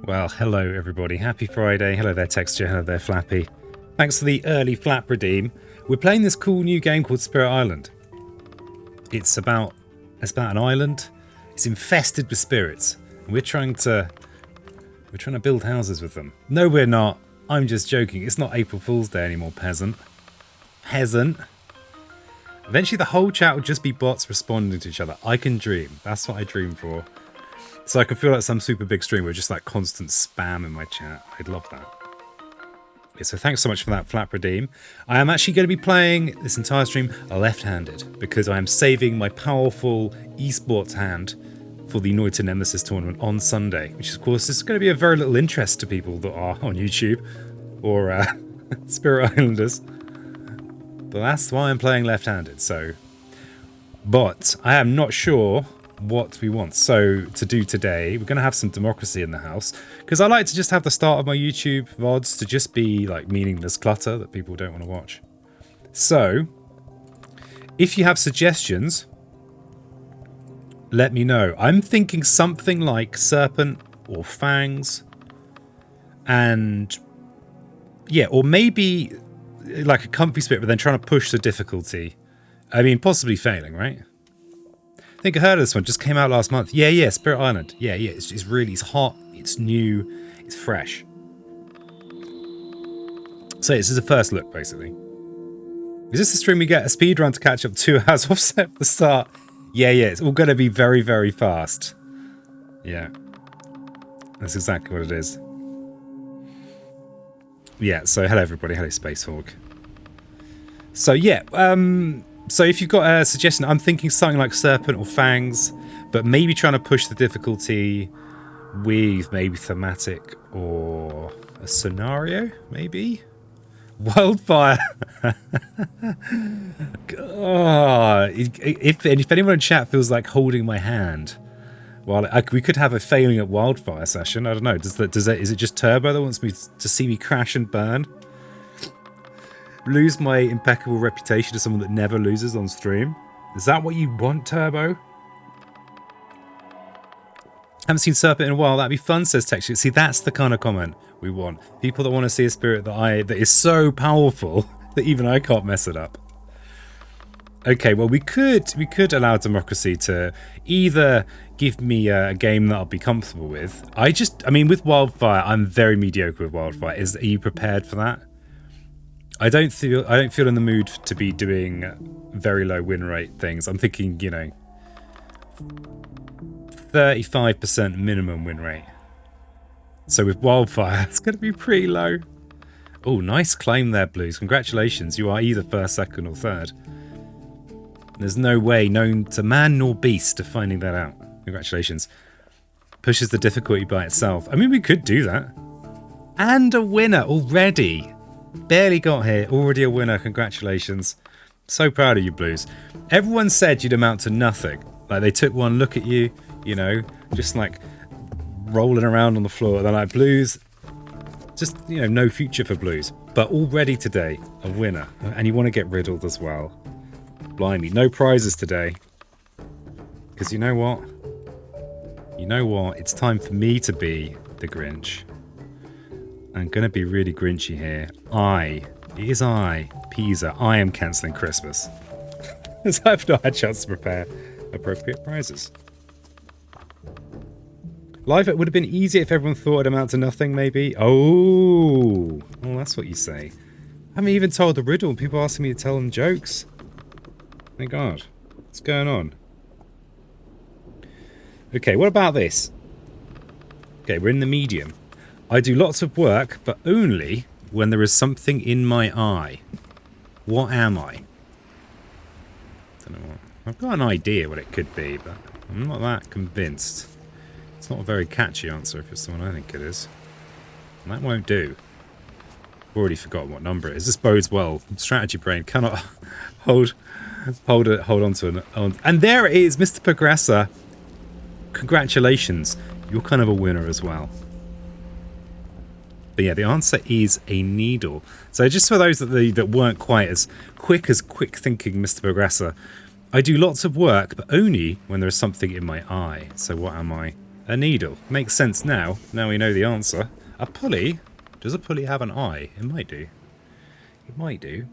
Well, hello everybody. Happy Friday. Hello there, Texture. Hello there, Flappy. Thanks for the early Flap redeem. We're playing this cool new game called Spirit Island. It's about an island. It's infested with spirits, and we're trying to build houses with them. No, we're not. I'm just joking. It's not April Fool's Day anymore, peasant. Peasant. Eventually, the whole chat will just be bots responding to each other. I can dream. That's what I dream for. So I can feel like some super big stream with just like constant spam in my chat. I'd love that. Yeah, so thanks so much for that, Flap Redeem. I am actually going to be playing this entire stream left-handed because I am saving my powerful esports hand for the Noita Nemesis tournament on Sunday, which of course is going to be of very little interest to people that are on YouTube or Spirit Islanders. But that's why I'm playing left-handed. So, but I am not sure what we want. So to do today, we're going to have some democracy in the house because I like to just have the start of my YouTube VODs to just be like meaningless clutter that people don't want to watch. So if you have suggestions, let me know. I'm thinking something like serpent or fangs, and yeah, or maybe like a comfy spirit, but then trying to push the difficulty. I mean, possibly failing, right? I think I heard of this one. Just came out last month. Yeah, Spirit Island. Yeah. It's hot. It's new. It's fresh. So this is a first look, basically. Is this the stream we get a speed run to catch up 2 hours offset at the start? Yeah. It's all going to be very, very fast. Yeah. That's exactly what it is. Yeah, so hello everybody. Hello Spacehawk. So yeah, so if you've got a suggestion, I'm thinking something like Serpent or Fangs, but maybe trying to push the difficulty with maybe thematic or a scenario, maybe? Wildfire! God, if anyone in chat feels like holding my hand, well, we could have a failing at Wildfire session. I don't know. Is it just Turbo that wants me to see me crash and burn? Lose my impeccable reputation to someone that never loses on stream? Is that what you want, Turbo? Haven't seen Serpent in a while. That'd be fun, says Texture. See, that's the kind of comment we want. People that want to see a spirit that is so powerful that even I can't mess it up. Okay, well, we could allow democracy to either give me a game that I'll be comfortable with. I mean, with Wildfire, I'm very mediocre with Wildfire. Are you prepared for that? I don't feel in the mood to be doing very low win rate things. I'm thinking, 35% minimum win rate. So with Wildfire, it's going to be pretty low. Oh, nice claim there, Blues. Congratulations. You are either first, second, or third. There's no way known to man nor beast of finding that out. Congratulations. Pushes the difficulty by itself. I mean, we could do that. And a winner already. Barely got here. Already a winner. Congratulations. So proud of you, Blues. Everyone said you'd amount to nothing. Like, they took one look at you, just like rolling around on the floor. They're like, Blues, just, no future for Blues. But already today, a winner. And you want to get riddled as well. Blimey, no prizes today. Because you know what? It's time for me to be the Grinch. I'm going to be really Grinchy here. Pisa, I am cancelling Christmas. As I've not had a chance to prepare appropriate prizes. Live, it would have been easier if everyone thought it amounted to nothing, maybe. Oh, that's what you say. I haven't even told the riddle and people asking me to tell them jokes. Thank God. What's going on? Okay, what about this? Okay, we're in the medium. I do lots of work, but only when there is something in my eye. What am I? Don't know what. I've got an idea what it could be, but I'm not that convinced. It's not a very catchy answer if it's the one I think it is. And that won't do. I've already forgotten what number it is. This bodes well. Strategy brain cannot hold on to it. And there it is, Mr. Progressor. Congratulations. You're kind of a winner as well. But yeah, the answer is a needle. So just for those that weren't quite as quick thinking, Mr. Progressor, I do lots of work, but only when there's something in my eye. So what am I? A needle. Makes sense now. Now we know the answer. A pulley? Does a pulley have an eye? It might do. It might do.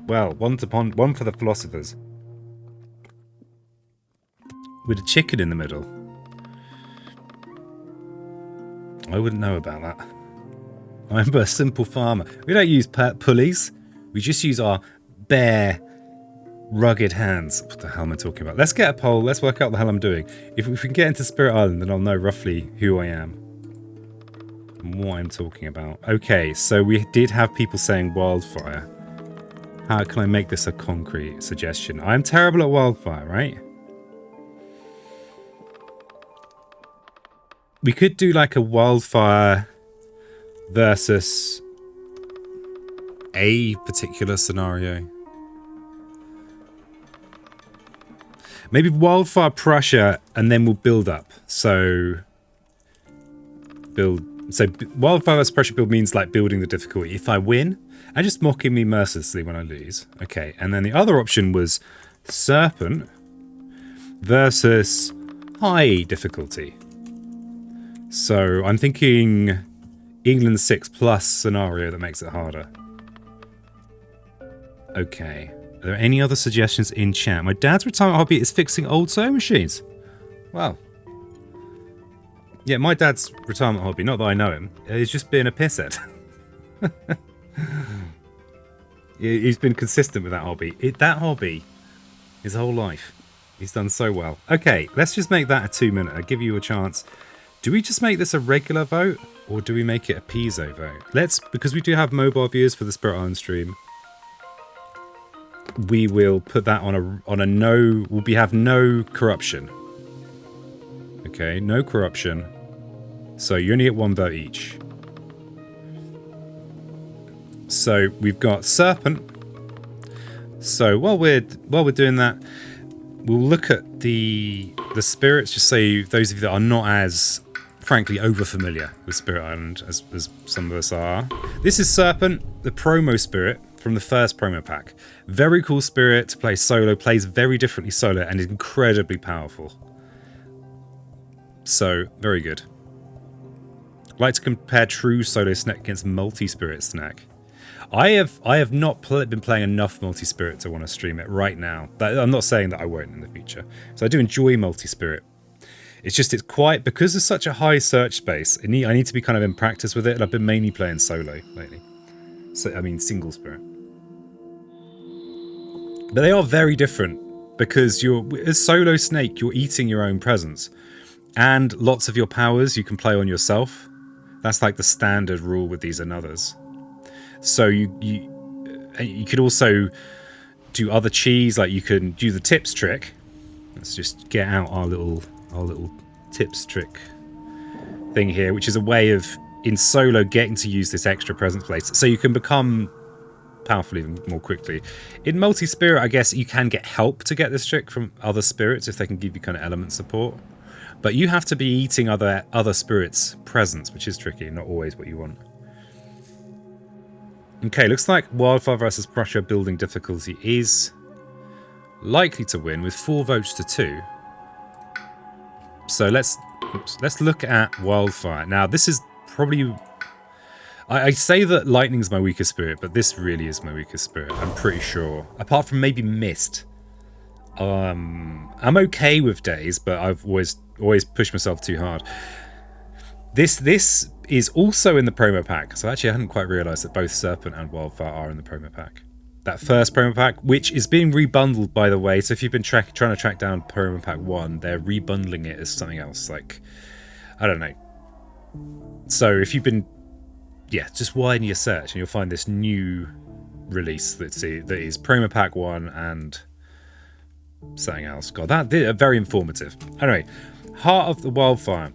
Well, one for the philosophers. With a chicken in the middle. I wouldn't know about that. I'm a simple farmer. We don't use pulleys. We just use our bare, rugged hands. What the hell am I talking about? Let's get a poll. Let's work out what the hell I'm doing. If we can get into Spirit Island, then I'll know roughly who I am and what I'm talking about. Okay, so we did have people saying Wildfire. How can I make this a concrete suggestion? I'm terrible at Wildfire, right? We could do like a Wildfire versus a particular scenario. Maybe Wildfire Prussia, and then we'll build up. So Wildfire versus Prussia build means like building the difficulty. If I win, and just mocking me mercilessly when I lose. Okay, and then the other option was Serpent versus high difficulty. So I'm thinking England 6+ scenario that makes it harder. Okay. Are there any other suggestions in chat? My dad's retirement hobby is fixing old sewing machines. Wow. Yeah, my dad's retirement hobby, not that I know him, is just being a pisshead. He's been consistent with that hobby. That hobby, his whole life. He's done so well. Okay, let's just make that a 2-minute. I'll give you a chance. Do we just make this a regular vote, or do we make it a piezo vote? Because we do have mobile viewers for the Spirit Island stream. We will put that on a no. Have no corruption. Okay, no corruption. So you only get 1 vote each. So we've got Serpent. So while we're doing that, we'll look at the spirits. Just so those of you that are not as frankly over familiar with Spirit Island as some of us are. This is Serpent, the promo spirit from the first promo pack. Very cool spirit to play solo. Plays very differently solo and is incredibly powerful. So very good. I'd like to compare true solo SNEK against multi-spirit SNEK. I have not been playing enough multi-spirit to want to stream it right now. I'm not saying that I won't in the future. So I do enjoy multi-spirit. It's just because there's such a high search space. I need to be kind of in practice with it, and I've been mainly playing solo lately. So I mean single spirit. But they are very different because as solo snake, you're eating your own presence, and lots of your powers you can play on yourself. That's like the standard rule with these and others. So you could also do other cheese, like you can do the tips trick. Let's just get out our little tips trick thing here, which is a way of in solo getting to use this extra presence place, so you can become powerful even more quickly. In multi-spirit, I guess you can get help to get this trick from other spirits if they can give you kind of element support, but you have to be eating other spirits' presence, which is tricky, not always what you want. Okay, looks like Wildfire versus Prussia building difficulty is likely to win with 4 votes to 2. So let's look at Wildfire. Now, this is probably... I say that Lightning's my weakest spirit, but this really is my weakest spirit, I'm pretty sure. Apart from maybe Mist. I'm okay with Days, but I've always pushed myself too hard. This is also in the promo pack, so actually I hadn't quite realised that both Serpent and Wildfire are in the promo pack. That first promo pack, which is being rebundled, by the way, so if you've been trying to track down promo pack 1, they're rebundling it as something else, like, I don't know. So if you've been, just widen your search and you'll find this new release that is promo pack 1 and something else. God, that very informative. Anyway, Heart of the Wildfire.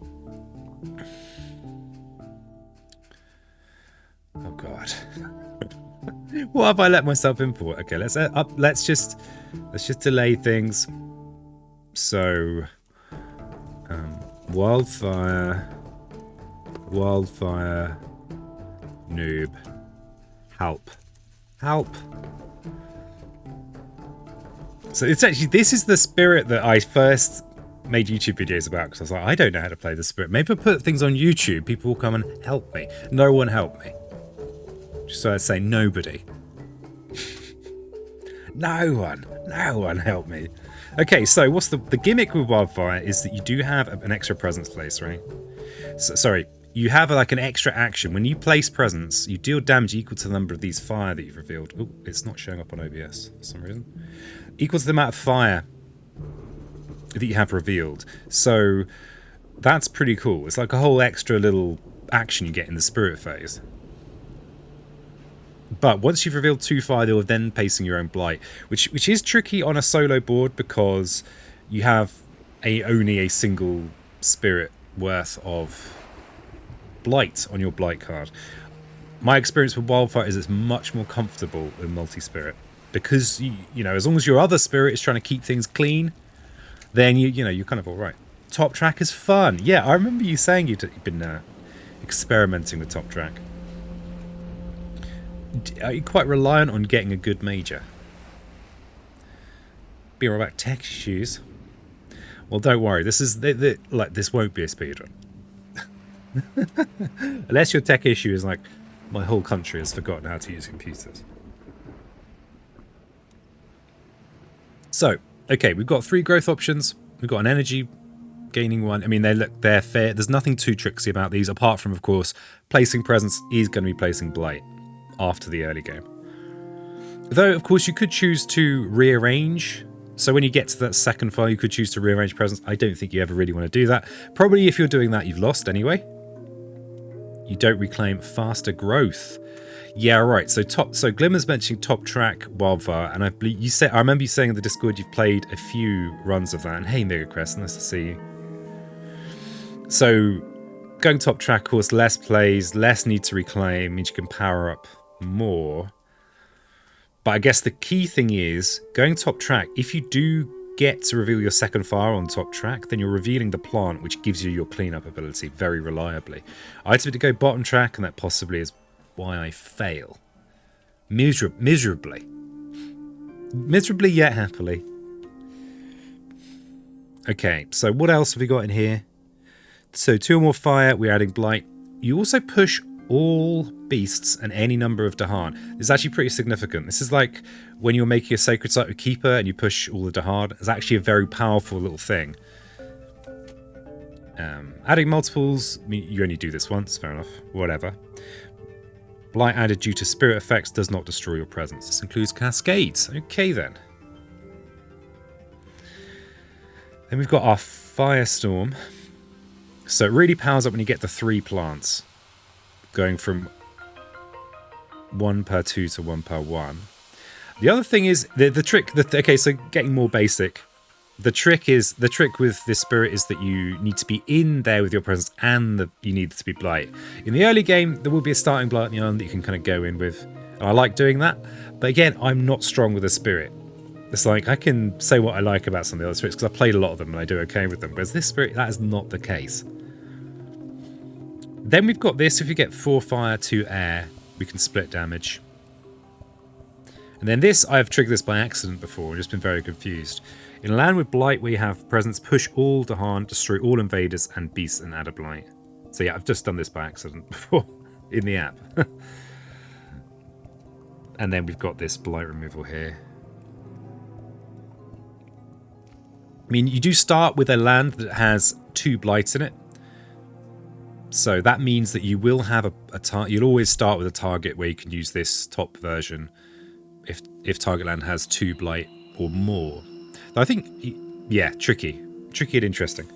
Oh God, what have I let myself in for? Okay, let's just delay things. So, Wildfire, noob, help. So it's actually, this is the spirit that I first made YouTube videos about because I was like, I don't know how to play the spirit. Maybe if I put things on YouTube, people will come and help me. No one helped me. Just so I'd say nobody. No one helped me. Okay, so what's the gimmick with Wildfire is that you do have an extra presence place, right? So, sorry, you have like an extra action. When you place presence, you deal damage equal to the number of these fire that you've revealed. Oh, it's not showing up on OBS for some reason. Equals the amount of fire that you have revealed. So that's pretty cool. It's like a whole extra little action you get in the spirit phase. But once you've revealed 2 fire, you're then pacing your own blight, which is tricky on a solo board because you have only a single spirit worth of blight on your blight card. My experience with Wildfire is it's much more comfortable in multi-spirit because you know, as long as your other spirit is trying to keep things clean, then you know, you're kind of all right. Top track is fun. Yeah, I remember you saying you've been experimenting with top track. Are you quite reliant on getting a good major? Be all about tech issues. Well, don't worry. This is like this won't be a speedrun. Unless your tech issue is like my whole country has forgotten how to use computers. So, okay, we've got 3 growth options. We've got an energy gaining one. I mean, they're fair. There's nothing too tricksy about these, apart from, of course, placing presence is going to be placing blight after the early game. Though, of course, you could choose to rearrange. So when you get to that second file, you could choose to rearrange presence. I don't think you ever really want to do that. Probably if you're doing that, you've lost anyway. You don't reclaim faster growth. Yeah, right. So Glimmer's mentioning top track Wildfire, and I remember you saying in the Discord you've played a few runs of that. And hey, Mega Crest, nice to see you. So going top track, of course, less plays, less need to reclaim, means you can power up more. But I guess the key thing is going top track. If you do get to reveal your second fire on top track, then you're revealing the plant, which gives you your cleanup ability very reliably. I expect to go bottom track, and that possibly is why I fail. Miserably. Miserably yet happily. Okay, so what else have we got in here? So 2 or more fire, we're adding blight. You also push all beasts and any number of Dahan. This is actually pretty significant. This is like when you're making a sacred site with Keeper and you push all the Dahan. It's actually a very powerful little thing. Adding multiples, I mean, you only do this once, fair enough, whatever. Blight added due to spirit effects does not destroy your presence. This includes cascades. Okay then. Then we've got our firestorm. So it really powers up when you get the 3 plants. Going from 1 per 2 to 1 per 1. The other thing is the trick. Okay, so getting more basic. The trick with this spirit is that you need to be in there with your presence, and you need to be blight. In the early game, there will be a starting blight on the island that you can kind of go in with, and I like doing that. But again, I'm not strong with a spirit. It's like I can say what I like about some of the other spirits because I've played a lot of them and I do okay with them. Whereas this spirit, that is not the case. Then we've got this. If you get 4 fire, 2 air, we can split damage. And then this, I've triggered this by accident before and just been very confused. In land with blight, we have presence, push all Dahan, destroy all invaders and beasts, and add a blight. So yeah, I've just done this by accident before in the app. And then we've got this blight removal here. I mean, you do start with a land that has 2 blights in it. So that means that you will have you'll always start with a target where you can use this top version if target land has 2 blight or more. I think, yeah, tricky and interesting.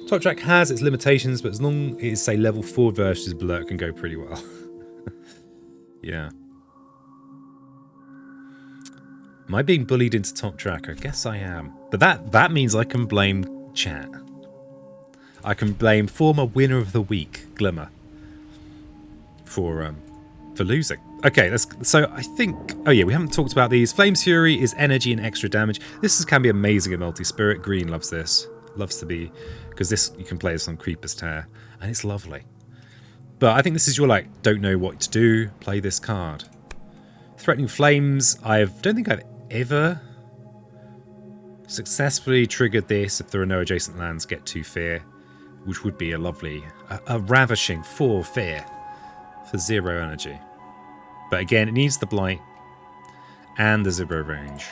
Top track has its limitations, but as long as, say, level 4 versions below, it can go pretty well. Yeah. Am I being bullied into top track? I guess I am. But that means I can blame chat. I can blame former winner of the week, Glimmer, for losing. Okay, so I think... Oh yeah, we haven't talked about these. Flame's Fury is energy and extra damage. This can be amazing at multi-spirit. Green loves this. Loves to be... Because this, you can play this on Creeper's Tear. And it's lovely. But I think this is your, like, don't know what to do. Play this card. Threatening Flames. Don't think I've ever Successfully triggered this if there are no adjacent lands get 2 fear, which would be a lovely, a ravishing 4 fear for 0 energy. But again, it needs the blight and the 0 range.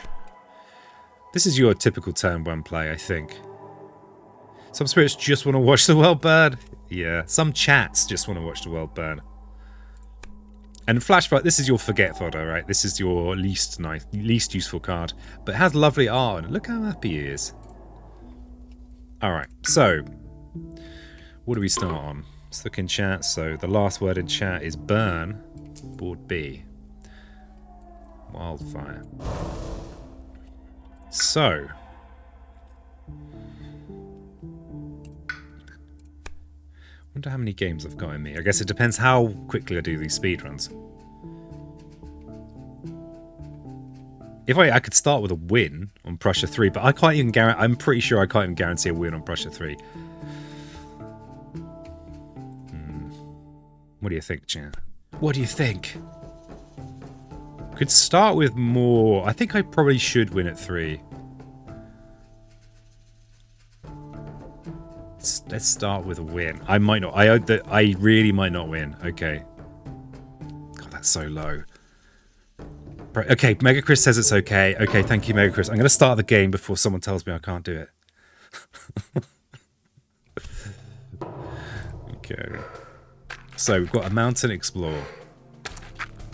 This is your typical turn 1 play, I think. Some spirits just want to watch the world burn. Yeah, some chats just want to watch the world burn. And Flashback, this is your forget fodder, right? This is your least useful card. But it has lovely art, and look how happy he is. Alright, so what do we start on? Let's look in chat. So the last word in chat is burn. Board B. Wildfire. So wonder how many games I've got in me. I guess it depends how quickly I do these speedruns. If I could start with a win on Prussia 3, but I can't even guarantee. I'm pretty sure I can't even guarantee a win on Prussia 3. What do you think, chat? What do you think? Could start with more. I think I probably should win at 3. Let's start with a win. I might not. I really might not win. Okay. God, that's so low. Right, okay, Mega Chris says it's okay. Okay, thank you, Mega Chris. I'm going to start the game before someone tells me I can't do it. Okay. So we've got a mountain explore.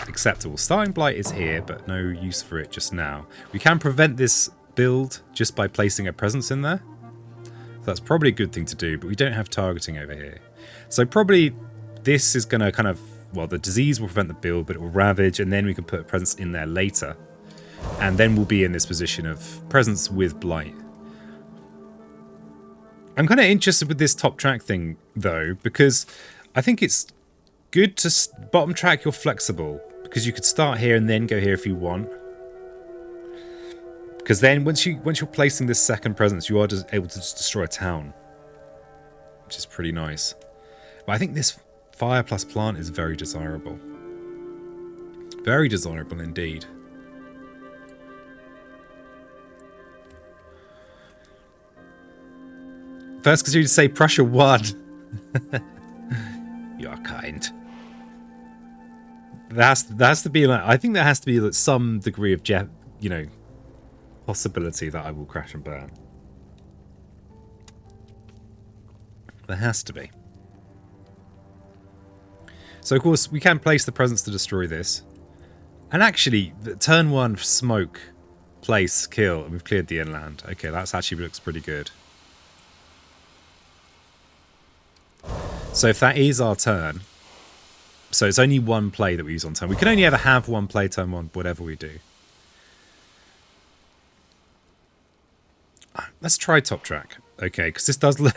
Acceptable. Starting Blight is here, but no use for it just now. We can prevent this build just by placing a presence in there. That's probably a good thing to do, but we don't have targeting over here. So probably this is going to kind of, well, the disease will prevent the build, but it will ravage, and then we can put a presence in there later. And then we'll be in this position of presence with blight. I'm kind of interested with this top track thing, though, because I think it's good to bottom track your flexible, because you could start here and then go here if you want. Because then, once you're placing this second presence, you are just able to just destroy a town, which is pretty nice. But I think this fire plus plant is very desirable. Very desirable indeed. First, because you say Prussia 1. You are kind. There has to be like, I think there has to be like some degree of possibility that I will crash and burn. There has to be. So of course we can place the presence to destroy this. And actually, the turn 1 smoke, place, kill, and we've cleared the inland. Okay, that's actually looks pretty good. So if that is our turn, so it's only one play that we use on turn. We can only ever have one play turn 1, whatever we do. Let's try top track. Okay, because this does look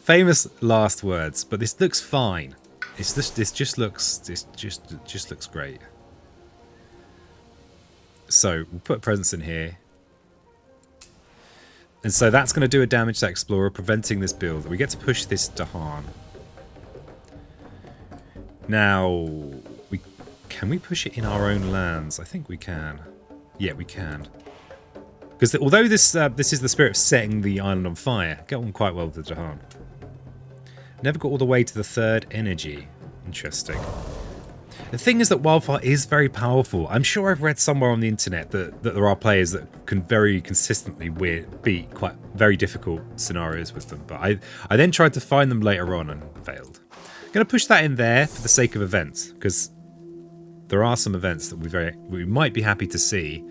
famous last words, but this looks fine. This just looks great. So we'll put a presence in here. And so that's going to do a damage to that Explorer, preventing this build. We get to push this Dahan. Now, can we push it in our own lands? I think we can. Yeah, we can. Because although this is the spirit of setting the island on fire, get on quite well with the Dahan. Never got all the way to the 3rd energy. Interesting. The thing is that Wildfire is very powerful. I'm sure I've read somewhere on the internet that there are players that can very consistently beat quite very difficult scenarios with them. But I then tried to find them later on and failed. I'm going to push that in there for the sake of events, because there are some events that we might be happy to see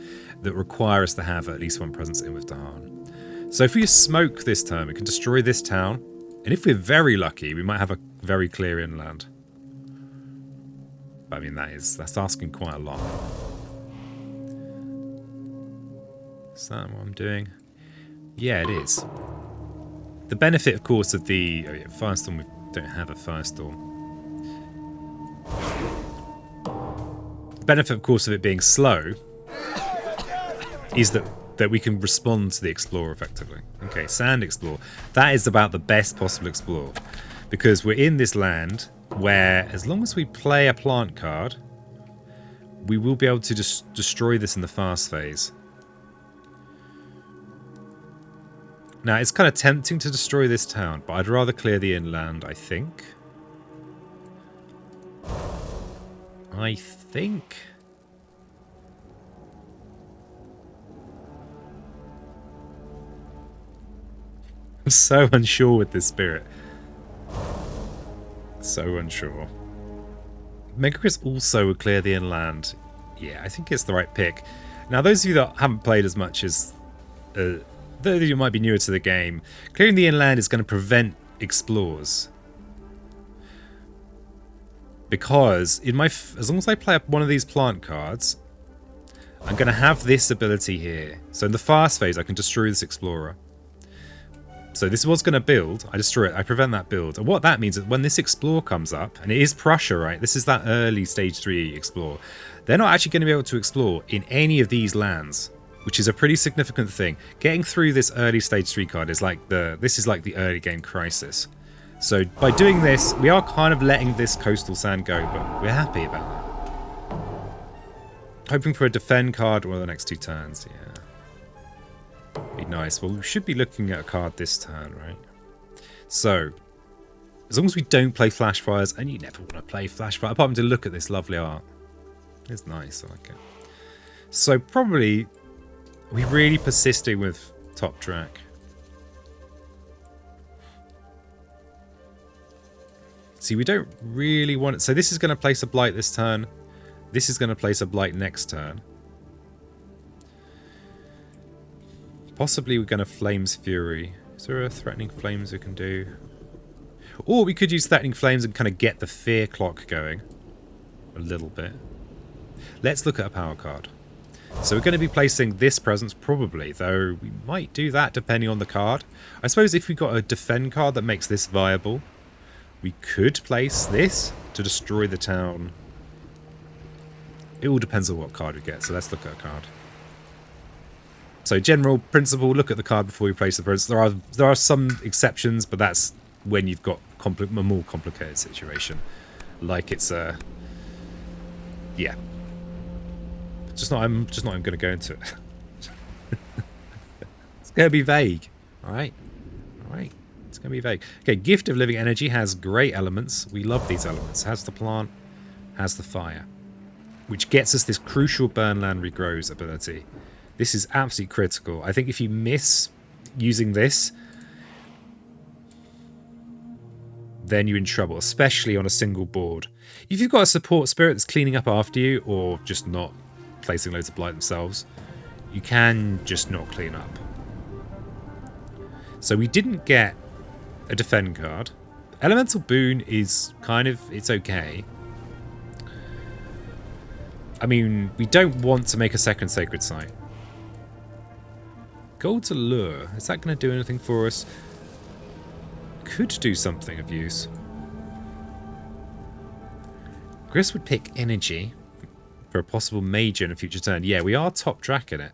that require us to have at least one presence in with Dahan. So if we smoke this turn, we can destroy this town. And if we're very lucky, we might have a very clear inland. But I mean, that's asking quite a lot. Is that what I'm doing? Yeah, it is. The benefit, of course, of the firestorm, we don't have a firestorm. The benefit, of course, of it being slow is that we can respond to the Explorer effectively. Okay, Sand Explore. That is about the best possible Explore. Because we're in this land where, as long as we play a plant card, we will be able to just destroy this in the fast phase. Now, it's kind of tempting to destroy this town, but I'd rather clear the inland, I think. I'm so unsure with this spirit. So unsure. Mega Chris also would clear the inland. Yeah, I think it's the right pick. Now, those of you that haven't played as much as... those of you might be newer to the game, clearing the inland is going to prevent explores. Because as long as I play up one of these plant cards, I'm going to have this ability here. So in the fast phase, I can destroy this explorer. So this was going to build. I destroy it. I prevent that build. And what that means is when this explore comes up, and it is Prussia, right? This is that early stage 3 explore. They're not actually going to be able to explore in any of these lands, which is a pretty significant thing. Getting through this early stage 3 card is like this is like the early game crisis. So by doing this, we are kind of letting this coastal sand go, but we're happy about that. Hoping for a defend card or the next 2 turns, yeah. Be nice. Well, we should be looking at a card this turn, right? So, as long as we don't play flash fires, and you never want to play flash fire, apart from to look at this lovely art. It's nice, I like it. So probably, we're really persisting with top track. See, we don't really want it. So this is going to place a blight this turn. This is going to place a blight next turn. Possibly we're going to Flames Fury. Is there a Threatening Flames we can do? Or we could use Threatening Flames and kind of get the fear clock going. A little bit. Let's look at a power card. So we're going to be placing this presence probably, though we might do that depending on the card. I suppose if we got a defend card that makes this viable, we could place this to destroy the town. It all depends on what card we get, so let's look at a card. So general principle, look at the card before you place the presence. There are some exceptions, but that's when you've got a more complicated situation. Like it's a... yeah. I'm just not going to go into it. It's going to be vague. Alright? Alright. It's going to be vague. Okay, Gift of Living Energy has great elements. We love these elements. Has the plant, has the fire. Which gets us this crucial burn land regrows ability. This is absolutely critical. I think if you miss using this, then you're in trouble, especially on a single board. If you've got a support spirit that's cleaning up after you, or just not placing loads of blight themselves, you can just not clean up. So we didn't get a defend card. Elemental Boon is kind of, it's okay. I mean, we don't want to make a second Sacred Site. Gold's Allure, is that going to do anything for us? Could do something of use. Chris would pick Energy for a possible major in a future turn. Yeah, we are top tracking it.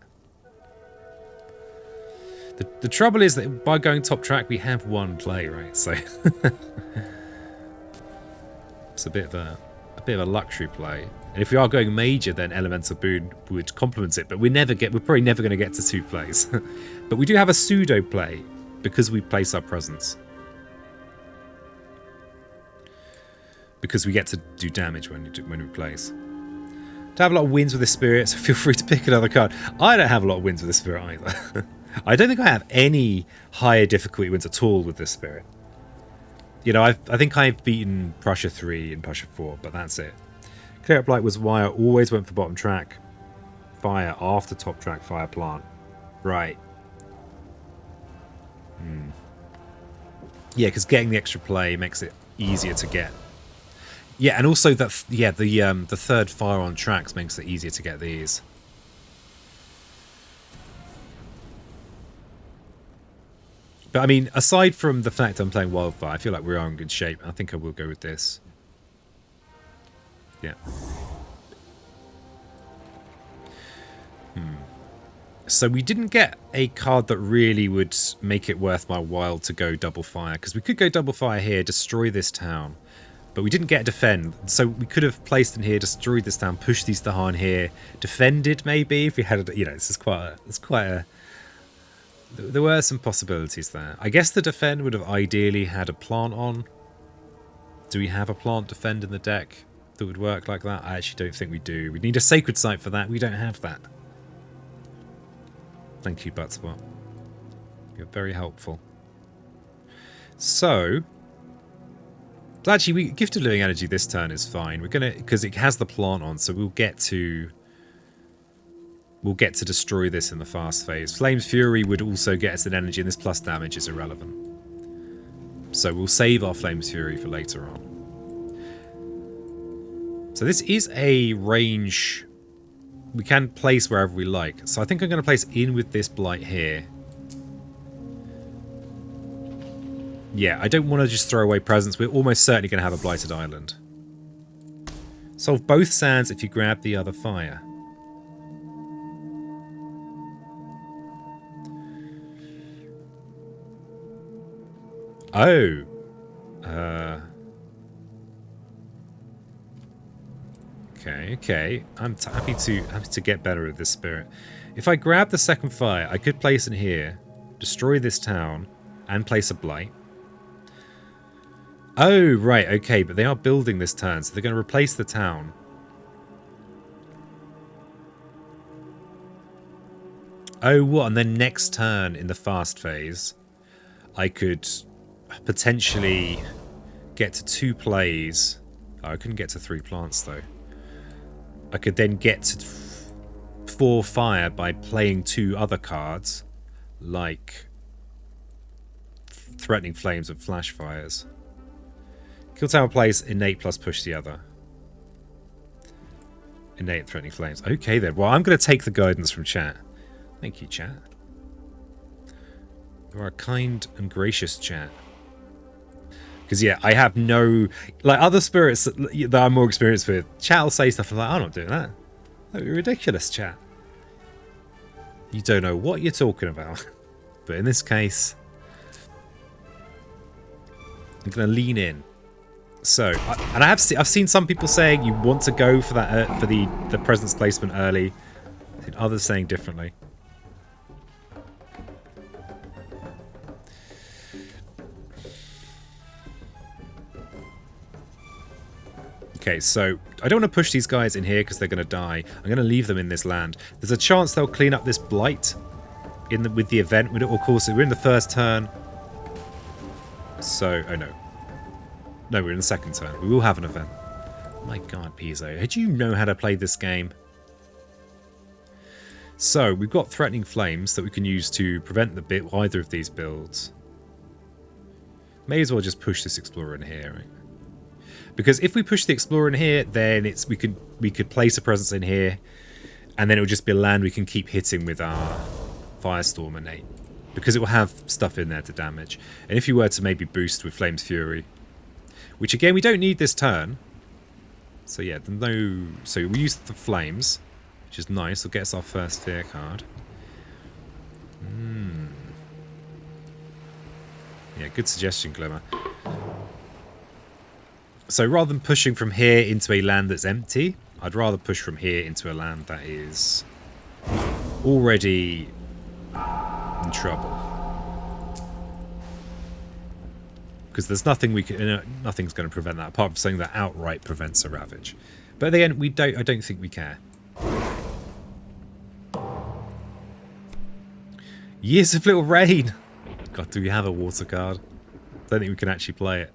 The trouble is that by going top track, we have one play, right? So it's a bit of a luxury play. And if we are going major, then Elemental Boon would complement it. But we're probably never going to get to 2 plays. But we do have a pseudo play because we place our presence. Because we get to do damage when we place. To have a lot of wins with the spirit, so feel free to pick another card. I don't have a lot of wins with the spirit either. I don't think I have any higher difficulty wins at all with this spirit. You know, I think I've beaten Prussia 3 and Prussia 4, but that's it. Clear Up Blight was why I always went for bottom track. Fire after top track, fire plant. Right. Yeah, because getting the extra play makes it easier to get. Yeah, and also that the third fire on tracks makes it easier to get these. But I mean, aside from the fact I'm playing Wildfire, I feel like we're in good shape. I think I will go with this. Yeah. So we didn't get a card that really would make it worth my while to go double fire, because we could go double fire here, destroy this town, but we didn't get a defend. So we could have placed in here, destroyed this town, pushed these Dahan here, defended maybe if we had, you know, it's quite a There were some possibilities there. I guess the defend would have ideally had a plant on. Do we have a plant defend in the deck that would work like that? I actually don't think we do. We need a sacred site for that. We don't have that. Thank you, Butspot. You're very helpful. So actually, Gifted Living Energy this turn is fine. We're gonna, because it has the plant on, so we'll get to destroy this in the fast phase. Flame's Fury would also get us an energy, and this plus damage is irrelevant. So we'll save our Flame's Fury for later on. So this is a range we can place wherever we like. So I think I'm going to place in with this Blight here. Yeah, I don't want to just throw away presents. We're almost certainly going to have a Blighted Island. Solve both sands if you grab the other fire. Oh. Okay. I'm happy to get better at this spirit. If I grab the second fire, I could place it here, destroy this town, and place a blight. Oh, right, okay, but they are building this turn, so they're going to replace the town. Oh, what? And then next turn in the fast phase, I could potentially get to 2 plays. Oh, I couldn't get to 3 plants, though. I could then get to 4 fire by playing 2 other cards, like Threatening Flames and Flash Fires. Kill tower plays innate plus push the other. Innate Threatening Flames. Okay then. Well, I'm going to take the guidance from chat. Thank you, chat. You are a kind and gracious chat. Because, yeah, I have no... Like, other spirits that I'm more experienced with, chat will say stuff like, I'm not doing that. That'd be ridiculous, chat. You don't know what you're talking about. But in this case, I'm going to lean in. So, and I've seen some people saying you want to go for that for the presence placement early. Others saying differently. Okay, so I don't want to push these guys in here because they're going to die. I'm going to leave them in this land. There's a chance they'll clean up this blight with the event. Of course, we're in the first turn. So, oh no. No, we're in the second turn. We will have an event. My god, Pizzo. Do you know how to play this game? So, we've got Threatening Flames that we can use to prevent either of these builds. May as well just push this Explorer in here, right? Because if we push the Explorer in here, then we could place a presence in here, and then it will just be a land we can keep hitting with our Firestorm innate. Because it will have stuff in there to damage. And if you were to maybe boost with Flame's Fury, which again we don't need this turn. So yeah, so we use the Flames, which is nice. It'll get us our first Fear card. Yeah, good suggestion, Glimmer. So rather than pushing from here into a land that's empty, I'd rather push from here into a land that is already in trouble. Because there's nothing nothing's going to prevent that apart from something that outright prevents a ravage. But again, I don't think we care. Years of Little Rain. God, do we have a water card? I don't think we can actually play it.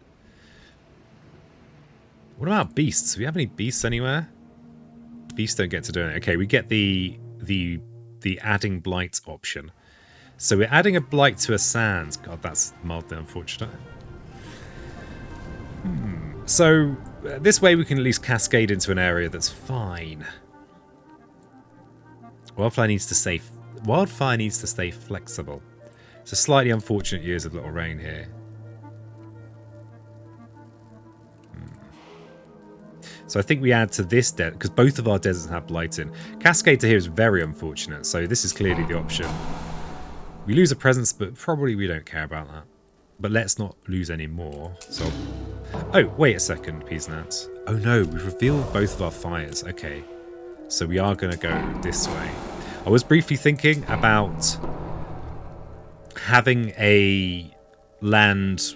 What about beasts? Do we have any beasts anywhere? Beasts don't get to do it. Okay, we get the adding blight option. So we're adding a blight to a sands. God, that's mildly unfortunate. So this way we can at least cascade into an area that's fine. Wildfire needs to stay flexible. It's a slightly unfortunate Years of Little Rain here. So I think we add to this desert, because both of our deserts have blight in. Cascade to here is very unfortunate, so this is clearly the option. We lose a presence, but probably we don't care about that. But let's not lose any more. So, oh, wait a second, Peasants. Oh no, we've revealed both of our fires. Okay, so we are going to go this way. I was briefly thinking about having a land,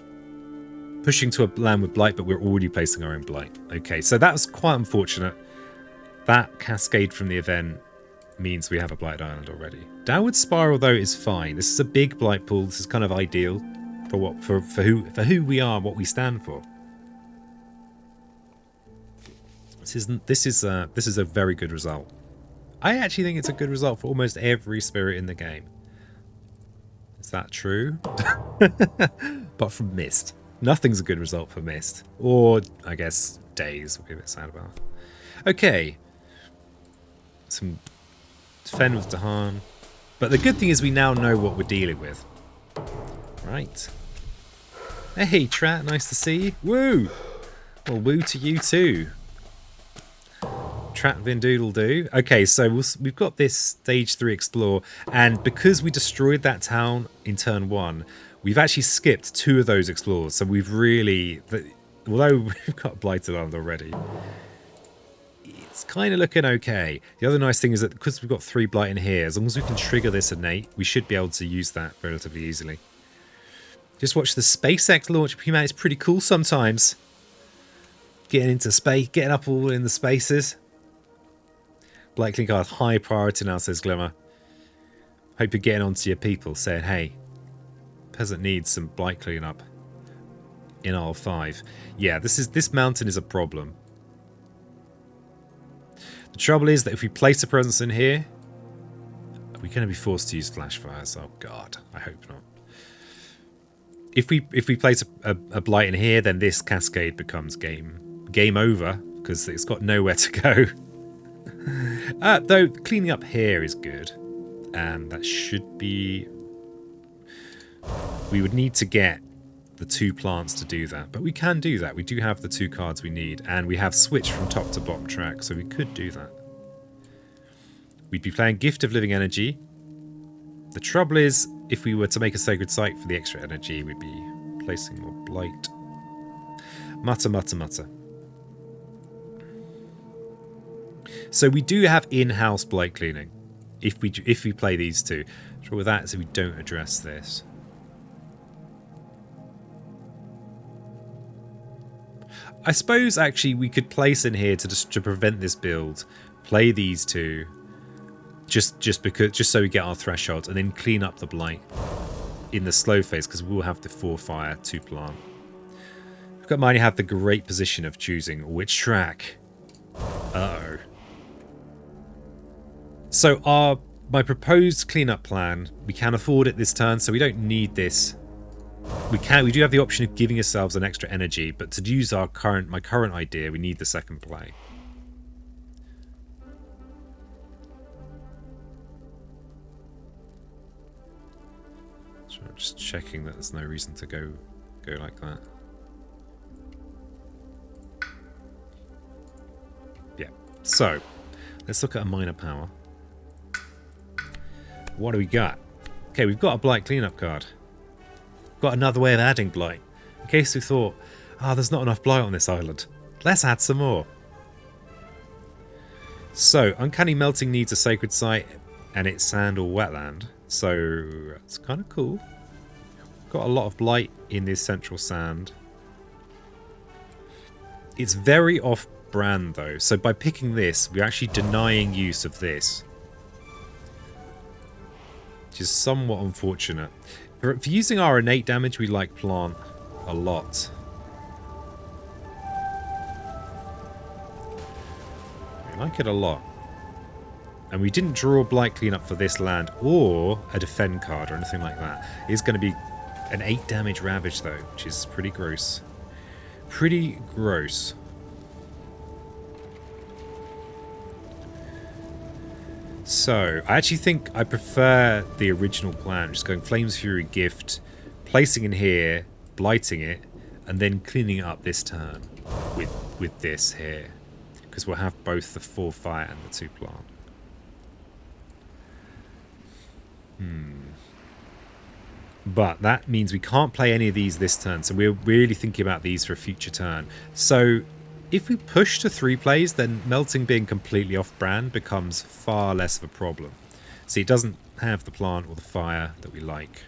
pushing to a land with blight, but we're already placing our own blight. Okay, so that was quite unfortunate. That cascade from the event means we have a blight island already. Downward spiral though is fine. This is a big blight pool. This is kind of ideal for what for who we are, what we stand for. This is a very good result. I actually think it's a good result for almost every spirit in the game. Is that true? But from Mist. Nothing's a good result for Mist. Or, I guess, Days would be a bit sad about. Okay. Some Fen with Dahan. But the good thing is we now know what we're dealing with. Right. Hey, Trat, nice to see you. Woo! Well, woo to you too. Trat Vin Doodle Doo. Okay, so we've got this stage 3 explore, and because we destroyed that town in turn 1, we've actually skipped 2 of those explores. So we've really, although we've got Blighted Island already, it's kind of looking okay. The other nice thing is that because we've got 3 blight in here, as long as we can trigger this innate, we should be able to use that relatively easily. Just watch the SpaceX launch. Man, it's pretty cool sometimes. Getting into space, getting up all in the spaces. Blight clean card, high priority now, says Glimmer. Hope you're getting onto your people, saying, hey, peasant needs some blight cleanup in aisle 5. Yeah, this mountain is a problem. The trouble is that if we place a presence in here, are we going to be forced to use flash fires? Oh god, I hope not. If we place a blight in here, then this cascade becomes game over, because it's got nowhere to go. Though cleaning up here is good, and that should be. We would need to get the 2 plants to do that, but we can do that. We do have the 2 cards we need, and we have switched from top to bottom track, so we could do that. We'd be playing Gift of Living Energy. The trouble is, if we were to make a sacred site for the extra energy, we'd be placing more blight. Mutter, mutter, mutter. So we do have in-house blight cleaning if we play these 2. The trouble with that is if we don't address this. I suppose actually we could place in here to prevent this build, play these 2, just so we get our threshold, and then clean up the blight in the slow phase, because we'll have the 4 fire 2 plant. We've got mine. You have the great position of choosing which track. Uh-oh. So my proposed cleanup plan, we can afford it this turn, so we don't need this. We do have the option of giving ourselves an extra energy, but to use my current idea, we need the second play. So I'm just checking that there's no reason to go like that. Yeah. So let's look at a minor power. What do we got? Okay, we've got a blight cleanup card. Got another way of adding blight. In case we thought, there's not enough blight on this island. Let's add some more. So, Uncanny Melting needs a sacred site, and it's sand or wetland. So, that's kind of cool. Got a lot of blight in this central sand. It's very off-brand, though. So, by picking this, we're actually denying use of this. Which is somewhat unfortunate. For using our innate damage, we like plant a lot. We like it a lot. And we didn't draw blight cleanup for this land or a defend card or anything like that. It's going to be an 8 damage ravage though, which is pretty gross. Pretty gross. So, I actually think I prefer the original plan, just going Flames Fury Gift, placing in here, blighting it, and then cleaning up this turn with this here. Because we'll have both the 4 fire and the 2 plant. But that means we can't play any of these this turn, so we're really thinking about these for a future turn. So, if we push to 3 plays, then melting being completely off-brand becomes far less of a problem. See, it doesn't have the plant or the fire that we like.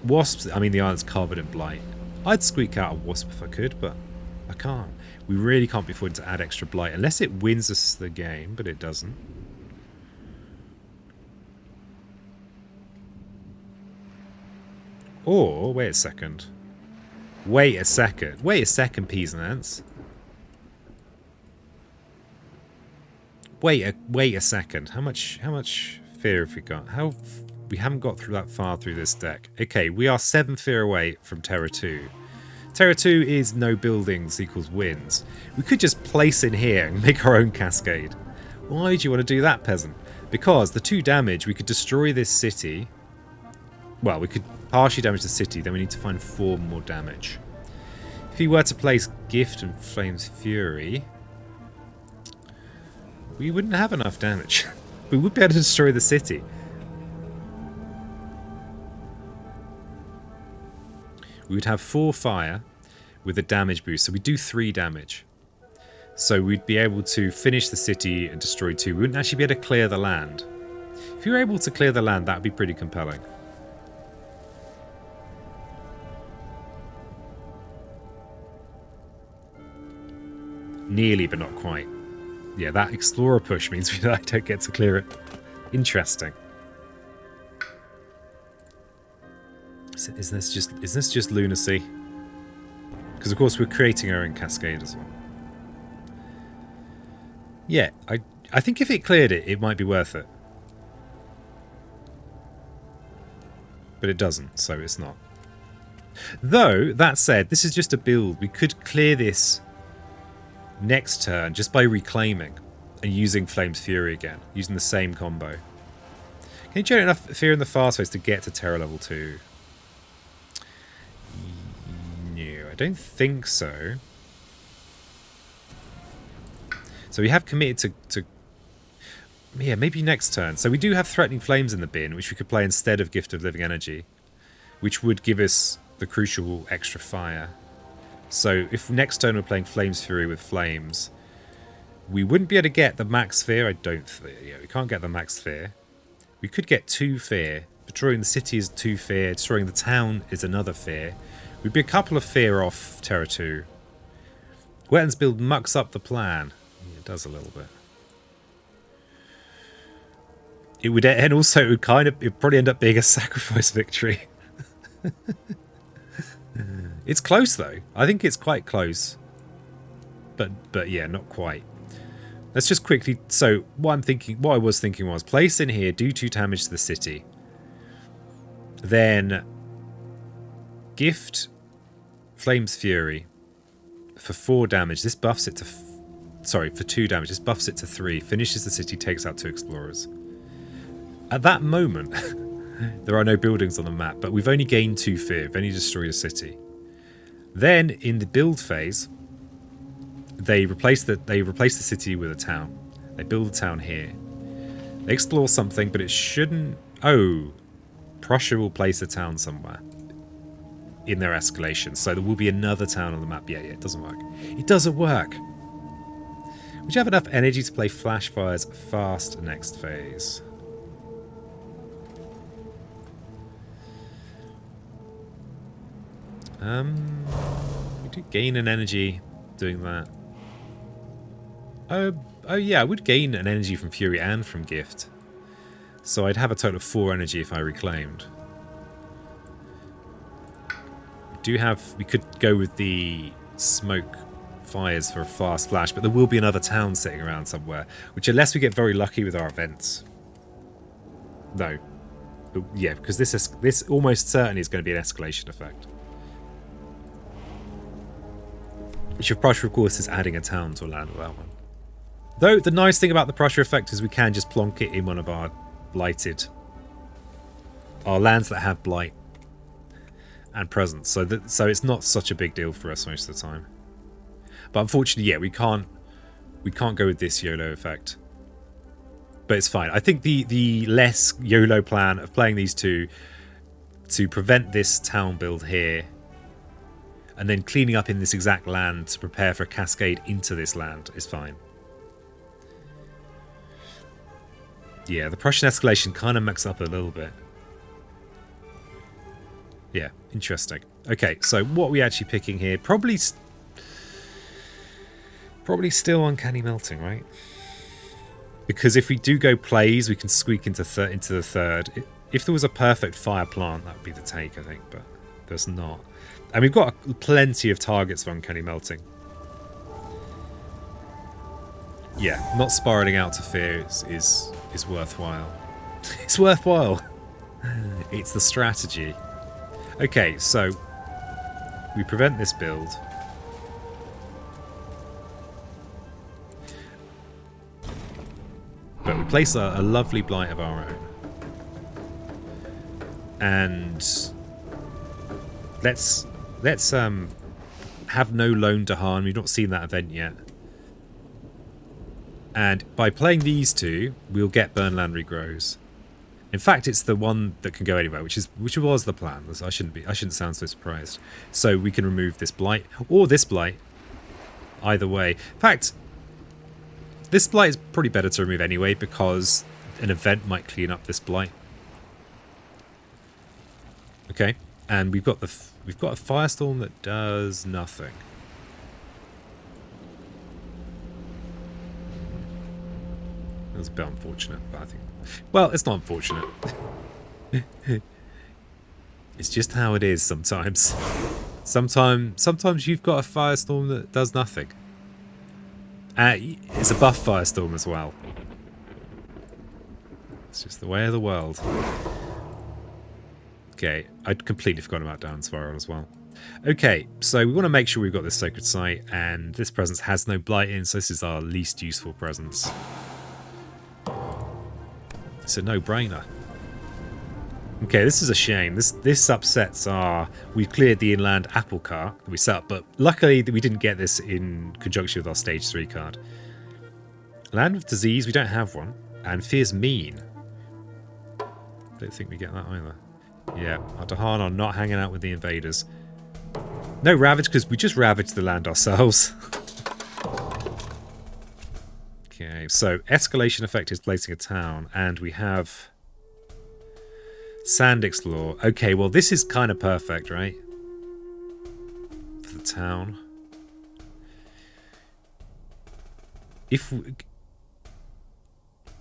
Wasps, I mean, the island's covered in blight. I'd squeak out a wasp if I could, but I can't. We really can't be affording to add extra blight, unless it wins us the game, but it doesn't. Or, wait a second. Wait a second, peasants. Wait a second. How much fear have we got? We haven't got through that far through this deck. Okay, we are 7 fear away from Terra 2. Terra 2 is no buildings equals wins. We could just place in here and make our own cascade. Why do you want to do that, peasant? Because the 2 damage, we could destroy this city. Well, we could partially damage the city, then we need to find 4 more damage. If he were to place Gift and Flame's Fury, we wouldn't have enough damage. We would be able to destroy the city. We would have 4 fire with a damage boost, so we do 3 damage. So we'd be able to finish the city and destroy 2. We wouldn't actually be able to clear the land. If you were able to clear the land, that would be pretty compelling. Nearly, but not quite. Yeah, that explorer push means I don't get to clear it. Interesting. Is this just lunacy? Because of course we're creating our own cascade as well. Yeah, I think if it cleared it, it might be worth it. But it doesn't, so it's not. Though, that said, this is just a build. We could clear this next turn just by reclaiming and using Flame's Fury again, using the same combo. Can you generate enough fear in the fast phase to get to Terra level 2? No, I don't think so. So we have committed to yeah, maybe next turn. So we do have Threatening Flames in the bin, which we could play instead of Gift of Living Energy, which would give us the crucial extra fire. So if next turn we're playing Flame's Fury with Flames, we wouldn't be able to get the max fear, I don't think. Yeah, we can't get the max fear. We could get 2 fear. Destroying the city is 2 fear. Destroying the town is another fear. We'd be a couple of fear off Terra 2. Wetlands build mucks up the plan. Yeah, it does a little bit. It would, and also it would probably end up being a sacrifice victory. It's close though. I think it's quite close. But yeah, not quite. Let's just quickly. So what I was thinking was place in here, do 2 damage to the city. Then Gift Flame's Fury for 4 damage. This buffs it to for 2 damage. This buffs it to 3. Finishes the city, takes out 2 explorers. At that moment, there are no buildings on the map, but we've only gained 2 fear. We've only destroyed a city. Then in the build phase, they replace the city with a town. They build a town here. They explore something, but it shouldn't. Oh, Prussia will place a town somewhere in their escalation, so there will be another town on the map. Yeah, it doesn't work. It doesn't work. Would you have enough energy to play Flash Fires fast next phase? We do gain an energy doing that. Oh yeah, I would gain an energy from Fury and from Gift. So I'd have a total of 4 energy if I reclaimed. We could go with the smoke fires for a fast flash, but there will be another town sitting around somewhere, which unless we get very lucky with our events. No. But yeah, because this almost certainly is going to be an escalation effect. Which of Prussia, of course, is adding a town to a land with that one. Though, the nice thing about the Prussia effect is we can just plonk it in one of our blighted... our lands that have blight and presence. So it's not such a big deal for us most of the time. But unfortunately, yeah, we can't go with this YOLO effect. But it's fine. I think the less YOLO plan of playing these two to prevent this town build here, and then cleaning up in this exact land to prepare for a cascade into this land is fine. Yeah, the Prussian escalation kind of mucks up a little bit. Yeah, interesting. Okay, so what are we actually picking here? Probably still uncanny melting, right? Because if we do go plays, we can squeak into the third. If there was a perfect fire plant, that would be the take, I think, but there's not. And we've got plenty of targets for uncanny melting. Yeah, not spiraling out to fear is worthwhile. It's worthwhile. It's the strategy. Okay, so we prevent this build. But we place a lovely blight of our own. And let's have no loan to harm. We've not seen that event yet. And by playing these two, we'll get Burnland regrows. In fact, it's the one that can go anywhere, which was the plan. I shouldn't sound so surprised. So we can remove this blight or this blight. Either way. In fact, this blight is probably better to remove anyway because an event might clean up this blight. Okay, and we've got a firestorm that does nothing. It was a bit unfortunate, but I think... Well, it's not unfortunate. It's just how it is sometimes. Sometimes you've got a firestorm that does nothing. It's a buff firestorm as well. It's just the way of the world. Okay, I'd completely forgotten about Down Spiral as well. Okay, so we want to make sure we've got this sacred site, and this presence has no blight in, so this is our least useful presence. It's a no-brainer. Okay, this is a shame. This upsets our... We've cleared the inland apple cart that we set up, but luckily we didn't get this in conjunction with our stage 3 card. Land of Disease, we don't have one. And Fear's Mean. Don't think we get that either. Yeah, our Dahan are not hanging out with the invaders. No Ravage, because we just ravaged the land ourselves. Okay, so Escalation Effect is placing a town, and we have... Sand Explore. Okay, well this is kind of perfect, right? For the town. If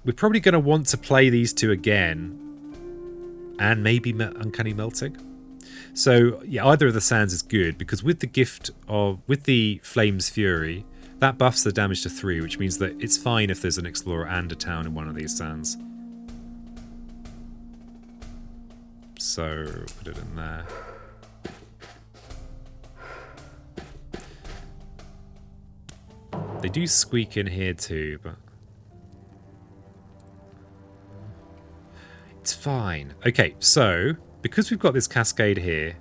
we're probably going to want to play these two again, and maybe Uncanny Melting. So yeah, either of the sands is good because with the Flame's Fury, that buffs the damage to 3, which means that it's fine if there's an Explorer and a town in one of these sands. So, put it in there. They do squeak in here too, but... It's fine. Okay, so, because we've got this cascade here,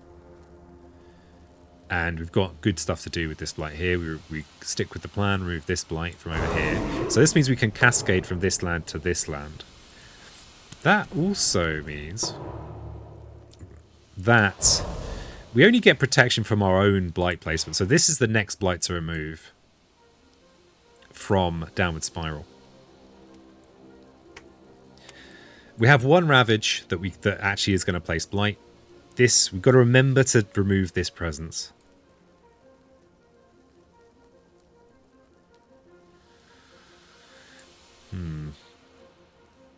and we've got good stuff to do with this blight here, we stick with the plan, remove this blight from over here. So this means we can cascade from this land to this land. That also means... that we only get protection from our own blight placement. So this is the next blight to remove from Downward Spiral. We have one Ravage that actually is going to place blight. We've got to remember to remove this presence.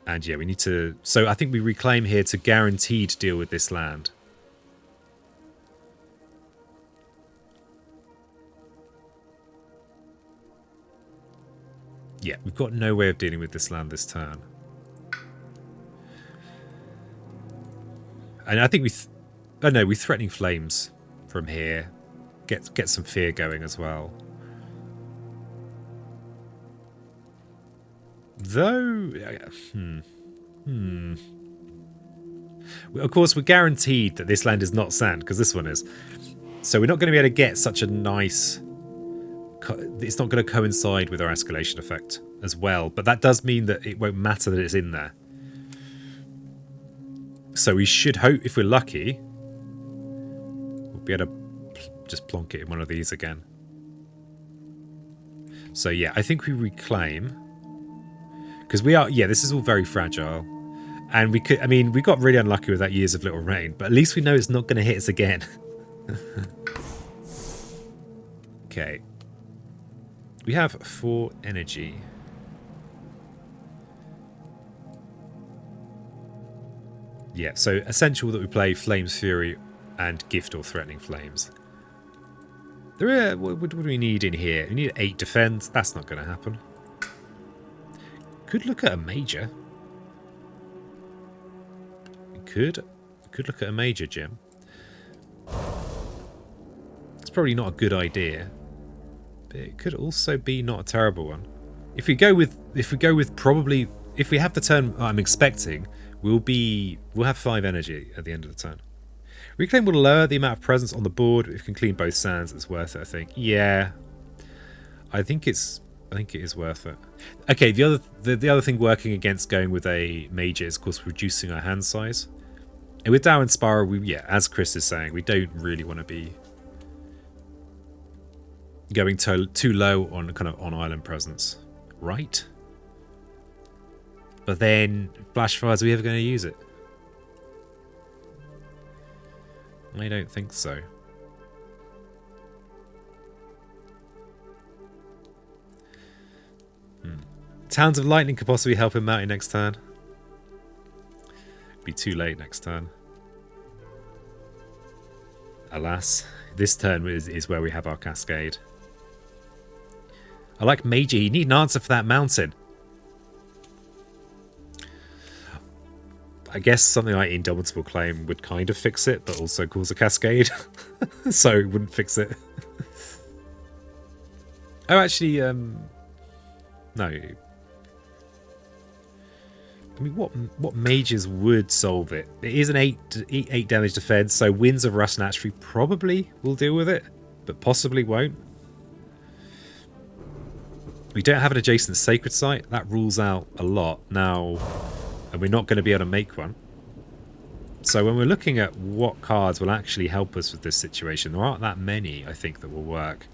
And yeah, we need to... So I think we reclaim here to guarantee to deal with this land. Yeah, we've got no way of dealing with this land this turn. And I think we're threatening flames from here. Get some fear going as well. Though, of course, we're guaranteed that this land is not sand, because this one is. So we're not going to be able to get such a nice... It's not going to coincide with our escalation effect as well, but that does mean that it won't matter that it's in there. So we should hope, if we're lucky, we'll be able to just plonk it in one of these again. So yeah, I think we reclaim... Because we are... Yeah, this is all very fragile. And we could, I mean, we got really unlucky with that years of little rain, but at least we know it's not going to hit us again. Okay. We have 4 energy. Yeah, so essential that we play Flames Fury and Gift or Threatening Flames. There are, what do we need in here? We need 8 defense. That's not going to happen. Could look at a major. We could look at a major, Jim. It's probably not a good idea, but it could also be not a terrible one. If we go with probably, if we have the turn I'm expecting, we'll have 5 energy at the end of the turn. Reclaim will lower the amount of presence on the board. If we can clean both sands, it's worth it, I think. Yeah. I think it is worth it. Okay, the other thing working against going with a major is, of course, reducing our hand size. And with Dow and Spiral, as Chris is saying, we don't really want to be going too low on kind of on island presence, right? But then, Flash Fires, are we ever going to use it? I don't think so. Towns of Lightning could possibly help him out in next turn. Be too late next turn. Alas, this turn is where we have our Cascade. I like Major. You need an answer for that mountain. I guess something like Indomitable Claim would kind of fix it, but also cause a Cascade. So it wouldn't fix it. Oh, actually, no. I mean, what mages would solve it? It is an 8 damage defense, so Winds of Rust and Atrophy probably will deal with it, but possibly won't. We don't have an adjacent Sacred Site. That rules out a lot now, and we're not going to be able to make one. So when we're looking at what cards will actually help us with this situation, there aren't that many, I think, that will work.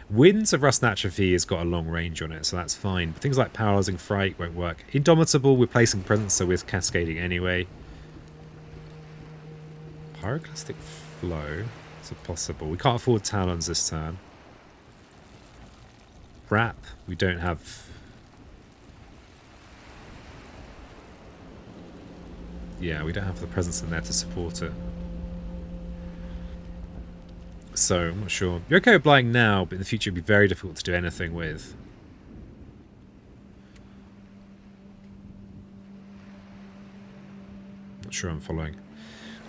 Winds of Rust and Atrophy has got a long range on it, so that's fine. But things like Paralyzing Fright won't work. Indomitable, we're placing presence, so we're cascading anyway. Pyroclastic Flow is possible. We can't afford Talons this turn. Wrap, we don't have... Yeah, we don't have the presence in there to support it. So, I'm not sure. You're okay with Blighting now, but in the future it'd be very difficult to do anything with. Not sure I'm following.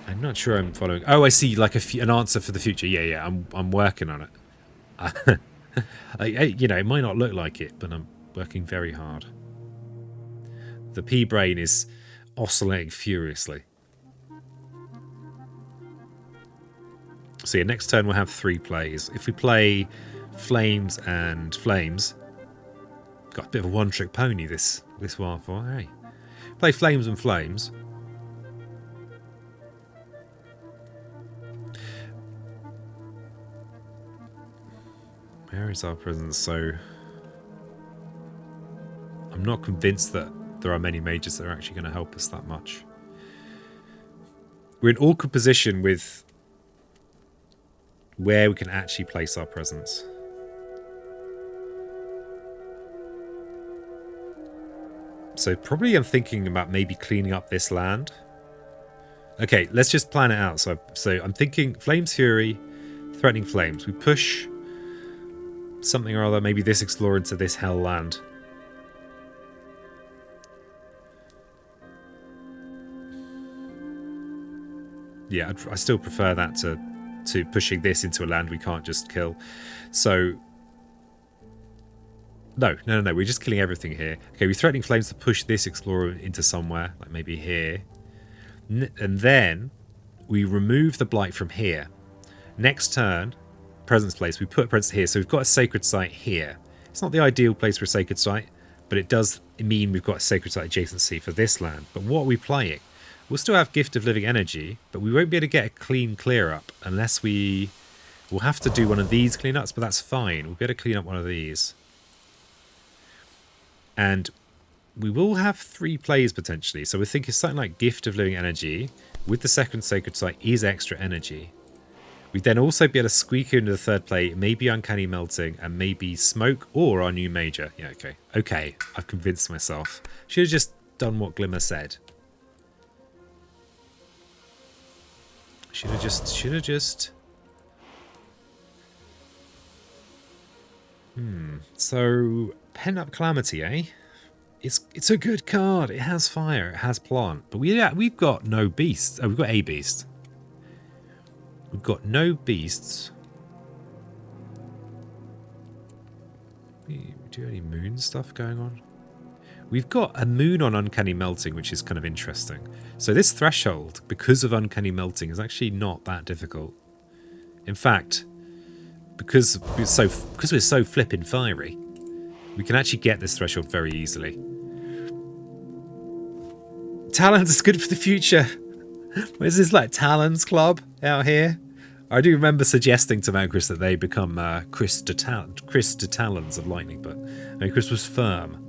I'm not sure I'm following. Oh, I see, like an answer for the future. Yeah, I'm working on it. You know, it might not look like it, but I'm working very hard. The P-brain is oscillating furiously. So yeah, next turn we'll have 3 plays. If we play Flames and Flames, got a bit of a one-trick pony this Wildfire. Hey, play Flames and Flames. Where is our presence? So I'm not convinced that there are many mages that are actually going to help us that much. We're in awkward position with where we can actually place our presence. So probably I'm thinking about maybe cleaning up this land. Okay, let's just plan it out. So I'm thinking Flames Fury, Threatening Flames. We push something or other, maybe this Explorer into this Hell land. Yeah, I still prefer that to pushing this into a land we can't just kill. So no, we're just killing everything here. Okay, we're Threatening Flames to push this Explorer into somewhere, like maybe here. And then we remove the Blight from here. Next turn, Presence place, we put Presence here, so we've got a Sacred Site here. It's not the ideal place for a Sacred Site, but it does mean we've got a Sacred Site adjacency for this land. But what are we playing? We'll still have Gift of Living Energy, but we won't be able to get a clean clear up unless we'll have to do one of these cleanups, but that's fine. We'll be able to clean up one of these. And we will have 3 plays potentially. So we're thinking something like Gift of Living Energy with the second Sacred Site is extra energy. We'd then also be able to squeak into the 3rd play, maybe Uncanny Melting, and maybe Smoke or our new Major. Yeah, okay. Okay, I've convinced myself. Should have just done what Glimmer said. Should have just... So, Pent Up Calamity, eh? It's a good card. It has fire. It has plant. But we've got no beasts. Oh, we've got a beast. We've got no beasts. We do any moon stuff going on? We've got a moon on Uncanny Melting, which is kind of interesting. So this threshold, because of Uncanny Melting, is actually not that difficult. In fact, because we're so flippin' fiery, we can actually get this threshold very easily. Talons is good for the future. Is this like Talons Club out here? I do remember suggesting to Mancris that they become Chris de Talons of Lightning, but Mancris was firm.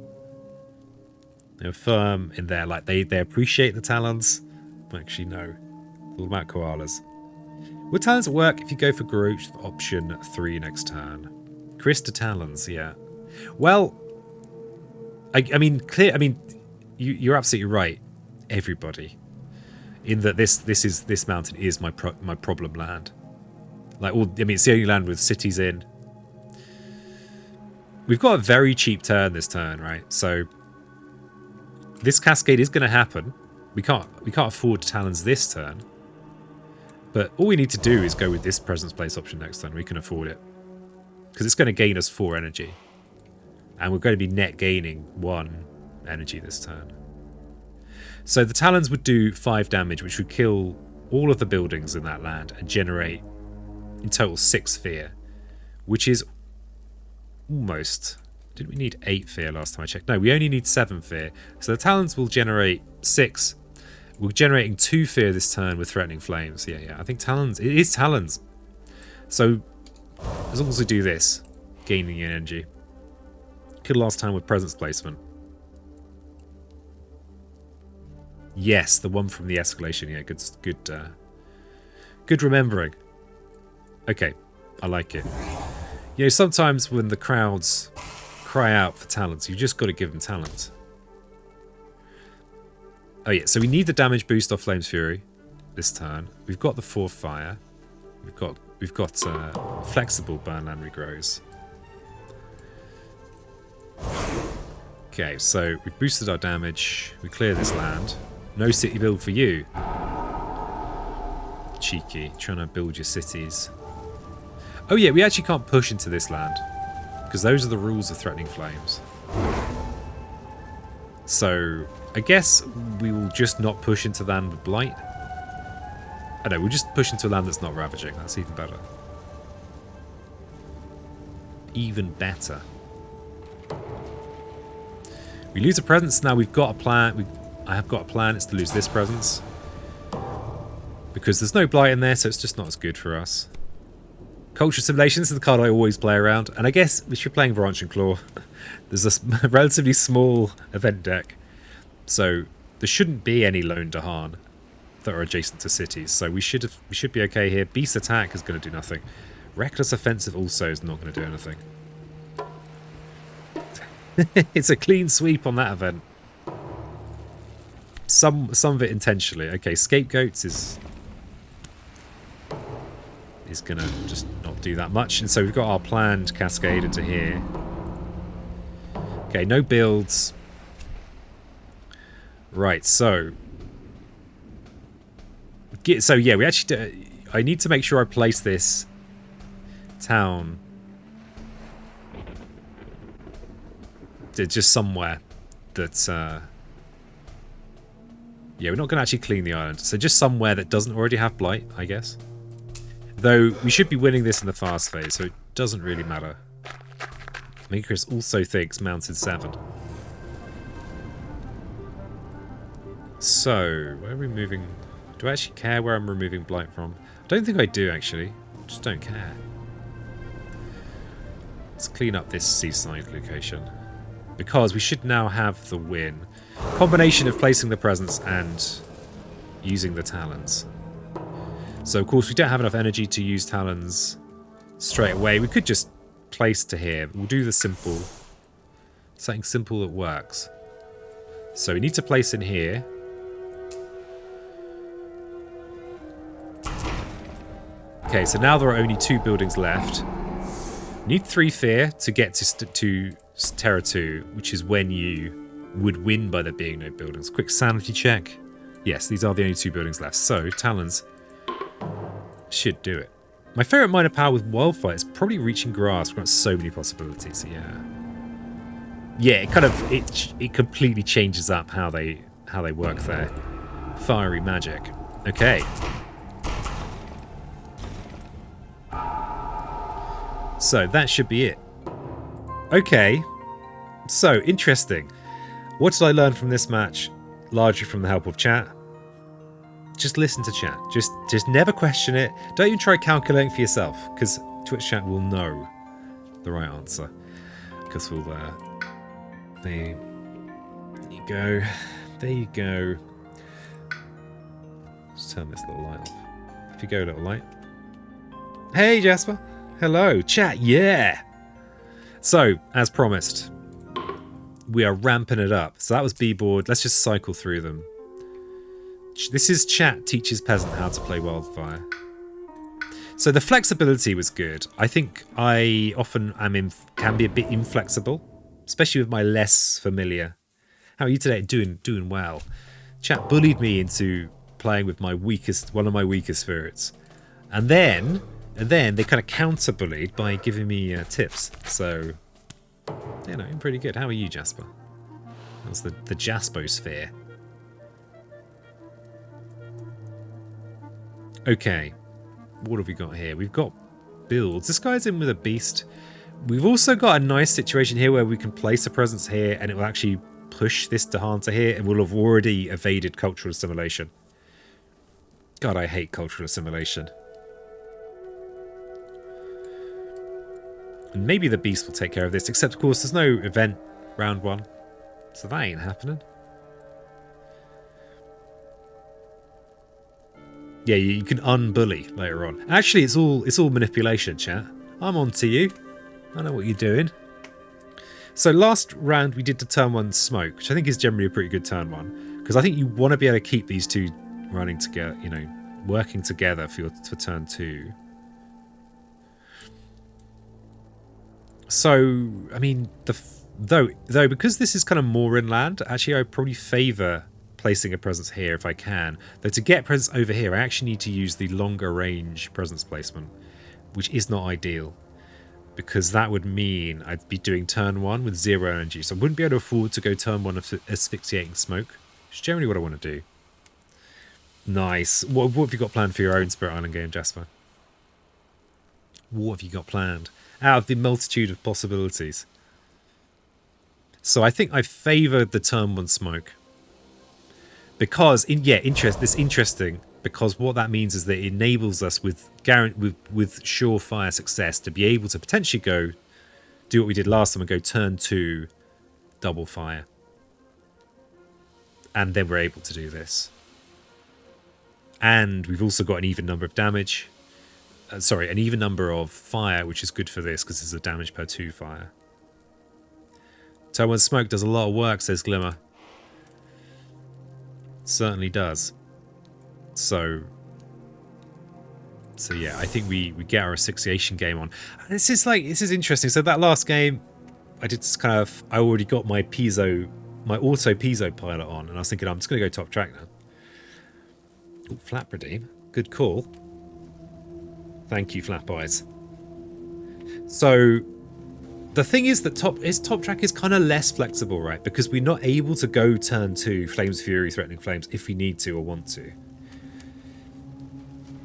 They were firm in there, like they appreciate the Talons. But actually, no. It's all about koalas. Would Talons work if you go for Garrosh option 3 next turn? Chris de Talons, yeah. Well, I mean, you're absolutely right, everybody. In that this mountain is my problem land. Like, it's the only land with cities in. We've got a very cheap turn this turn, right? So this cascade is going to happen. We can't afford Talons this turn. But all we need to do is go with this presence place option next turn. We can afford it. Because it's going to gain us 4 energy. And we're going to be net gaining 1 energy this turn. So the Talons would do 5 damage, which would kill all of the buildings in that land and generate in total 6 fear. Which is almost... Did we need 8 fear last time I checked? No, we only need 7 fear. So the Talons will generate 6. We're generating 2 fear this turn with Threatening Flames. Yeah. I think Talons... It is Talons. So, as long as we do this, gaining energy. Killed last time with Presence Placement. Yes, the one from the escalation. Yeah, good remembering. Okay, I like it. You know, sometimes when the crowds cry out for talents, you just got to give them talents. Oh yeah, so we need the damage boost off Flame's Fury this turn. We've got the 4 fire. We've got flexible burn land regrows. Okay, so we've boosted our damage. We clear this land. No city build for you. Cheeky, trying to build your cities. Oh yeah, we actually can't push into this land because those are the rules of Threatening Flames. So I guess we will just not push into land with Blight. I know, we'll just push into a land that's not ravaging. That's even better. Even better. We lose a presence. Now we've got a plan. I have got a plan. It's to lose this presence. Because there's no Blight in there, so it's just not as good for us. Cultural Simulation, this is the card I always play around. And I guess if you're playing Branch and Claw, there's a relatively small event deck. So there shouldn't be any Lone Dahan that are adjacent to cities. So we should be okay here. Beast Attack is going to do nothing. Reckless Offensive also is not going to do anything. It's a clean sweep on that event. Some of it intentionally. Okay, Scapegoats is going to just not do that much. And so we've got our planned cascade into here. Okay, no builds. Right, so yeah, we actually I need to make sure I place this town just somewhere that yeah, we're not going to actually clean the island. So just somewhere that doesn't already have Blight, I guess. Though we should be winning this in the fast phase, so it doesn't really matter. Mancris also thinks Mounted 7. So, where are we moving? Do I actually care where I'm removing Blight from? I don't think I do, actually. I just don't care. Let's clean up this seaside location. because we should now have the win. Combination of placing the presents and using the talons. So, of course, we don't have enough energy to use talons straight away. We could just place to here. We'll do the simple. Something simple that works. So we need to place in here. Okay, so now there are only 2 buildings left. Need 3 fear to get to Terra 2, which is when you would win by there being no buildings. Quick sanity check. Yes, these are the only 2 buildings left. So, talons should do it. My favourite minor power with Wildfire is probably reaching grass. We've got so many possibilities, yeah. Yeah, it kind of it completely changes up how they work their fiery magic. Okay. So that should be it. Okay. So interesting. What did I learn from this match? Largely from the help of chat. Just listen to chat. Just never question it. Don't even try calculating for yourself, because Twitch chat will know the right answer. Because we'll there you go. There you go. Just turn this little light off. If you go, little light. Hey, Jasper. Hello. Chat, yeah. So, as promised, we are ramping it up. So that was B-board. Let's just cycle through them. This is chat teaches peasant how to play Wildfire. So the flexibility was good. I think I often can be a bit inflexible, especially with my less familiar. How are you today? Doing well. Chat bullied me into playing with one of my weakest spirits, and then they kind of counter-bullied by giving me tips. So, you know, I'm pretty good. How are you, Jasper? That's the Jasposphere. Okay, what have we got here? We've got builds. This guy's in with a beast. We've also got a nice situation here where we can place a presence here and it will actually push this Dahanta here, and we'll have already evaded cultural assimilation. God, I hate cultural assimilation. And maybe the beast will take care of this, except of course there's no event round 1, so that ain't happening. Yeah, you can unbully later on. Actually, it's all manipulation, chat. I'm on to you. I know what you're doing. So last round we did the turn 1 smoke, which I think is generally a pretty good turn 1, because I think you want to be able to keep these 2 running together, you know, working together for turn 2. So, I mean, though because this is kind of more inland, actually I probably favour placing a presence here if I can. Though to get presence over here, I actually need to use the longer range presence placement, which is not ideal, because that would mean I'd be doing turn 1 with 0 energy, so I wouldn't be able to afford to go turn 1 of asphyxiating smoke, which is generally what I want to do. Nice. What have you got planned for your own Spirit Island game, Jasper? What have you got planned? Out of the multitude of possibilities. So I think I favour the turn 1 smoke. Because, this interesting, because what that means is that it enables us with surefire success to be able to potentially do what we did last time and go turn 2 double fire. And then we're able to do this. And we've also got an even number of damage. An even number of fire, which is good for this because it's a damage per 2 fire. Turn 1 smoke does a lot of work, says Glimmer. Certainly does. So yeah, I think we get our asphyxiation game on. And this is interesting. So that last game, I already got my auto piezo pilot on, and I was thinking I'm just gonna go top track now. Ooh, Flap redeem. Good call. Thank you, Flap Eyes. So the thing is that top track is kind of less flexible, right? Because we're not able to go turn 2 Flames Fury Threatening Flames if we need to or want to.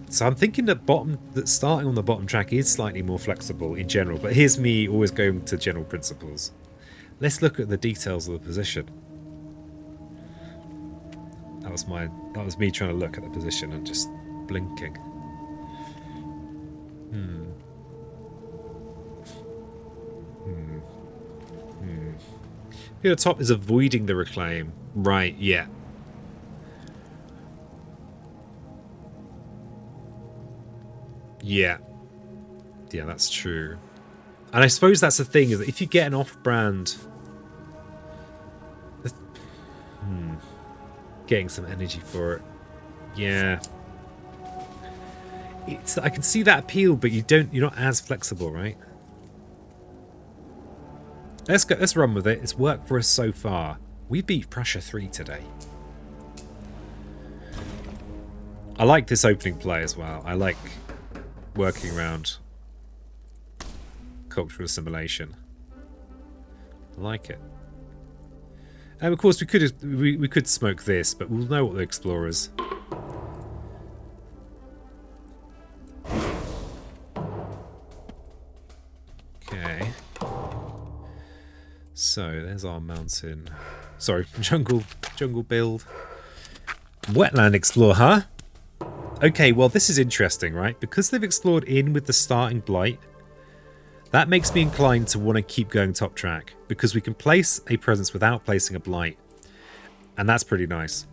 So I'm thinking that starting on the bottom track is slightly more flexible in general, but here's me always going to general principles. Let's look at the details of the position. That was me trying to look at the position and just blinking. Here at the top is avoiding the reclaim. Right, yeah. Yeah. Yeah, that's true. And I suppose that's the thing, is that if you get an off-brand... Getting some energy for it. Yeah. I can see that appeal, but you're not as flexible, right? Let's run with it. It's worked for us so far. We beat Prussia 3 today. I like this opening play as well. I like working around cultural assimilation. I like it. And of course we could smoke this, but we'll know what the explorers. Okay. So there's our mountain. Sorry, jungle build. Wetland explore, huh? Okay, well this is interesting, right? Because they've explored in with the starting blight, that makes me inclined to want to keep going top track, because we can place a presence without placing a blight. And that's pretty nice.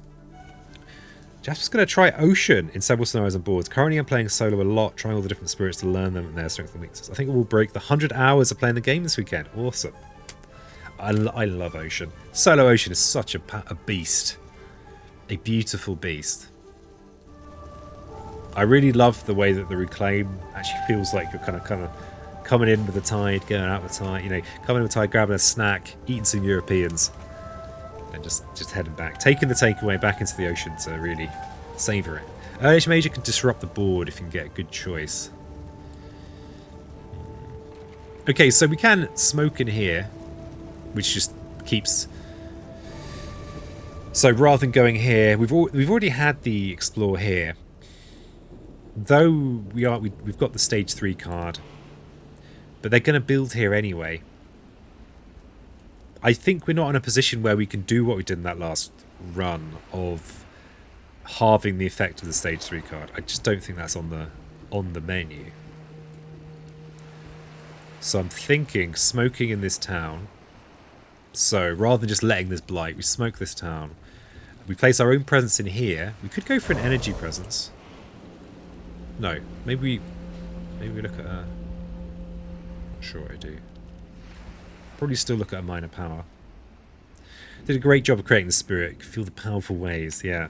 Jasper's going to try Ocean in several scenarios and boards. Currently I'm playing solo a lot, trying all the different spirits to learn them and their strengths and weaknesses. I think it will break the 100 hours of playing the game this weekend. Awesome. I love Ocean. Solo Ocean is such a beast. A beautiful beast. I really love the way that the reclaim actually feels like you're kind of coming in with the tide, going out with the tide, you know, coming in with the tide, grabbing a snack, eating some Europeans, and just heading back. Taking the takeaway back into the ocean to really savour it. Earlish Major can disrupt the board if you can get a good choice. Okay, so we can smoke in here, which just keeps... So rather than going here, we've already had the explore here. Though we've got the stage 3 card, but they're going to build here anyway. I think we're not in a position where we can do what we did in that last run of halving the effect of the stage 3 card. I just don't think that's on the menu. So I'm thinking smoking in this town. So rather than just letting this blight, we smoke this town. We place our own presence in here. We could go for an energy presence. No, maybe we look at a... Not sure what I do. Probably still look at a minor power. Did a great job of creating the spirit. You can feel the powerful waves, yeah.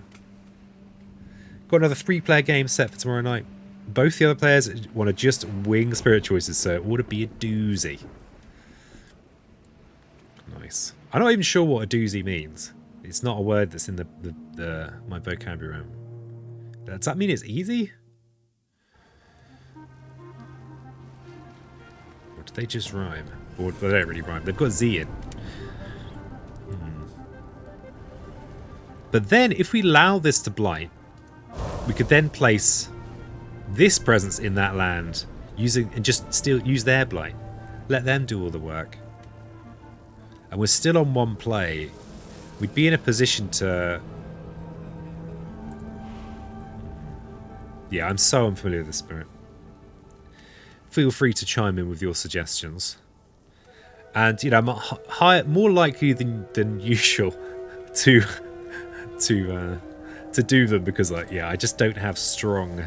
Got another 3-player game set for tomorrow night. Both the other players want to just wing spirit choices, so it ought to be a doozy. Nice. I'm not even sure what a doozy means. It's not a word that's in my vocabulary. Does that mean it's easy? Or do they just rhyme? Or they don't really rhyme. They've got Z in. But then, if we allow this to blight, we could then place this presence in that land, and just still use their blight. Let them do all the work. And we're still on one play. We'd be in a position to... Yeah, I'm so unfamiliar with the spirit. Feel free to chime in with your suggestions. And, you know, I'm more likely than usual to do them because, like, yeah, I just don't have strong...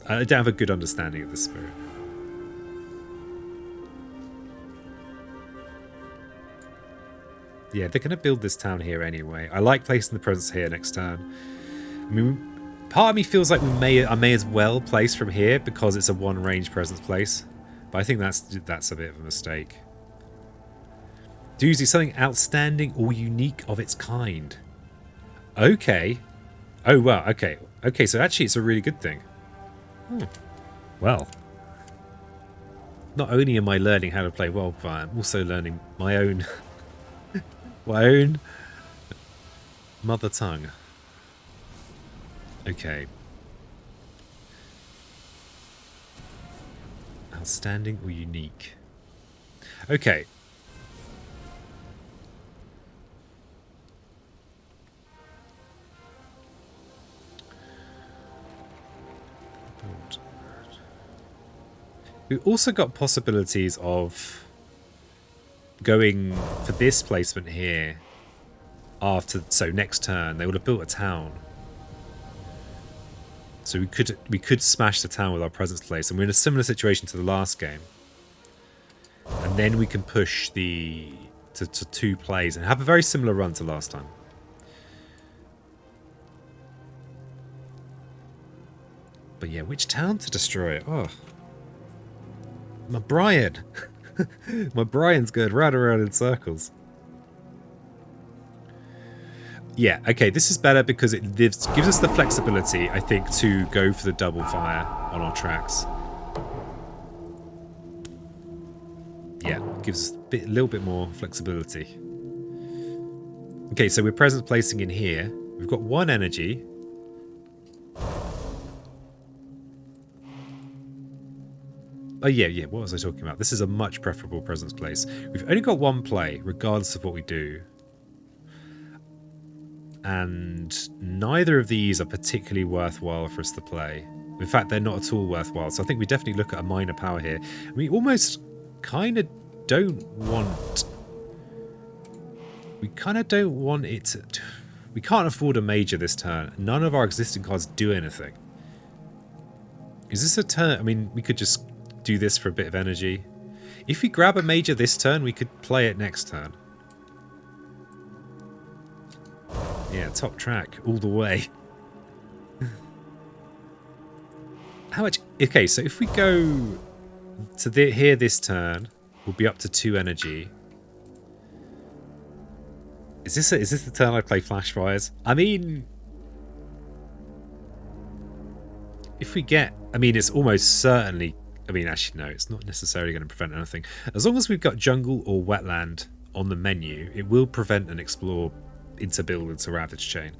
I don't have a good understanding of the spirit. Yeah, they're going to build this town here anyway. I like placing the presence here next turn. I mean, part of me feels like I may as well place from here because it's a one-range presence place. But I think that's a bit of a mistake. Doozy, something outstanding or unique of its kind. Okay. Oh, wow, okay. Okay, so actually it's a really good thing. Well. Not only am I learning how to play Wildfire, I'm also learning my own... my own mother tongue. Okay. Outstanding or unique? Okay. We've also got possibilities of going for this placement here after, so next turn they would have built a town. So we could smash the town with our presence place, and we're in a similar situation to the last game. And then we can push the to 2 plays and have a very similar run to last time. But yeah, which town to destroy? Oh, my Brian. My Brian's going round and round in circles. Yeah, okay, this is better because it gives us the flexibility, I think, to go for the double fire on our tracks. Yeah, gives us a little bit more flexibility. Okay, so we're present placing in here. We've got 1 energy. Oh, yeah, what was I talking about? This is a much preferable presence place. We've only got 1 play, regardless of what we do. And neither of these are particularly worthwhile for us to play. In fact, they're not at all worthwhile. So I think we definitely look at a minor power here. We almost kind of don't want... We kind of don't want it to... We can't afford a major this turn. None of our existing cards do anything. Is this a turn? I mean, we could just do this for a bit of energy. If we grab a major this turn, we could play it next turn. Yeah, top track all the way. How much? Okay, so if we go to here this turn, we'll be up to 2 energy. Is this the turn I play flash fires? I mean, if we get, I mean, it's almost certainly. I mean, actually, no, it's not necessarily going to prevent anything. As long as we've got jungle or wetland on the menu, it will prevent an explore into build into Ravage Chain.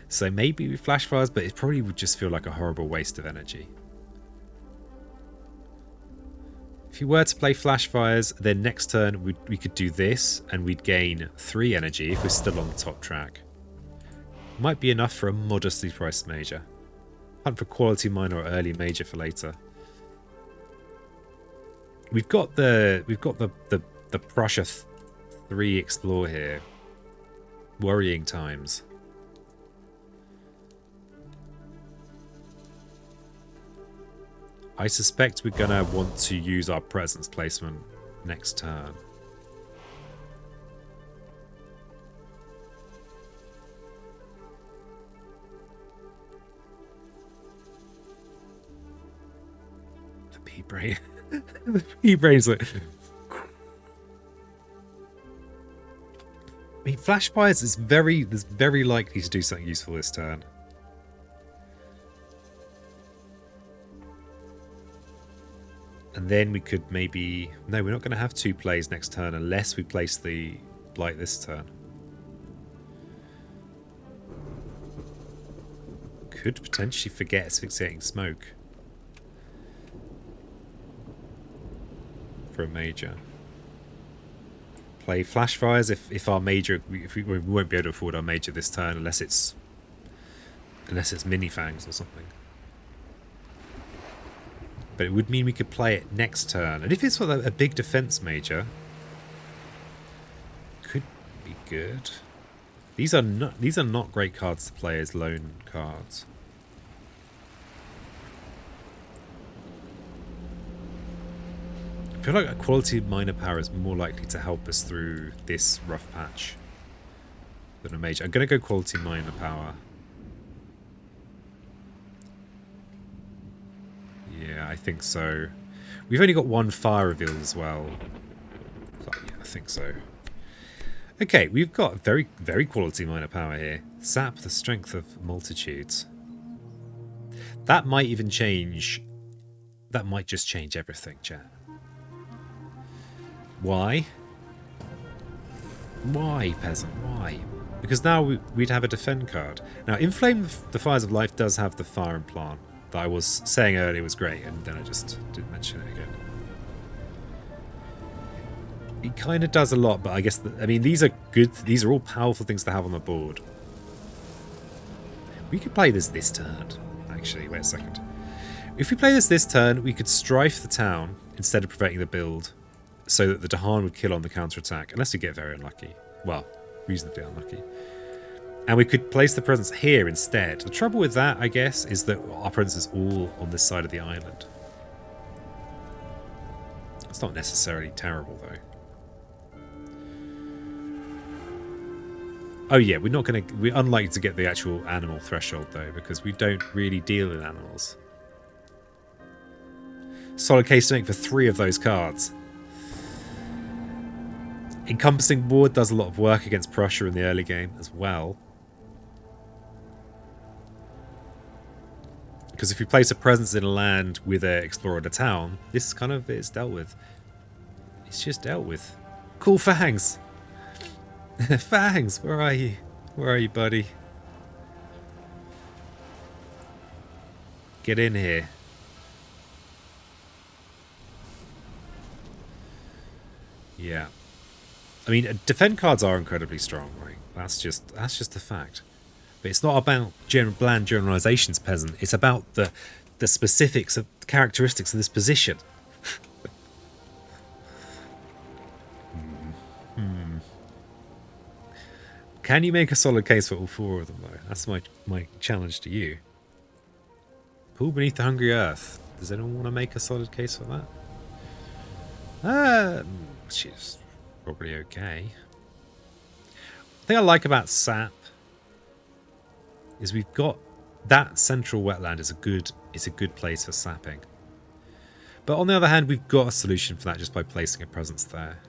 So maybe we flash fires, but it probably would just feel like a horrible waste of energy. If you were to play flash fires, then next turn we could do this and we'd gain 3 energy if we're still on the top track. Might be enough for a modestly priced major. Hunt for quality mine or early major for later. We've got the Prussia 3 explore here. Worrying times. I suspect we're gonna want to use our presence placement next turn. The pea brain. The pea brain's like. I mean, flash fires is very likely to do something useful this turn. And then we could maybe... No, we're not going to have 2 plays next turn unless we place the blight this turn. Could potentially forget asphyxiating smoke for a major. Play flash fires if our major, we won't be able to afford our major this turn unless it's mini fangs or something. But it would mean we could play it next turn, and if it's for a big defense major, could be good. These are not great cards to play as lone cards. I feel like a quality minor power is more likely to help us through this rough patch than a major. I'm going to go quality minor power. Yeah, I think so. We've only got 1 fire reveal as well. So, yeah, I think so. Okay, we've got very quality minor power here. Sap the strength of multitudes. That might even change. That might just change everything, chat. Why? Why, peasant? Why? Because now we'd have a defend card. Now, Inflame the Fires of Life does have the fire implant that I was saying earlier was great, and then I just didn't mention it again. It kind of does a lot, but I guess, I mean, these are good. These are all powerful things to have on the board. We could play this turn, actually. Wait a second. If we play this turn, we could strife the town instead of preventing the build, so that the Dahan would kill on the counterattack, unless we get very unlucky. Well, reasonably unlucky. And we could place the presence here instead. The trouble with that, I guess, is that our presence is all on this side of the island. It's not necessarily terrible, though. Oh yeah, we're unlikely to get the actual animal threshold, though, because we don't really deal in animals. Solid case to make for 3 of those cards. Encompassing Ward does a lot of work against Prussia in the early game as well. Because if you place a presence in a land with an explorer at a town, this kind of is dealt with. It's just dealt with. Cool, Fangs! Fangs, where are you? Where are you, buddy? Get in here. Yeah. I mean, defend cards are incredibly strong, right? That's just a fact. But it's not about bland generalizations, peasant. It's about the specifics of characteristics of this position. Can you make a solid case for all 4 of them, though? That's my challenge to you. Pool beneath the hungry earth. Does anyone want to make a solid case for that? She's probably okay. The thing I like about SAP is we've got that central wetland is a good place for sapping. But on the other hand, we've got a solution for that just by placing a presence there.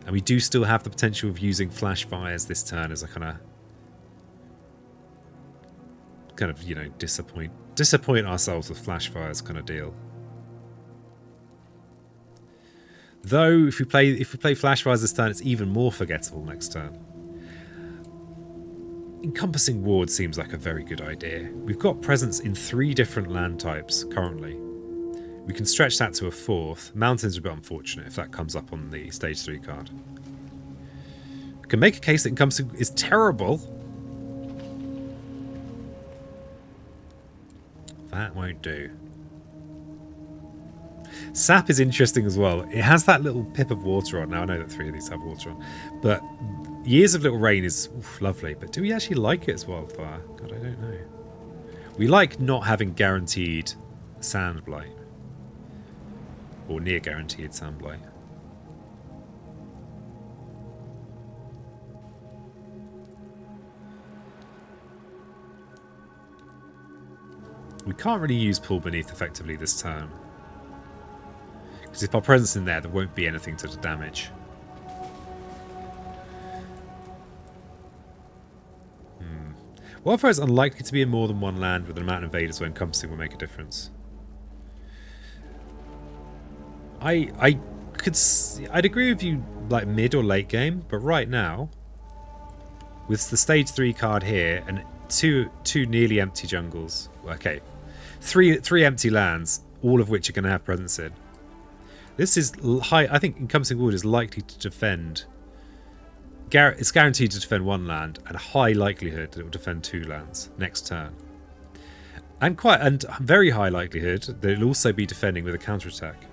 And we do still have the potential of using flash fires this turn as a kind of you know, disappoint ourselves with flash fires kind of deal. Though if we play flash fires this turn, it's even more forgettable next turn. Encompassing Ward seems like a very good idea. We've got presence in 3 different land types currently. We can stretch that to a 4th. Mountains are a bit unfortunate if that comes up on the stage 3 card. We can make a case that encompassing is terrible. That won't do. Sap is interesting as well. It has that little pip of water on. Now I know that 3 of these have water on, but Years of Little Rain is lovely. But do we actually like it as Wildfire? God, I don't know. We like not having guaranteed sand blight, or near guaranteed sand blight. We can't really use Pool Beneath effectively this turn. Because if our presence in there won't be anything to the damage. Wildfire is unlikely to be in more than one land with an amount of invaders where encompassing will make a difference. I'd agree with you like mid or late game, but right now, with the stage 3 card here and two nearly empty jungles, okay, three empty lands, all of which are going to have presence in. This is high. I think Encompassing Wood is likely to defend. It's guaranteed to defend 1 land, and a high likelihood that it will defend 2 lands next turn. And very high likelihood that it'll also be defending with a counterattack.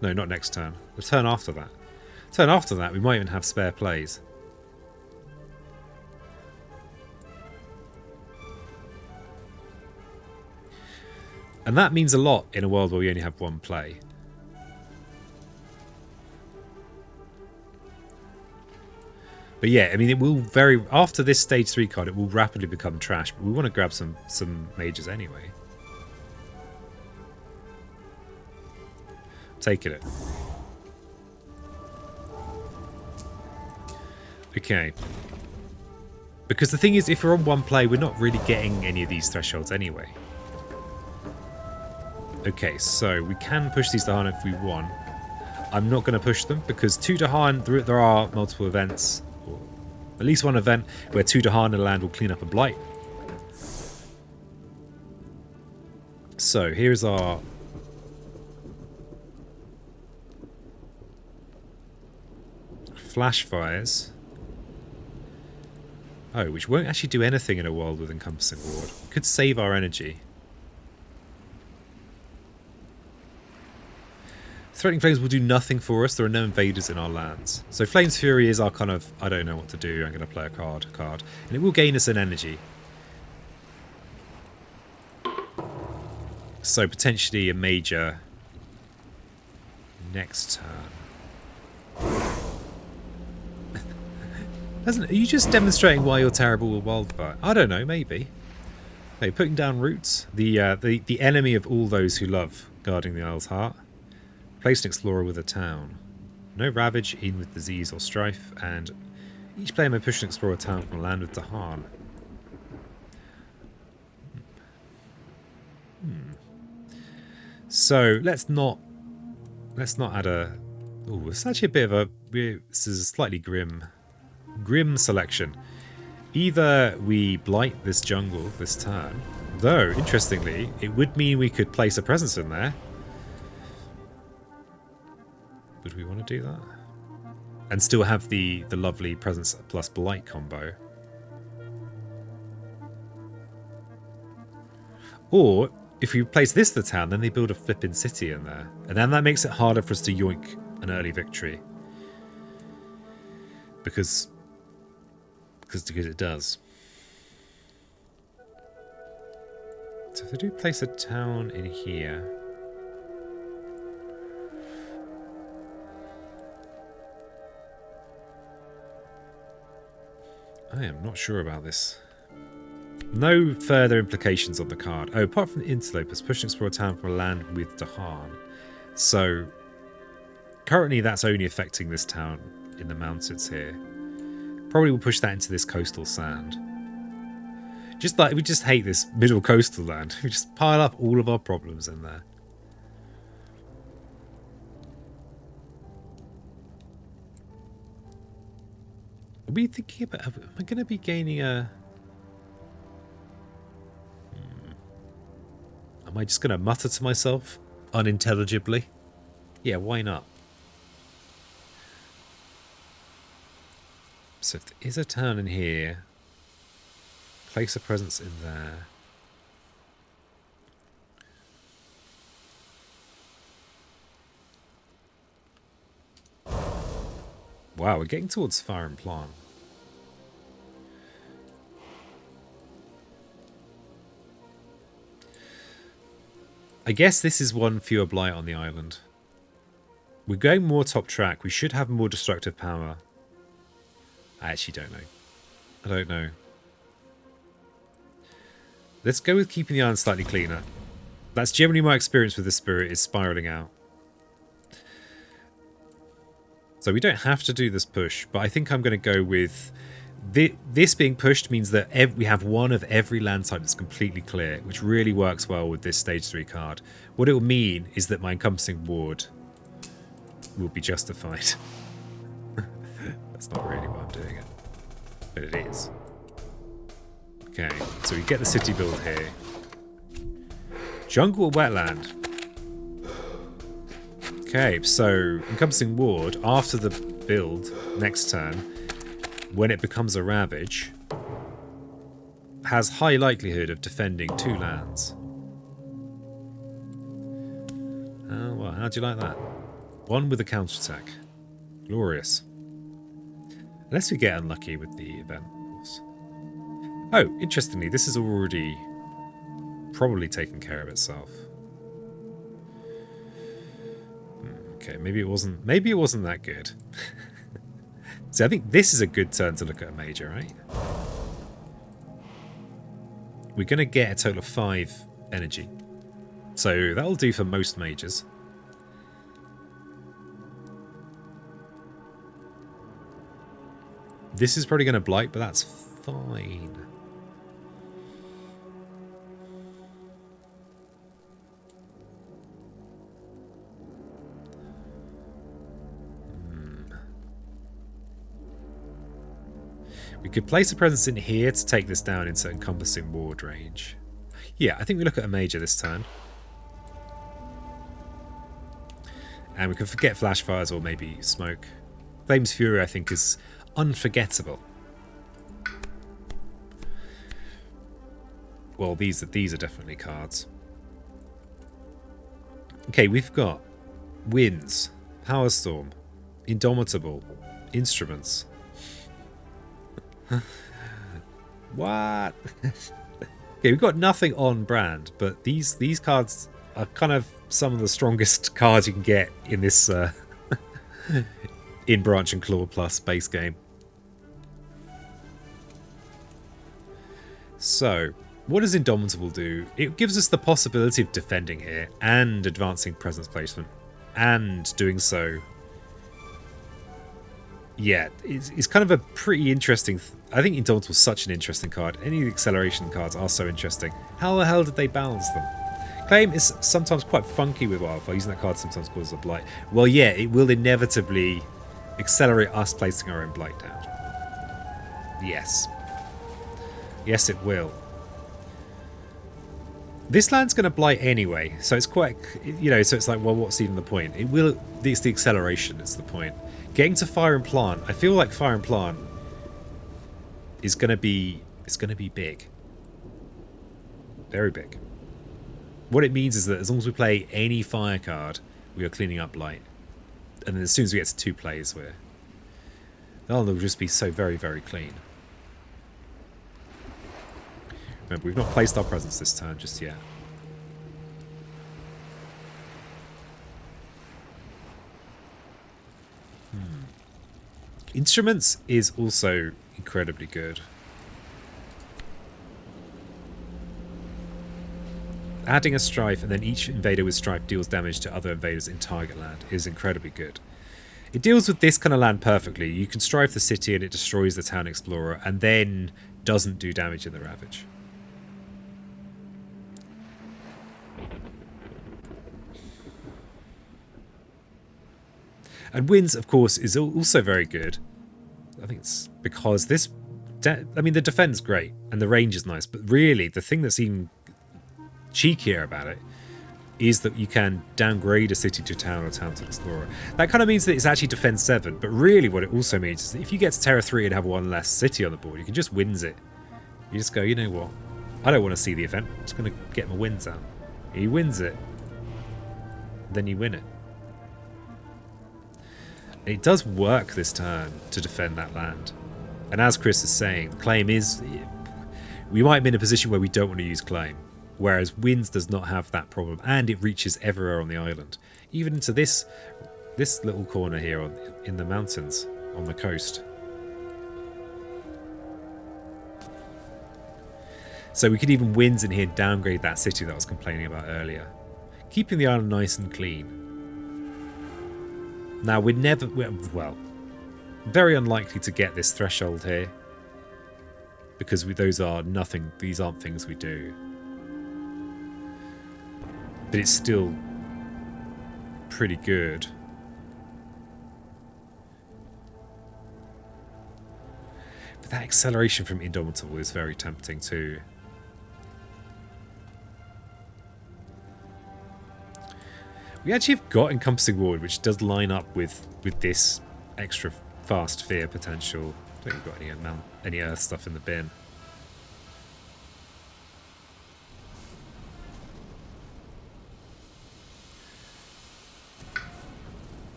No, not next turn. The turn after that. Turn after that, we might even have spare plays. And that means a lot in a world where we only have 1 play. But yeah, I mean, it will after this stage 3 card, it will rapidly become trash. But we want to grab some mages anyway. Taking it. Okay. Because the thing is, if we're on 1 play, we're not really getting any of these thresholds anyway. Okay, so we can push these Dahan if we want. I'm not going to push them because 2 Dahan, there are multiple events. At least 1 event where 2 Dahan in a land will clean up a blight. So here's our flash fires. Oh, which won't actually do anything in a world with Encompassing Ward. Could save our energy. Threatening Flames will do nothing for us. There are no invaders in our lands. So Flames Fury is our kind of, I don't know what to do, I'm going to play a card. And it will gain us an energy. So potentially a major next turn. Are you just demonstrating why you're terrible with Wildfire? I don't know, maybe. Hey, putting down roots. The enemy of all those who love guarding the Isle's heart. Place an explorer with a town. No ravage, in with disease or strife, and each player may push an explorer town from a land with Dahan. So let's not add a. Oh, it's actually a bit of a. This is a slightly grim selection. Either we blight this jungle this turn, though interestingly, it would mean we could place a presence in there. Would we want to do that? And still have the lovely presence plus blight combo. Or if we place this to the town, then they build a flipping city in there. And then that makes it harder for us to yoink an early victory. Because it does. So if I do place a town in here. I am not sure about this. No further implications on the card. Oh, apart from the interlopers, push and explore a town from a land with Dahan. So, currently that's only affecting this town in the mountains here. Probably will push that into this coastal sand. Just like, we just hate this middle coastal land. We just pile up all of our problems in there. Are we thinking about, am I going to be gaining a... Am I just going to mutter to myself unintelligibly? Yeah, why not? So if there is a town in here, place a presence in there. Wow, we're getting towards fire and plant. I guess this is one fewer blight on the island. We're going more top track. We should have more destructive power. I actually don't know. I don't know. Let's go with keeping the island slightly cleaner. That's generally my experience with the spirit, is spiraling out. So we don't have to do this push, but I think I'm going to go with... This being pushed means that we have one of every land type that's completely clear, which really works well with this stage 3 card. What it will mean is that my encompassing ward will be justified. That's not really why I'm doing it, but it is. Okay, so we get the city build here. Jungle or wetland? Okay, so encompassing ward after the build next turn, when it becomes a ravage, has high likelihood of defending 2 lands. Oh, well, how do you like that? 1 with a counterattack. Glorious. Unless we get unlucky with the event, of course. Oh, interestingly, this is already probably taken care of itself. Okay, maybe it wasn't that good. So I think this is a good turn to look at a major, right? We're going to get a total of 5 energy. So that'll do for most majors. This is probably going to blight, but that's fine. We could place a presence in here to take this down into encompassing ward range. Yeah, I think we look at a major this turn. And we can forget flash fires or maybe smoke. Flames Fury, I think, is unforgettable. Well, these are definitely cards. Okay, we've got Winds. Power Storm. Indomitable. Instruments. What? Okay, we've got nothing on brand, but these cards are kind of some of the strongest cards you can get in this in Branch and Claw Plus base game. So, what does Indomitable do? It gives us the possibility of defending here and advancing presence placement, and doing so. Yeah, it's kind of a pretty interesting... I think Indomitable is such an interesting card. Any of the acceleration cards are so interesting. How the hell did they balance them? Claim is sometimes quite funky with Wildfire. Using that card sometimes causes a blight. Well, yeah, it will inevitably accelerate us placing our own blight down. Yes. Yes, it will. This land's going to blight anyway, so it's quite... You know, so it's like, well, what's even the point? It will... It's the acceleration that's the point. Getting to Fire and Plant, I feel like Fire and Plant is going to be... It's going to be big. Very big. What it means is that as long as we play any fire card, we are cleaning up blight. And then as soon as we get to 2 plays, they'll just be so very, very clean. Remember, we've not placed our presence this turn just yet. Instruments is also incredibly good. Adding a Strife and then each invader with Strife deals damage to other invaders in target land is incredibly good. It deals with this kind of land perfectly. You can Strife the city and it destroys the town explorer and then doesn't do damage in the Ravage. And Winds, of course, is also very good. I think it's because this... I mean, the defense is great, and the range is nice, but really, the thing that's even cheekier about it is that you can downgrade a city to town or town to explorer. That kind of means that it's actually defense 7, but really what it also means is that if you get to Terra 3 and have 1 less city on the board, you can just Winds it. You just go, you know what? I don't want to see the event. I'm just going to get my Winds out. He wins it. Then you win it. It does work this turn to defend that land. And as Chris is saying, Claim is... We might be in a position where we don't want to use Claim. Whereas Winds does not have that problem. And it reaches everywhere on the island. Even to this little corner here in the mountains on the coast. So we could even Winds in here downgrade that city that I was complaining about earlier. Keeping the island nice and clean. Now, well, very unlikely to get this threshold here. Because those are nothing, these aren't things we do. But it's still pretty good. But that acceleration from Indomitable is very tempting too. We actually have got Encompassing Ward, which does line up with this extra fast fear potential. I don't think we've got any Earth stuff in the bin.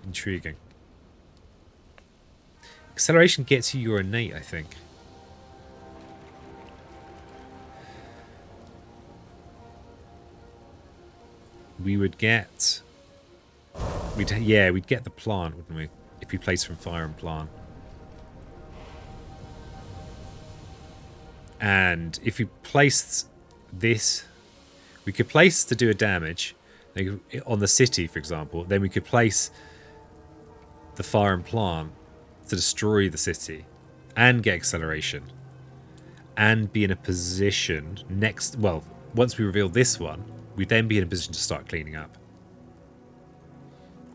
Intriguing. Acceleration gets you your innate, I think. We would get... we'd get the plant, wouldn't we? If we place from Fire and Plant. And if we placed this... We could place to do a damage on the city, for example. Then we could place the Fire and Plant to destroy the city and get acceleration. And be in a position next... Well, once we reveal this one, we'd then be in a position to start cleaning up.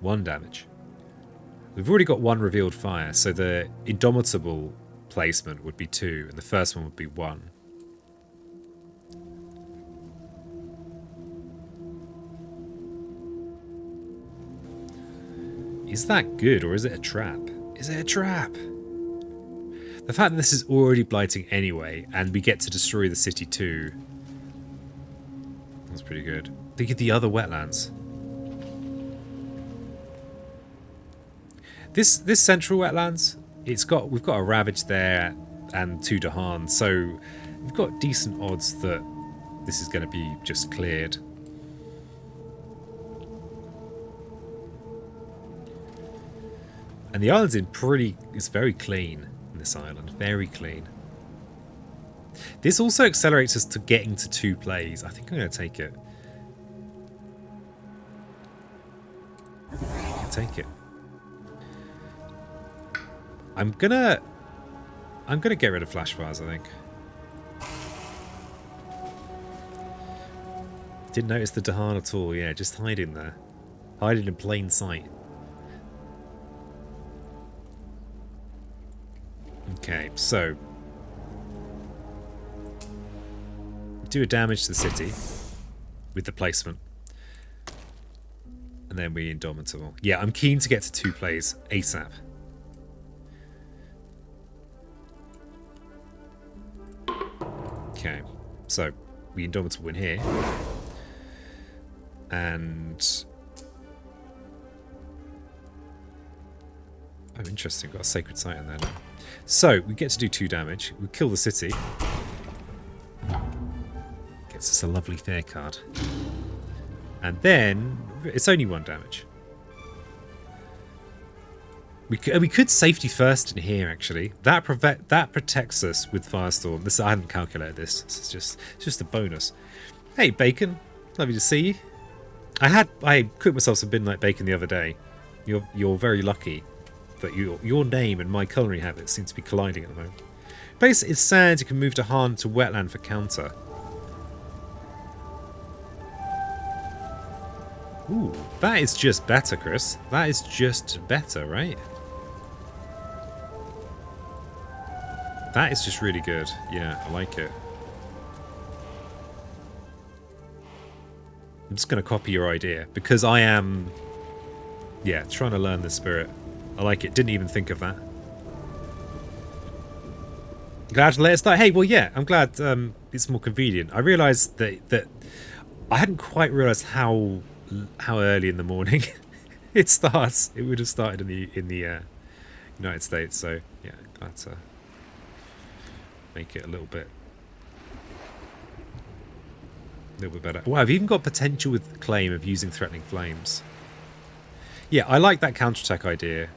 1 damage. We've already got 1 revealed fire, so the Indomitable placement would be 2, and the first one would be 1. Is that good, or is it a trap? Is it a trap? The fact that this is already blighting anyway, and we get to destroy the city too, That's pretty good. Think of the other wetlands. This central wetlands, we've got a ravage there and 2 Dahan, so we've got decent odds that this is going to be just cleared. And the island's it's very clean, this island, very clean. This also accelerates us to getting to 2 plays. I think I'm going to take it. I'll take it. I'm gonna get rid of flash fires, I think. Didn't notice the Dahan at all, yeah, just hiding there. Hiding in plain sight. Okay, so do a damage to the city with the placement. And then we Indomitable. Yeah, I'm keen to get to 2 plays ASAP. Okay, so we Indomitable in here. And oh, interesting, got a sacred site in there now. So we get to do 2 damage. We kill the city. Gets us a lovely fair card. And then it's only 1 damage. We could safety first in here, actually. That protects us with Firestorm. I hadn't calculated this. It's just a bonus. Hey, Bacon. Lovely to see you. I cooked myself some midnight bacon the other day. You're very lucky that your name and my culinary habits seem to be colliding at the moment. Place is sad. You can move Dahan to wetland for counter. Ooh, that is just better, Chris. That is just better, right? That is just really good. Yeah, I like it. I'm just going to copy your idea because I am, yeah, trying to learn the spirit. I like it. Didn't even think of that. Glad to let it start. Hey, well, yeah, I'm glad it's more convenient. I realised that I hadn't quite realised how early in the morning it starts. It would have started in the United States. So yeah, glad to make it a little bit better. Wow, I've even got potential with claim of using threatening flames. Yeah, I like that counterattack idea.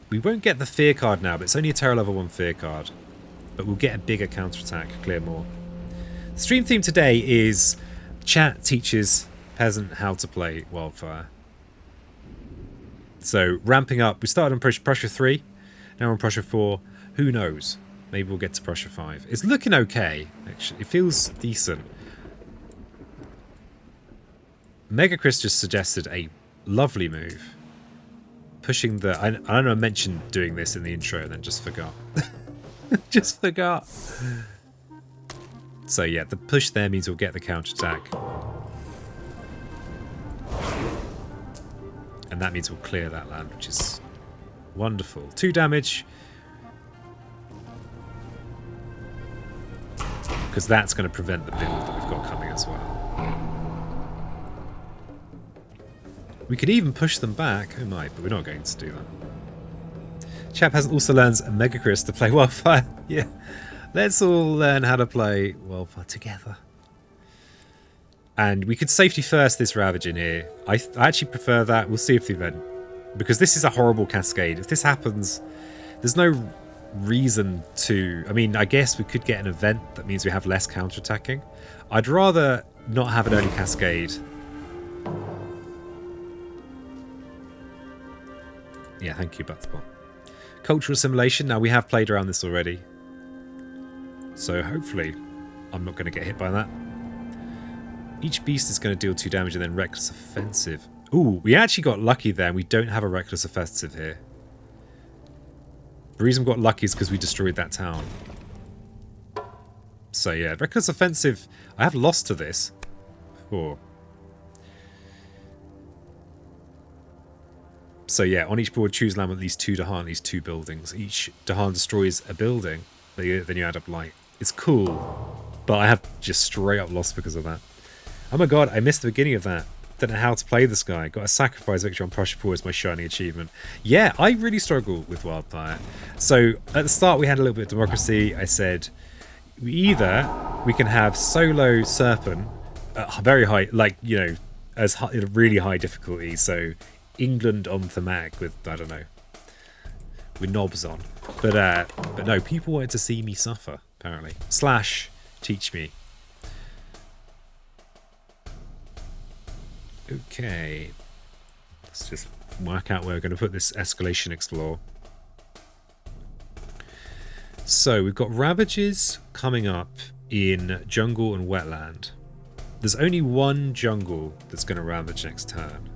We won't get the fear card now, but it's only a terror level 1 fear card. But we'll get a bigger counterattack, clear more. The stream theme today is chat teaches peasant how to play Wildfire. So ramping up. We started on Prussia 3, now we're on Prussia 4. Who knows? Maybe we'll get to Prussia 5. It's looking okay, actually. It feels decent. Mega Chris just suggested a lovely move. Pushing the... I don't know, I mentioned doing this in the intro and then just forgot. Just forgot. So yeah, the push there means we'll get the counterattack. And that means we'll clear that land, which is wonderful. 2 damage. Because that's going to prevent the build that we've got coming as well. We could even push them back. Oh my, but we're not going to do that. Chap hasn't also learns Mega Chris to play Wildfire. Yeah. Let's all learn how to play Wildfire together. And we could safety first this Ravage in here. I actually prefer that. We'll see if the event... Because this is a horrible cascade. If this happens, there's no reason to... I mean, I guess we could get an event that means we have less counterattacking. I'd rather not have an early cascade. Yeah, thank you, Butterbot. Cultural assimilation. Now, we have played around this already. So hopefully I'm not going to get hit by that. Each beast is going to deal 2 damage and then reckless offensive. Ooh, we actually got lucky there and we don't have a reckless offensive here. The reason we got lucky is because we destroyed that town. So yeah, reckless offensive. I have lost to this before. So yeah, on each board choose land with at least 2 Dahan, at least 2 buildings. Each Dahan destroys a building, then you add up light. It's cool, but I have just straight up lost because of that. Oh my god, I missed the beginning of that. Don't know how to play this guy. Got a sacrifice victory on Prussia 4 as my shining achievement. Yeah, I really struggle with Wildfire. So at the start we had a little bit of democracy. I said we can have solo Serpent at very high, like, you know, as high, really high difficulty. So England on thematic with, I don't know, with knobs on. But no, people wanted to see me suffer, apparently. Slash teach me. Okay, let's just work out where we're going to put this escalation explore. So we've got ravages coming up in jungle and wetland. There's only one jungle that's going to ravage next turn.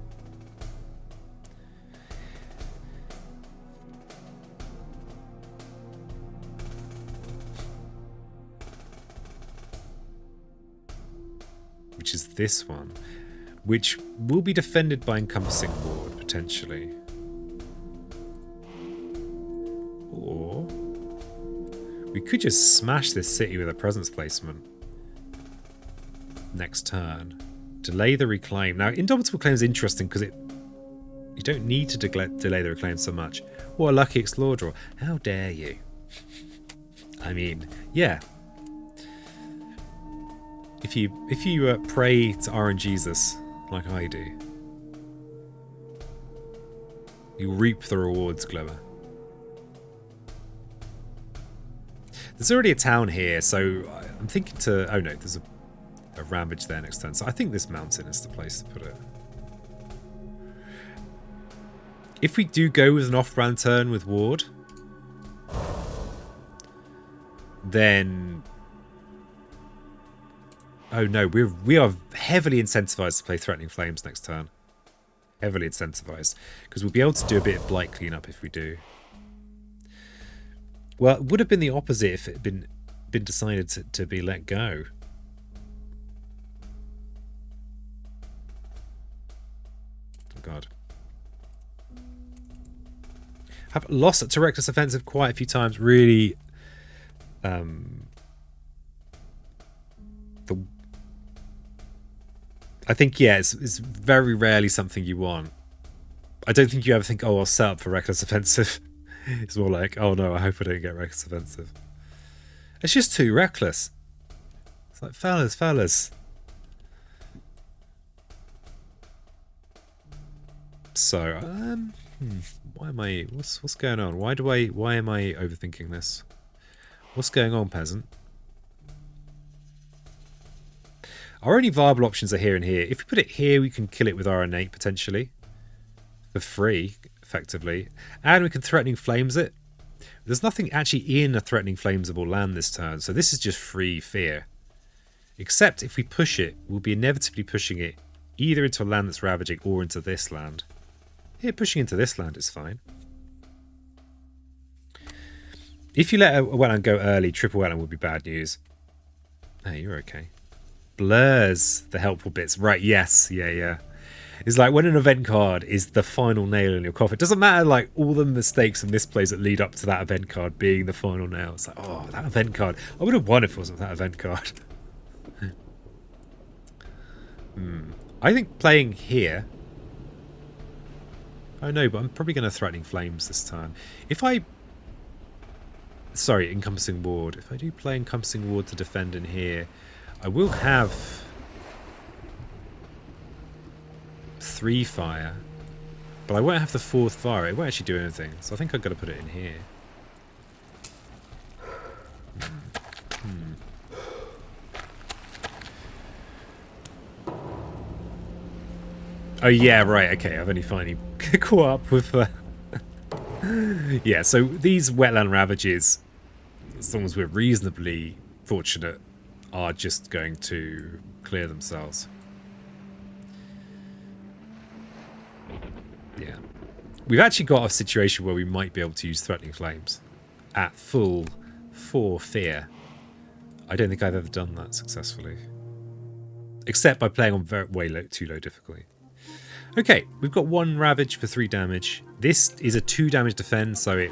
Which is this one. Which will be defended by encompassing ward, potentially. Or we could just smash this city with a presence placement next turn. Delay the reclaim. Now, indomitable claim is interesting because you don't need to delay the reclaim so much. What a lucky explore draw. How dare you? I mean, yeah. If you pray to RNGesus, like I do, you reap the rewards, Glover. There's already a town here, so I'm thinking to... Oh no, there's a ravage there next turn. So I think this mountain is the place to put it. If we do go with an off-brand turn with ward, then... Oh no, we are heavily incentivized to play Threatening Flames next turn. Heavily incentivized. Because we'll be able to do a bit of blight cleanup if we do. Well, it would have been the opposite if it had been decided to be let go. Oh god. Have lost to Reckless Offensive quite a few times. Really... I think, yeah, it's very rarely something you want. I don't think you ever think, oh, I'll set up for Reckless Offensive. It's more like, oh no, I hope I don't get Reckless Offensive. It's just too reckless. It's like, fellas. So, why am I, what's going on? Why am I overthinking this? What's going on, peasant? Our only viable options are here and here. If we put it here, we can kill it with our innate, potentially. For free, effectively. And we can Threatening Flames it. There's nothing actually in a Threatening Flamesable land this turn, so this is just free fear. Except if we push it, we'll be inevitably pushing it either into a land that's ravaging or into this land. Here, pushing into this land is fine. If you let a wetland go early, triple wetland would be bad news. Hey, you're okay. Blurs the helpful bits. Right, yes. Yeah. It's like when an event card is the final nail in your coffin. It doesn't matter, like, all the mistakes and misplays that lead up to that event card being the final nail. It's like, oh, that event card. I would have won if it wasn't that event card. I think playing here... Oh no, but I'm probably going to Threatening Flames this time. If I... Sorry, Encompassing Ward. If I do play Encompassing Ward to defend in here... I will have 3 fire, but I won't have the 4th fire. It won't actually do anything, so I think I've got to put it in here. Oh yeah, right, okay, I've only finally caught up with... Yeah, so these wetland ravages, as long as we're reasonably fortunate, are just going to clear themselves. Yeah. We've actually got a situation where we might be able to use Threatening Flames at full 4 fear. I don't think I've ever done that successfully. Except by playing on way too low difficulty. Okay, we've got 1 Ravage for 3 damage. This is a 2 damage defend, so it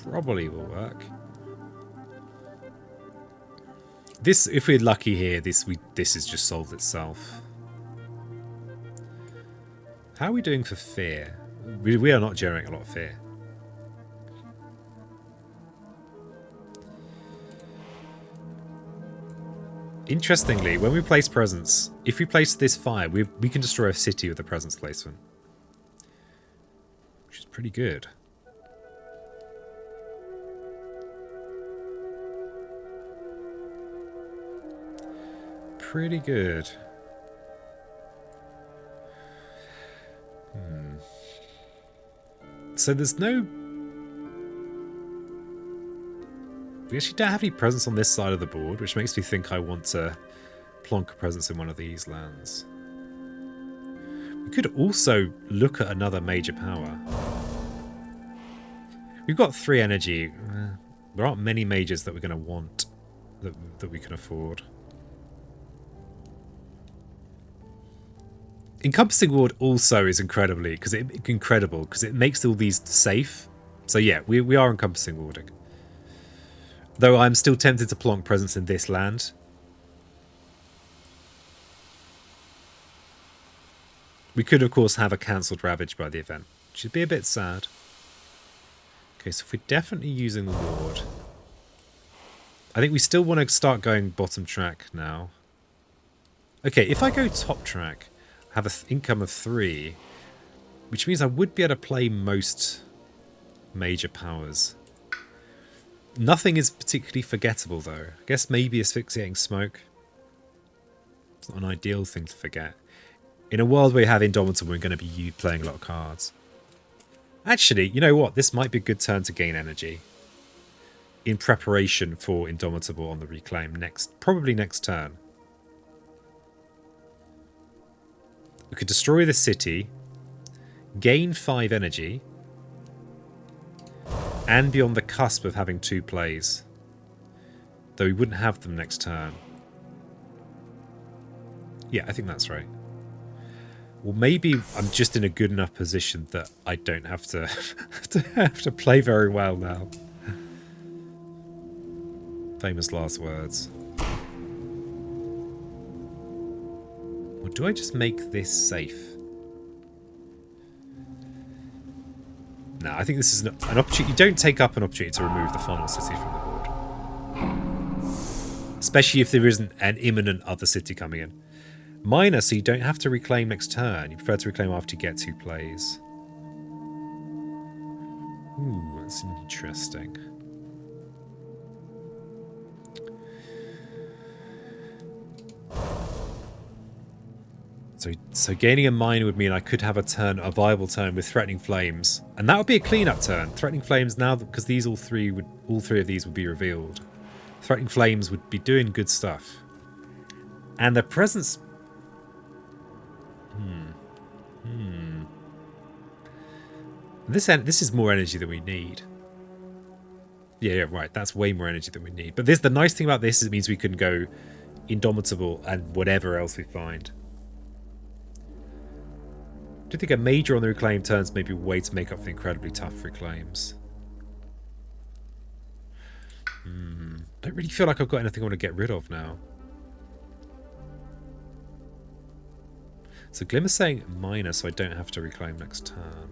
probably will work. This, if we're lucky here, this has just solved itself. How are we doing for fear? We are not generating a lot of fear. Interestingly, when we place presence, if we place this fire, we can destroy a city with the presence placement. Which is pretty good. Pretty good. So there's no... We actually don't have any presence on this side of the board, which makes me think I want to plonk a presence in one of these lands. We could also look at another major power. We've got 3 energy. There aren't many majors that we're going to want that we can afford. Encompassing Ward also is incredible because it makes all these safe. So yeah, we are encompassing warding. Though I'm still tempted to plonk presence in this land. We could of course have a cancelled Ravage by the event, which would be a bit sad. Okay, so if we're definitely using the ward, I think we still want to start going bottom track now. Okay, if I go top track, have an income of 3, which means I would be able to play most major powers. Nothing is particularly forgettable though. I guess maybe asphyxiating smoke. It's not an ideal thing to forget. In a world where you have Indomitable, we're going to be playing a lot of cards. Actually, you know what? This might be a good turn to gain energy. In preparation for Indomitable on the reclaim probably next turn. We could destroy the city, gain 5 energy, and be on the cusp of having 2 plays. Though we wouldn't have them next turn. Yeah, I think that's right. Well, maybe I'm just in a good enough position that I don't have to have to play very well now. Famous last words. Or do I just make this safe? No, I think this is an opportunity. You don't take up an opportunity to remove the final city from the board. Especially if there isn't an imminent other city coming in. Minor, so you don't have to reclaim next turn. You prefer to reclaim after you get 2 plays. Ooh, that's interesting. So gaining a minor would mean I could have a viable turn with Threatening Flames. And that would be a cleanup turn. Threatening Flames now, because all three of these would be revealed. Threatening Flames would be doing good stuff. And the presence... This is more energy than we need. Yeah, right. That's way more energy than we need. But the nice thing about this is it means we can go Indomitable and whatever else we find. Do you think a major on the reclaim turns maybe a way to make up for the incredibly tough reclaims? Don't really feel like I've got anything I want to get rid of now. So Glimmer's saying minor, so I don't have to reclaim next turn.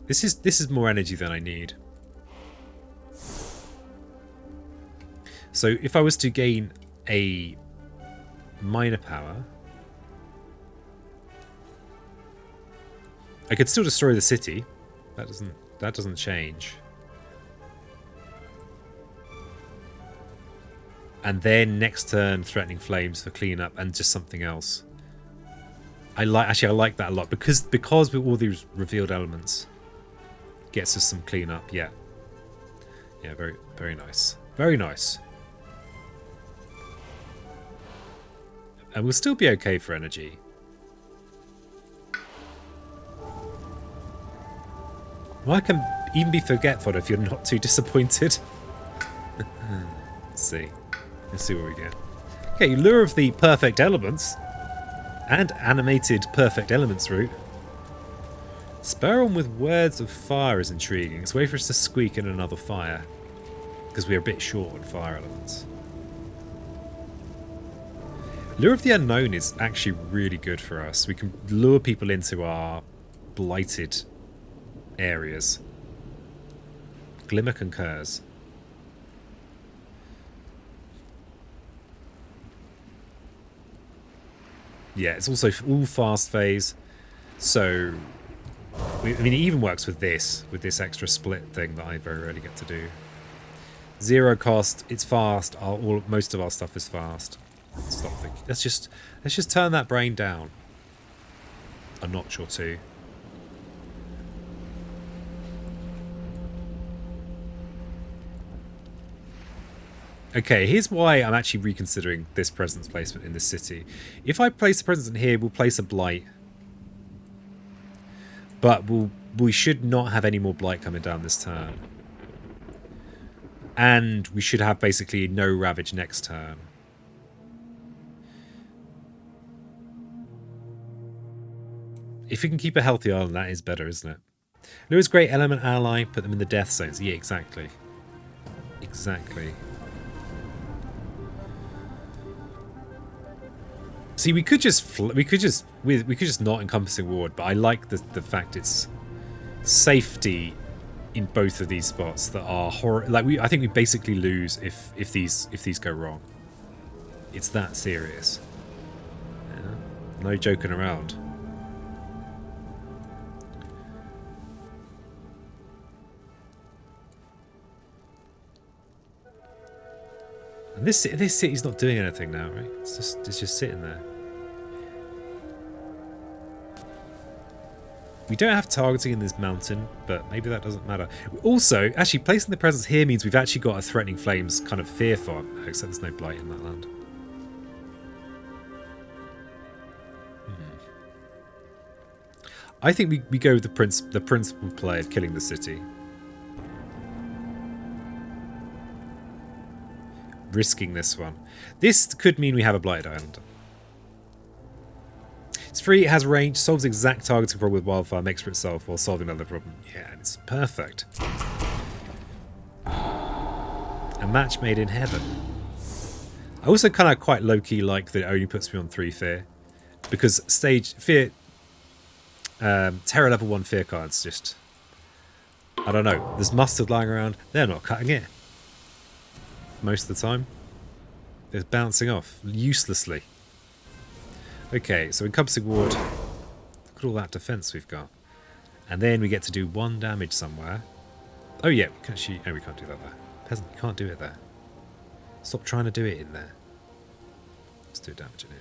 This is more energy than I need. So if I was to gain a minor power, I could still destroy the city. That doesn't change. And then next turn, Threatening Flames for cleanup and just something else. I like that a lot because with all these revealed elements, gets us some cleanup. Yeah, very very nice, very nice. And we'll still be okay for energy. Well, I can even be forgetful if you're not too disappointed. Let's see what we get. Okay, Lure of the Perfect Elements and Animated Perfect Elements route. Spur on with Words of Fire is intriguing. It's a way for us to squeak in another fire. because we're a bit short on fire elements. Lure of the Unknown is actually really good for us. We can lure people into our blighted areas. Glimmer concurs. Yeah, it's also all fast phase. So, I mean, it even works with this extra split thing that I very rarely get to do. 0 cost, it's fast. Most of our stuff is fast. Stop thinking. Let's just turn that brain down a notch or two. Okay, here's why I'm actually reconsidering this presence placement in this city. If I place a presence in here, we'll place a blight. But we should not have any more blight coming down this turn. And we should have basically no ravage next turn. If we can keep a healthy island, that is better, isn't it? Lure's great element ally, put them in the death zones. Yeah, exactly. Exactly. See, we could just not encompassing ward, but I like the fact it's safety in both of these spots that are I think we basically lose if these go wrong. It's that serious. Yeah. No joking around. And this city's not doing anything now, right? It's just sitting there. We don't have targeting in this mountain, but maybe that doesn't matter. Also, actually, placing the presence here means we've actually got a threatening flames kind of fear font, except there's no blight in that land. I think we go with the principal play of killing the city. Risking this one. This could mean we have a blighted island. It's free, it has range, solves exact targeting problem with Wildfire, makes for itself while solving another problem. Yeah, it's perfect. A match made in heaven. I also kind of quite low-key like that it only puts me on 3 fear. Because terror level 1 fear cards just... I don't know. There's mustard lying around. They're not cutting it. Most of the time. They're bouncing off uselessly. Okay, so encompassing ward. Look at all that defense we've got. And then we get to do 1 damage somewhere. Oh yeah, we can actually... Oh, we can't do that there. Peasant, you can't do it there. Stop trying to do it in there. Let's do damage in here.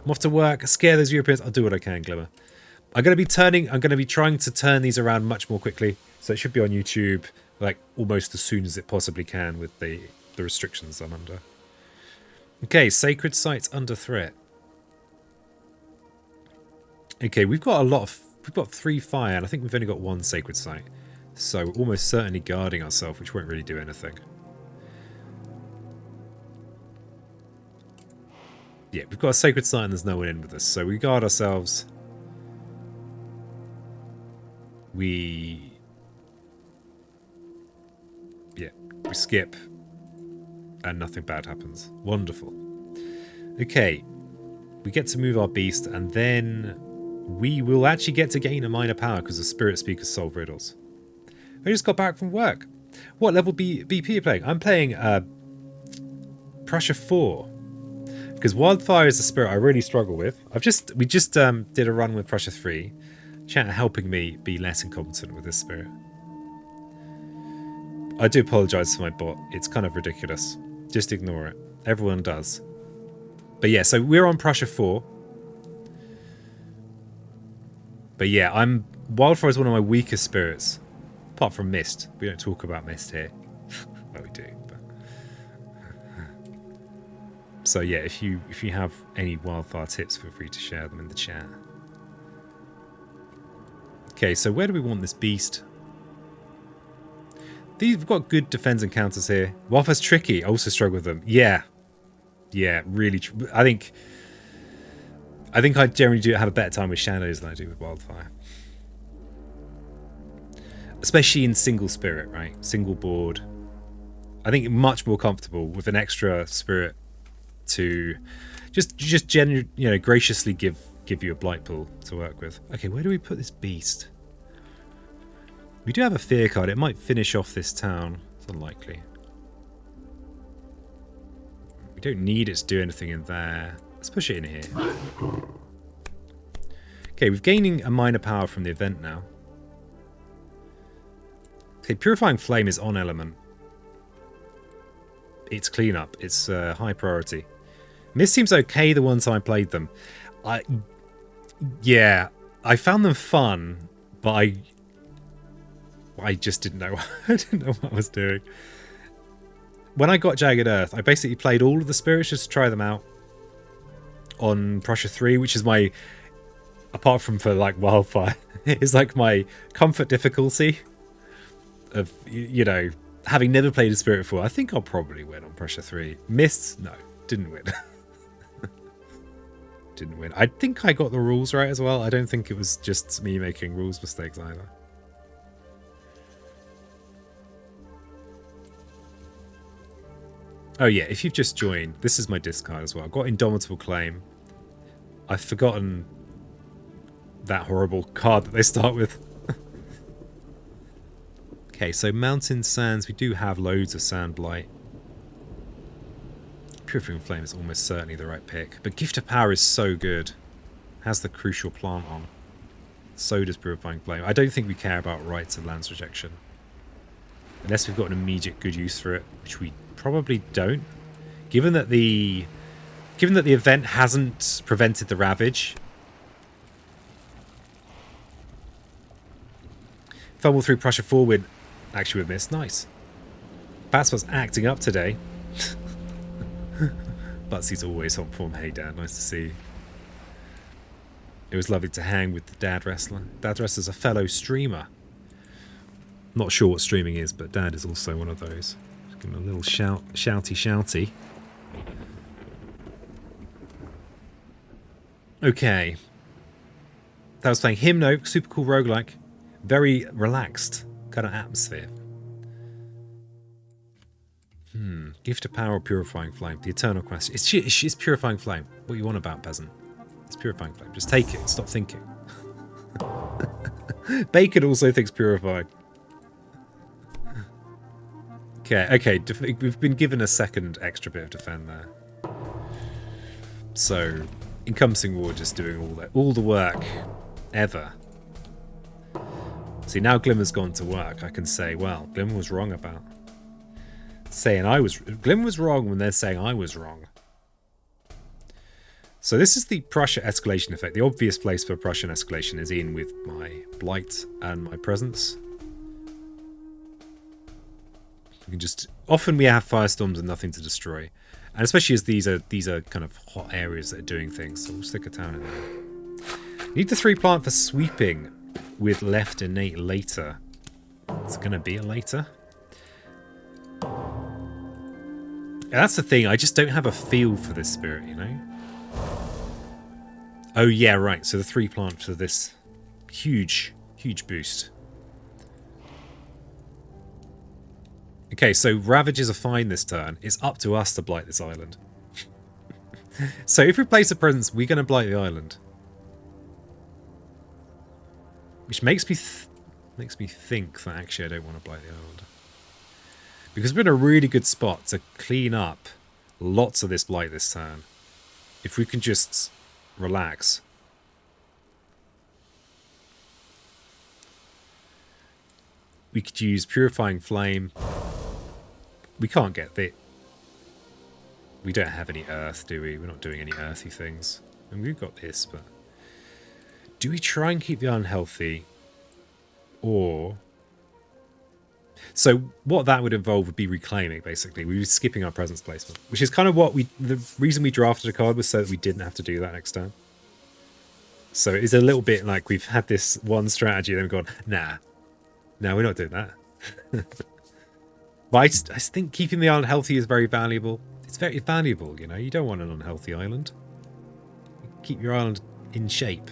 I'm off to work. Scare those Europeans. I'll do what I can, Glimmer. I'm going to be trying to turn these around much more quickly. So it should be on YouTube, like, almost as soon as it possibly can with the restrictions I'm under. Okay, sacred sites under threat. Okay, we've got 3 fire, and I think we've only got 1 sacred site. So we're almost certainly guarding ourselves, which won't really do anything. Yeah, we've got a sacred site and there's no one in with us. So we guard ourselves. We skip. And nothing bad happens. Wonderful. Okay. We get to move our beast, and then we will actually get to gain a minor power because the spirit speakers solve riddles. I just got back from work. What level BP are you playing? I'm playing Prussia 4. Because Wildfire is a spirit I really struggle with. We just did a run with Prussia 3. Chat helping me be less incompetent with this spirit. I do apologise for my bot. It's kind of ridiculous. Just ignore it. Everyone does. But yeah, so we're on Prussia 4. But yeah, Wildfire is one of my weakest spirits. Apart from Mist. We don't talk about Mist here. Well, we do. But... So yeah, if you have any Wildfire tips, feel free to share them in the chat. Okay, so where do we want this beast? We've got good defense encounters here. Wildfire's tricky. I also struggle with them. Yeah. Yeah, really. I think I generally have a better time with shadows than I do with Wildfire. Especially in single spirit, right? Single board. I think much more comfortable with an extra spirit to just graciously give you a blight pool to work with. Okay, where do we put this beast? We do have a fear card. It might finish off this town. It's unlikely. We don't need it to do anything in there. Let's push it in here. Okay, we're gaining a minor power from the event now. Okay, Purifying Flame is on element. It's cleanup. It's high priority. Mist seems okay the one time I played them. Yeah, I found them fun, but I just didn't know. I didn't know what I was doing. When I got Jagged Earth, I basically played all of the spirits just to try them out on Prussia 3, which is my, apart from for like Wildfire, is like my comfort difficulty of, you know, having never played a spirit before. I think I'll probably win on Prussia 3. Mists, no, didn't win. Didn't win. I think I got the rules right as well. I don't think it was just me making rules mistakes either. Oh yeah, if you've just joined, this is my discard as well. I've got Indomitable Claim. I've forgotten that horrible card that they start with. Okay, so Mountain Sands, we do have loads of Sand Blight. Purifying Flame is almost certainly the right pick. But Gift of Power is so good. Has the crucial plant on. So does Purifying Flame. I don't think we care about rights and lands rejection. Unless we've got an immediate good use for it, which we probably don't. Given that the event hasn't prevented the Ravage. Fumble through Prussia forward. Actually with Miss. Nice. Batspot's acting up today. Butsy's always on form. Hey Dad, nice to see you. It was lovely to hang with the Dad Wrestler. Dad Wrestler's a fellow streamer. Not sure what streaming is, but Dad is also one of those. Just give him a little shouty. Okay. That was playing Hymno, super cool roguelike. Very relaxed kind of atmosphere. Gift of Power or Purifying Flame? The eternal question. It's Purifying Flame. What are you on about, peasant? It's Purifying Flame. Just take it. Stop thinking. Bacon also thinks Purifying. Okay. We've been given a second extra bit of defend there. So, Encompassing Ward just doing all the work ever. See, now Glimmer's gone to work. I can say, well, Glimmer was wrong about Glimmer was wrong when they're saying I was wrong. So this is the Prussia escalation effect. The obvious place for Prussian escalation is in with my Blight and my Presence. We can just, often we have firestorms and nothing to destroy, and especially as these are kind of hot areas that are doing things. So we'll stick a town in there. Need the 3 plant for sweeping with left innate later. It's gonna be a later. And that's the thing, I just don't have a feel for this spirit, you know? Oh yeah, right, so the 3 plant for this huge boost. Okay, so Ravages are fine this turn. It's up to us to blight this island. So if we place a presence, we're going to blight the island. Which makes me think that actually I don't want to blight the island. Because we're in a really good spot to clean up lots of this blight this turn. If we can just relax. We could use Purifying Flame. We can't get that. We don't have any earth, do we? We're not doing any earthy things. And we've got this, but... Do we try and keep the unhealthy? Or... So what that would involve would be reclaiming, basically. We'd be skipping our presence placement. Which is kind of what we... The reason we drafted a card was so that we didn't have to do that next time. So it's a little bit like we've had this one strategy and then we've gone, nah. No, we're not doing that. But I just think keeping the island healthy is very valuable. It's very valuable, you know. You don't want an unhealthy island. Keep your island in shape.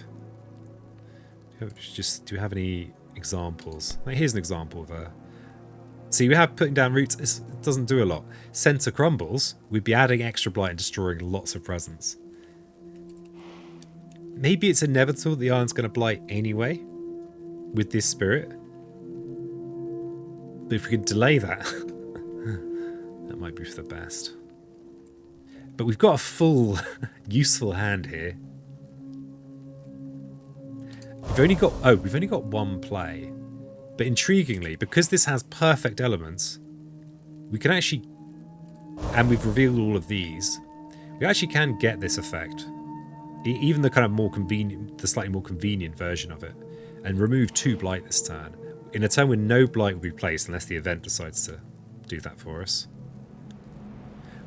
Do you have any examples? Like, here's an example of a See, we have putting down roots. It doesn't do a lot. Center crumbles. We'd be adding extra blight and destroying lots of presents. Maybe it's inevitable that the island's going to blight anyway with this spirit. But if we could delay that, that might be for the best. But we've got a full useful hand here. We've only got one play. But intriguingly, because this has perfect elements, we can actually, and we've revealed all of these, we actually can get this effect. Even the kind of more convenient, the slightly more convenient version of it, and remove 2 blight this turn. In a turn where no blight will be placed unless the event decides to do that for us.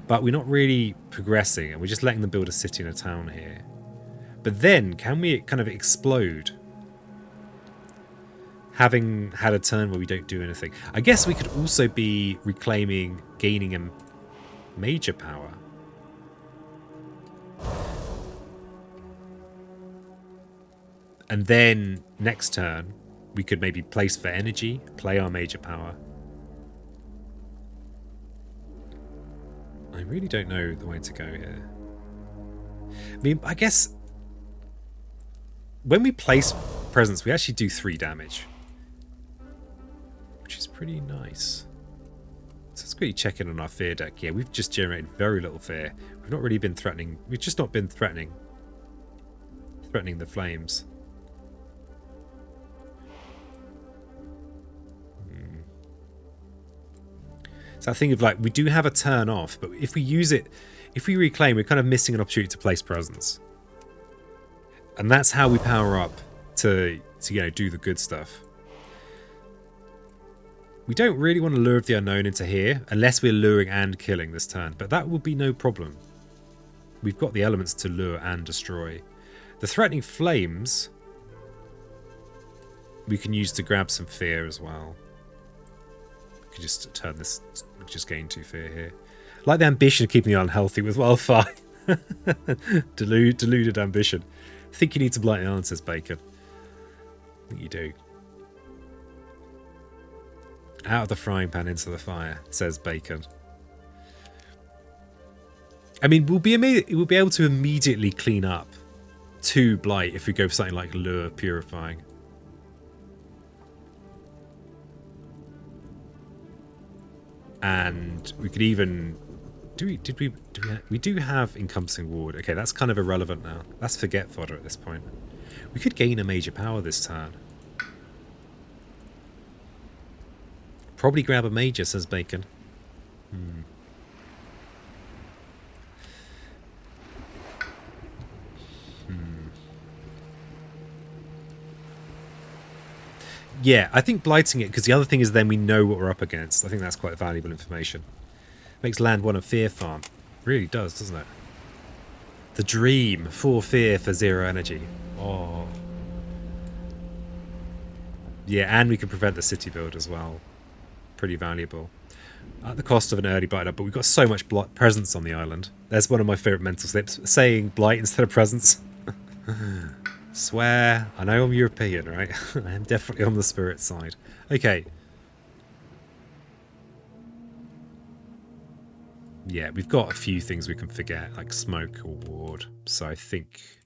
But we're not really progressing, and we're just letting them build a city and a town here. But then, can we kind of explode? Having had a turn where we don't do anything. I guess we could also be reclaiming, gaining a major power. And then, next turn, we could maybe place for energy, play our major power. I really don't know the way to go here. I mean, I guess when we place presents, we actually do 3 damage. Which is pretty nice. So let's quickly check in on our fear deck. Yeah, we've just generated very little fear. We've not really been threatening. We've just not been threatening the flames. So I think of like, we do have a turn off, but if we use it, if we reclaim, we're kind of missing an opportunity to place presents. And that's how we power up to you know, do the good stuff. We don't really want to lure the unknown into here, unless we're luring and killing this turn, but that will be no problem. We've got the elements to lure and destroy. The threatening flames we can use to grab some fear as well. We can just turn this, just gain 2 fear here. Like the ambition of keeping the island healthy with Wildfire. Deluded ambition. I think you need to blight the island, says Bacon. I think you do. Out of the frying pan into the fire, says Bacon. I mean, we'll be able to immediately clean up 2 blight if we go for something like lure purifying. And we could even we do have encompassing ward. Okay, that's kind of irrelevant now. That's forget fodder at this point. We could gain a major power this turn. Probably grab a major, says Bacon. Yeah, I think blighting it, because the other thing is then we know what we're up against. I think that's quite valuable information. Makes land 1 a fear farm. Really does, doesn't it? The dream. 4 fear for 0 energy. Oh. Yeah, and we can prevent the city build as well. Pretty valuable. At the cost of an early blight up, but we've got so much presence on the island. There's one of my favourite mental slips. Saying blight instead of presence. Swear. I know I'm European, right? I am definitely on the spirit side. Okay. Yeah, we've got a few things we can forget, like smoke or ward. So I think...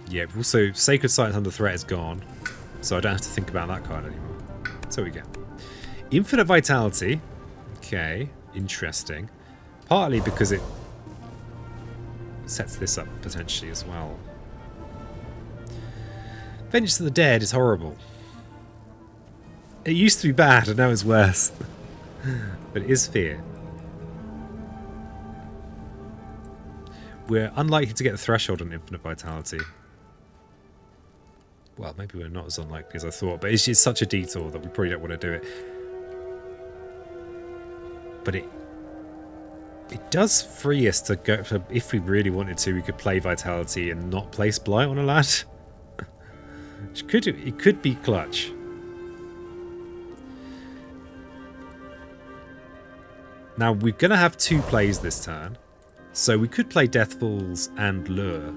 Yeah, also Sacred Site Under Threat is gone. So I don't have to think about that card anymore. So we get Infinite Vitality. Okay, interesting. Partly because it sets this up potentially as well. Vengeance of the Dead is horrible. It used to be bad and now it's worse. But it is fear. We're unlikely to get the threshold on Infinite Vitality. Well, maybe we're not as unlikely as I thought, but it's just such a detour that we probably don't want to do it. But it does free us to go, if we really wanted to, we could play Vitality and not place Blight on a lad. It could be clutch. Now, we're going to have 2 plays this turn, so we could play Deathfalls and Lure.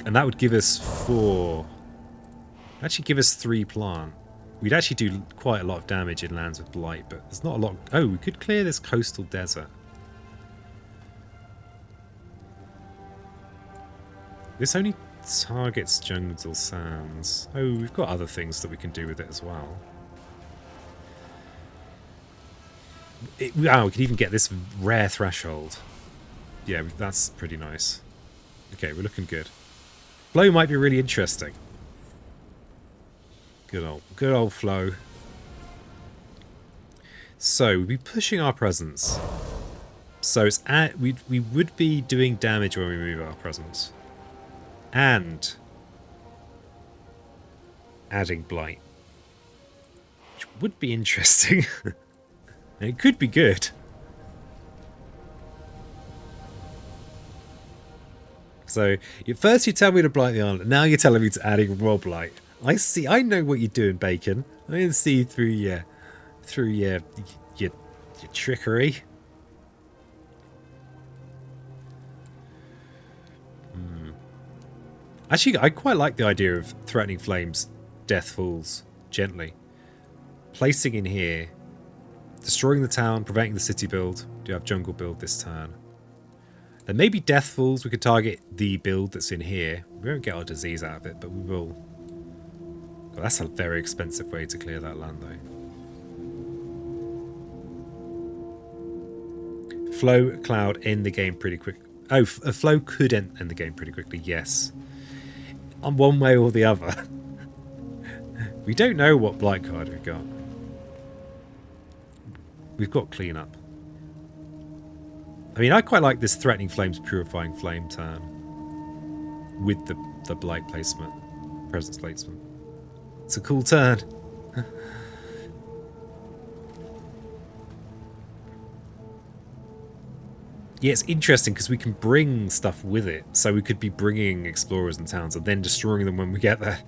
And that would give us 4 Actually give us 3 plant. We'd actually do quite a lot of damage in lands with blight, but there's not a lot. Oh, we could clear this coastal desert. This only targets jungle sands. Oh, we've got other things that we can do with it as well. Wow, we could even get this rare threshold. Yeah, that's pretty nice. Okay, we're looking good. Flow might be really interesting. Good old flow. So we'd be pushing our presence. So it's we would be doing damage when we move our presence, and adding blight, which would be interesting. And it could be good. So at first you tell me to blight the island, now you're telling me to adding raw blight. I see. I know what you're doing, Bacon. I can see through your trickery. Actually, I quite like the idea of threatening flames, death falls gently, placing in here, destroying the town, preventing the city build. Do have jungle build this turn. Then maybe death falls. We could target the build that's in here. We won't get our disease out of it, but we will. Well, that's a very expensive way to clear that land, though. Flow cloud end the game pretty quick. Oh, a flow could end the game pretty quickly. Yes, on one way or the other. We don't know what blight card we've got. We've got clean up. I mean, I quite like this threatening flames, purifying flame turn with the blight placement, presence placement. It's a cool turn. Yeah, it's interesting because we can bring stuff with it. So we could be bringing explorers and towns and then destroying them when we get there.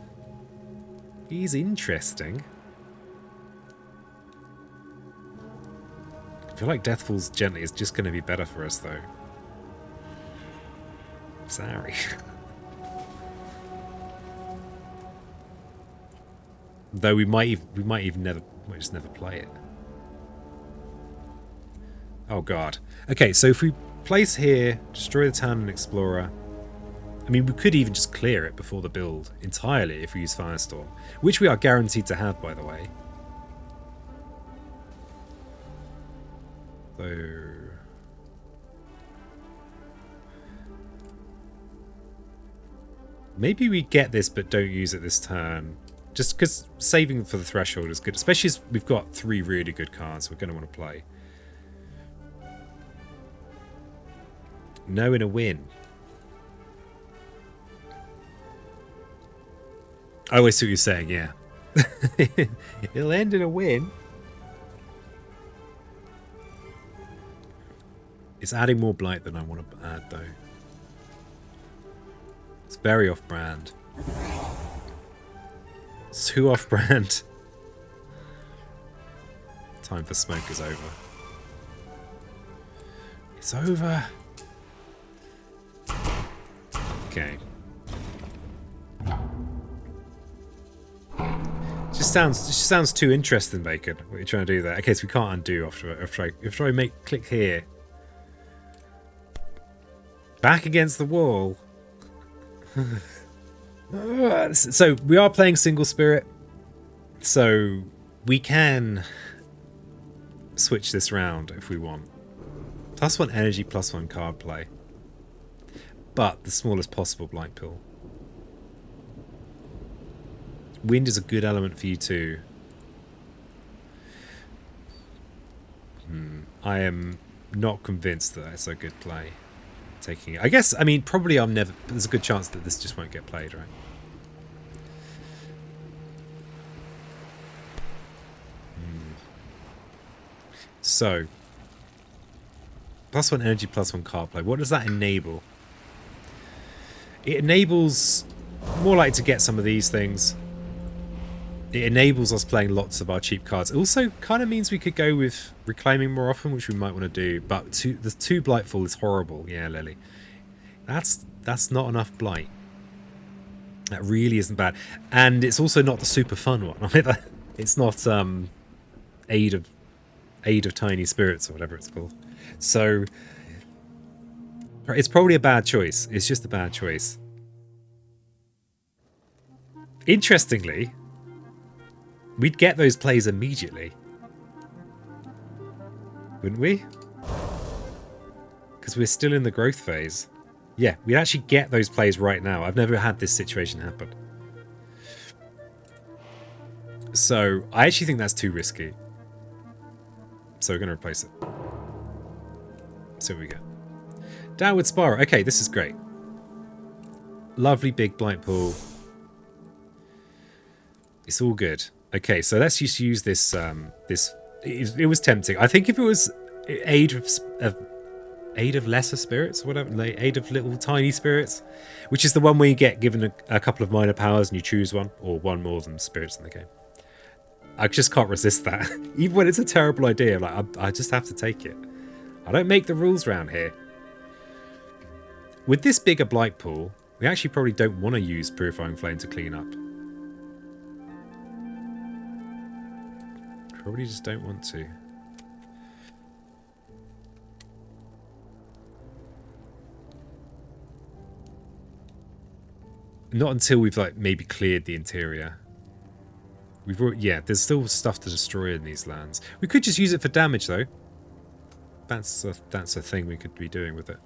He's interesting. I feel like Death Falls Gently is just going to be better for us, though. Sorry. Though we might just never play it. Oh god. Okay, so if we place here, destroy the town and explorer. I mean, we could even just clear it before the build entirely if we use Firestorm, which we are guaranteed to have, by the way. So maybe we get this but don't use it this turn. Just because saving for the threshold is good, especially as we've got 3 really good cards we're going to want to play. No in a win. I always see what you're saying, yeah. It'll end in a win. It's adding more blight than I want to add, though. It's very off-brand. It's too off-brand. Time for smoke is over. It's over. Okay. It just sounds too interesting, Bacon. What you're trying to do there. Okay, so we can't undo after I click here. Back against the wall. So we are playing single spirit, so we can switch this round if we want. +1 energy, +1 card play, but the smallest possible blight pool. Wind is a good element for you too. I am not convinced that that's a good play. Taking it. I guess, I mean, probably there's a good chance that this just won't get played, right? So, +1 energy, +1 card play. What does that enable? It enables more likely to get some of these things. It enables us playing lots of our cheap cards. It also kind of means we could go with reclaiming more often, which we might want to do. But the 2 Blightfall is horrible. Yeah, Lily. That's not enough blight. That really isn't bad. And it's also not the super fun one either. It's not aid of tiny spirits or whatever it's called. So it's probably a bad choice. It's just a bad choice. Interestingly, we'd get those plays immediately. Wouldn't we? Because we're still in the growth phase. Yeah, we'd actually get those plays right now. I've never had this situation happen. So, I actually think that's too risky. So we're going to replace it. See what we get. Downward Spiral. Okay, this is great. Lovely big blight pool. It's all good. Okay, so let's just use this. It was tempting. I think if it was aid of lesser spirits, or whatever, like aid of little tiny spirits, which is the one where you get given a couple of minor powers and you choose one, or one more than spirits in the game. I just can't resist that. Even when it's a terrible idea, like I just have to take it. I don't make the rules around here. With this bigger blight pool, we actually probably don't want to use Purifying Flame to clean up. Probably just don't want to. Not until we've like maybe cleared the interior. Yeah, there's still stuff to destroy in these lands. We could just use it for damage though. That's a thing we could be doing with it.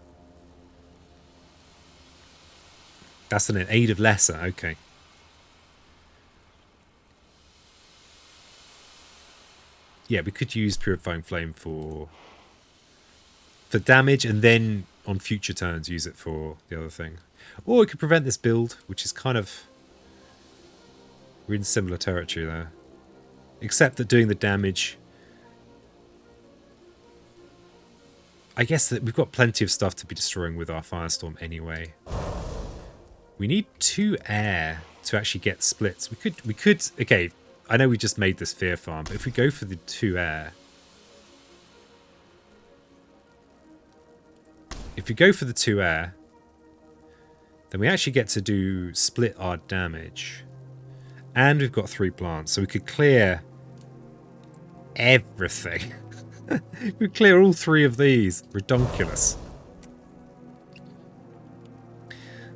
That's an aid of lesser, okay. Yeah, we could use Purifying Flame for damage, and then on future turns use it for the other thing. Or we could prevent this build, which is kind of... We're in similar territory there. Except that doing the damage... I guess that we've got plenty of stuff to be destroying with our Firestorm anyway. We need 2 air to actually get splits. We could... Okay, I know we just made this Fear Farm, but if we go for the 2 air... If we go for the 2 air, then we actually get to do split our damage. And we've got 3 plants, so we could clear everything. We clear all 3 of these. Redonkulous.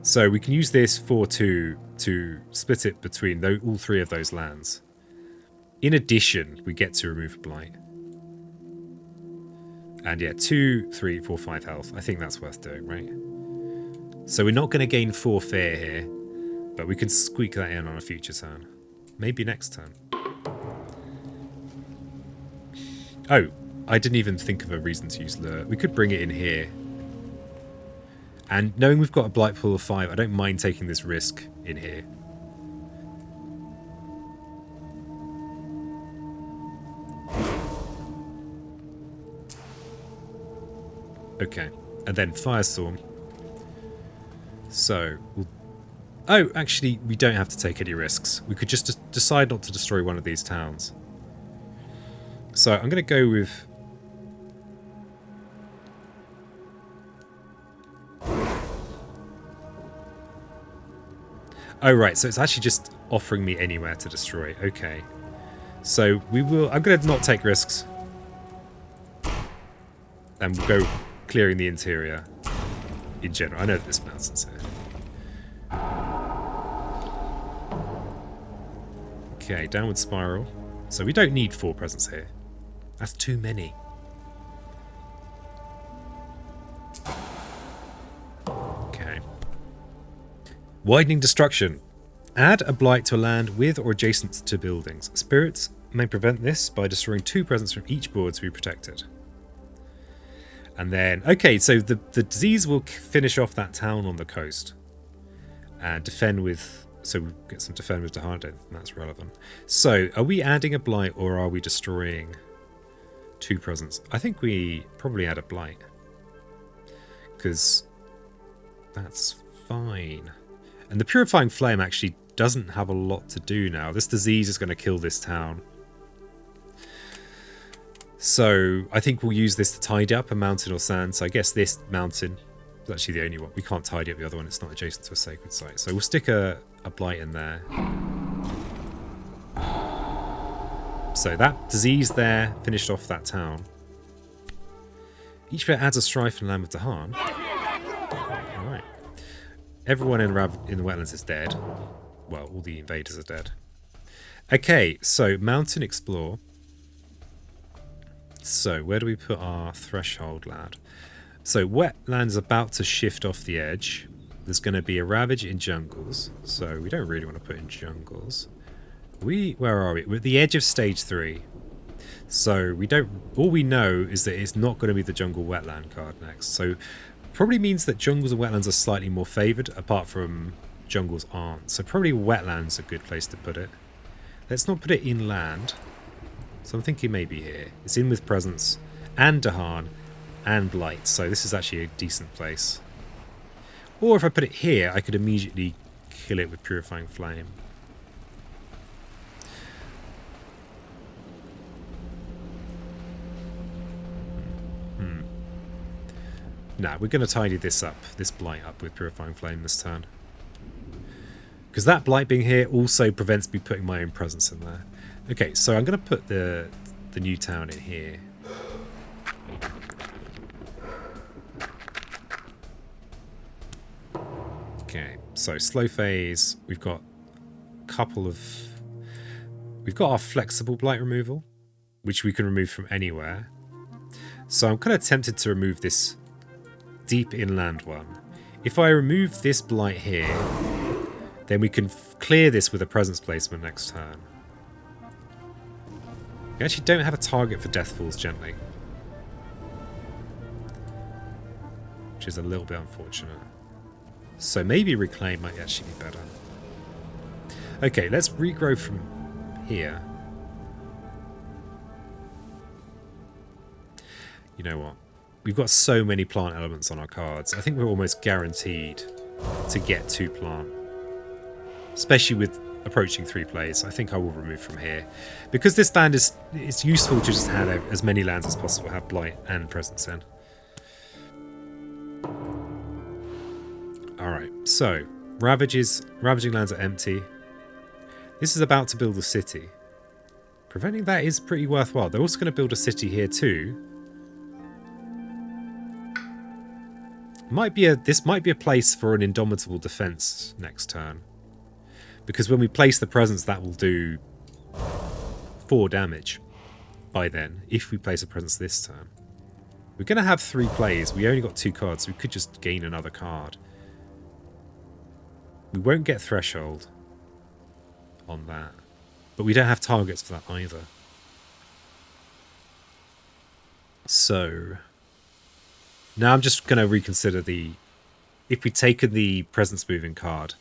So we can use this for 2 to split it between all 3 of those lands. In addition, we get to remove a blight. And yeah, 2, 3, 4, 5 health. I think that's worth doing, right? So we're not going to gain 4 fear here, but we can squeak that in on a future turn. Maybe next turn. Oh, I didn't even think of a reason to use lure. We could bring it in here. And knowing we've got a blight pool of 5, I don't mind taking this risk in here. Okay, and then Firestorm. So, oh, actually, we don't have to take any risks. We could just decide not to destroy one of these towns. So, I'm going to go with... Oh, right, so it's actually just offering me anywhere to destroy. Okay. So, I'm going to not take risks. And we'll go clearing the interior in general. I know that this mountain's here. Okay, downward spiral. So we don't need 4 presents here. That's too many. Okay. Widening destruction. Add a blight to a land with or adjacent to buildings. Spirits may prevent this by destroying 2 presents from each board to be protected. And then, okay, so the disease will finish off that town on the coast. And defend with... So we'll get some defend with Dahana, and that's relevant. So, are we adding a blight or are we destroying 2 presents? I think we probably add a blight. Because that's fine. And the Purifying Flame actually doesn't have a lot to do now. This disease is going to kill this town. So I think we'll use this to tidy up a mountain or sand. So I guess this mountain, It's actually the only one. We can't tidy up the other one. It's not adjacent to a sacred site. So we'll stick a blight in there. So that disease there finished off that town. Each player adds a strife in land with Dahan. Alright. Everyone in the wetlands is dead. Well, all the invaders are dead. Okay, so mountain explore. So where do we put our threshold, lad? So wetlands about to shift off the edge. There's going to be a ravage in jungles. So we don't really want to put in jungles. Where are we? We're at the edge of stage 3. So we don't. All we know is that it's not going to be the jungle wetland card next. So probably means that jungles and wetlands are slightly more favoured, apart from jungles aren't. So probably wetlands a good place to put it. Let's not put it inland. So I'm thinking maybe here. It's in with presence and Dahan and blight. So this is actually a decent place. Or if I put it here, I could immediately kill it with purifying flame. Nah, we're going to tidy this up, this blight up with purifying flame this turn. Because that blight being here also prevents me putting my own presence in there. Okay, so I'm going to put the new town in here. Okay, so slow phase. We've got a couple of... We've got our flexible blight removal, which we can remove from anywhere. So I'm kind of tempted to remove this deep inland one. If I remove this blight here, then we can clear this with a presence placement next turn. We actually don't have a target for Death Falls Gently, which is a little bit unfortunate. So maybe Reclaim might actually be better. Okay, let's regrow from here. You know what? We've got so many plant elements on our cards. I think we're almost guaranteed to get 2 plant. Especially with approaching 3 plays. I think I will remove from here. Because this land is... It's useful to just have as many lands as possible. Have Blight and Presence in. Alright, so... Ravaging lands are empty. This is about to build a city. Preventing that is pretty worthwhile. They're also going to build a city here too. This might be a place for an Indomitable defense next turn. Because when we place the presence, that will do 4 damage by then, if we place a presence this turn. We're going to have 3 plays. We only got 2 cards, so we could just gain another card. We won't get Threshold on that. But we don't have targets for that either. So... Now I'm just going to reconsider the... If we'd taken the presence moving card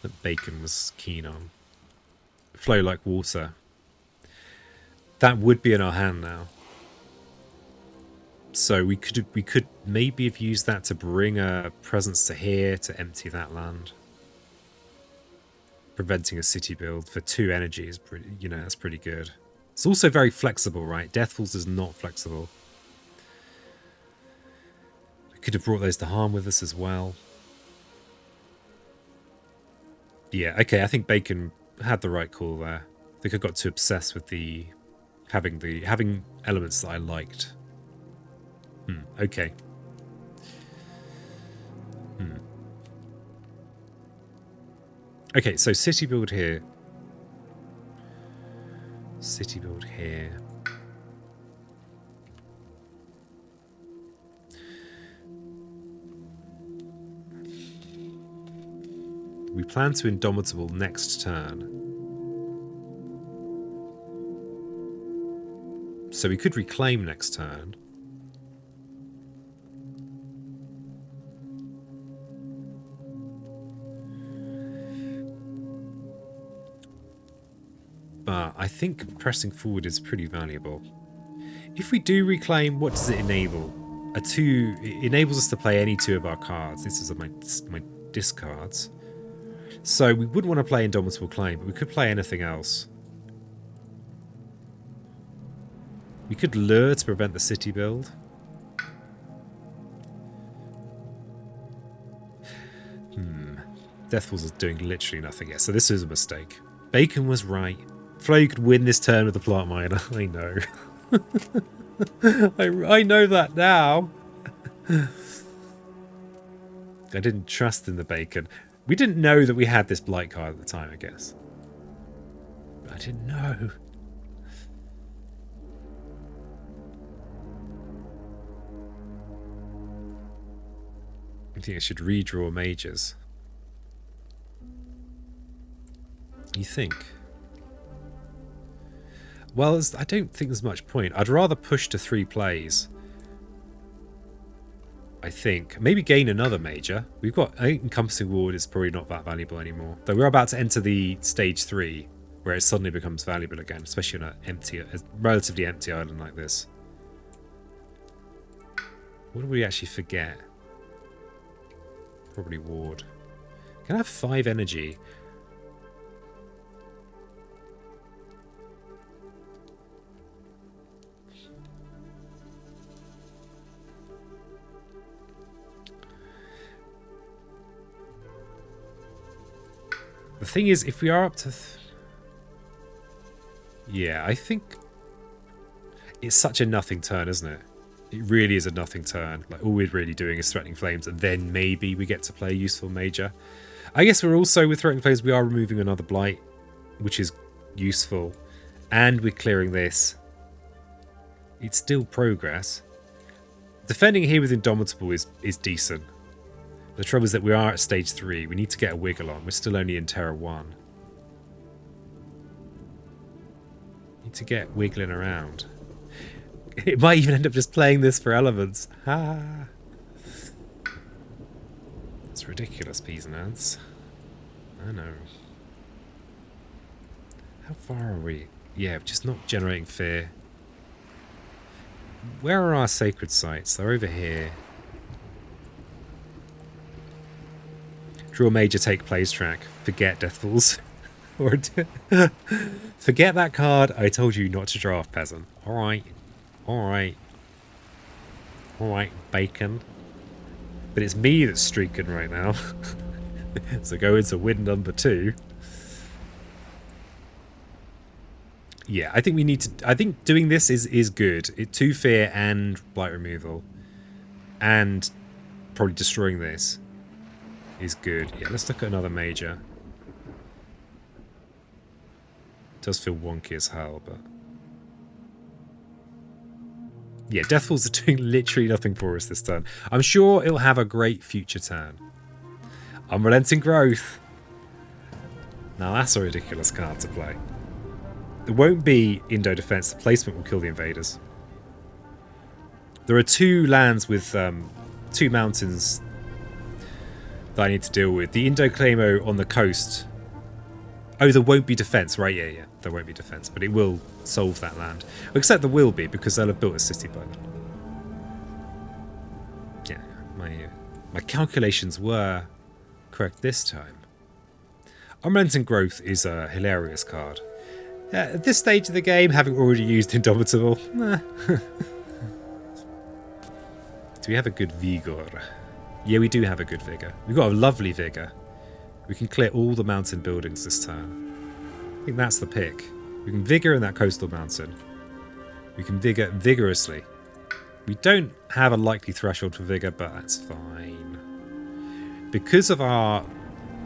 that Bacon was keen on. Flow like water. That would be in our hand now. So we could maybe have used that to bring a presence to here to empty that land. Preventing a city build for 2 energy is pretty, you know, that's pretty good. It's also very flexible, right? Deathfalls is not flexible. We could have brought those to harm with us as well. Yeah, okay, I think Bacon had the right call there. I think I got too obsessed with having elements that I liked. Okay. Okay, so city build here. City build here. We plan to Indomitable next turn. So we could reclaim next turn. But I think pressing forward is pretty valuable. If we do reclaim, what does it enable? It enables us to play any 2 of our cards. This is my discards. So we wouldn't want to play Indomitable Claim, but we could play anything else. We could lure to prevent the city build. Deathfalls is doing literally nothing yet, so this is a mistake. Bacon was right. Flo could win this turn with the plant miner. I know. I know that now. I didn't trust in the bacon. We didn't know that we had this blight card at the time, I guess. I didn't know. I think I should redraw majors. You think? Well, I don't think there's much point. I'd rather push to 3 plays. I think. Maybe gain another major. We've got... I think Encompassing Ward is probably not that valuable anymore. Though we're about to enter the stage 3, where it suddenly becomes valuable again, especially on a relatively empty island like this. What do we actually forget? Probably Ward. Can I have 5 energy? The thing is, if we are up to... yeah, I think... it's such a nothing turn, isn't it? It really is a nothing turn. Like, all we're really doing is Threatening Flames, and then maybe we get to play a useful major. I guess we're also, with Threatening Flames, we are removing another Blight, which is useful. And we're clearing this. It's still progress. Defending here with Indomitable is decent. The trouble is that we are at stage 3. We need to get a wiggle on. We're still only in Terra 1. Need to get wiggling around. It might even end up just playing this for elements. Ha! It's ridiculous, peasant. I know. How far are we? Yeah, just not generating fear. Where are our sacred sites? They're over here. Draw major, take plays track. Forget Deathfalls. Or forget that card. I told you not to draft, peasant. Alright. Alright. Alright, bacon. But it's me that's streaking right now. So go into win number 2. Yeah, I think we need to... I think doing this is good. 2 fear and blight removal. And probably destroying this is good. Yeah, let's look at another major. It does feel wonky as hell, but... yeah, Deathfalls are doing literally nothing for us this turn. I'm sure it'll have a great future turn. Unrelenting Growth. Now that's a ridiculous card to play. There won't be Indo Defense. The placement will kill the invaders. There are 2 lands with 2 mountains that I need to deal with. The Indo Claimo on the coast. Oh, there won't be defense, right? Yeah. There won't be defense, but it will solve that land. Except there will be, because they'll have built a city by then. Yeah, my calculations were correct this time. Unrelenting Growth is a hilarious card. At this stage of the game, having already used Indomitable, nah. Do we have a good Vigor? Yeah, we do have a good Vigor. We've got a lovely Vigor. We can clear all the mountain buildings this turn. I think that's the pick. We can Vigor in that coastal mountain. We can Vigor vigorously. We don't have a likely threshold for Vigor, but that's fine. Because of our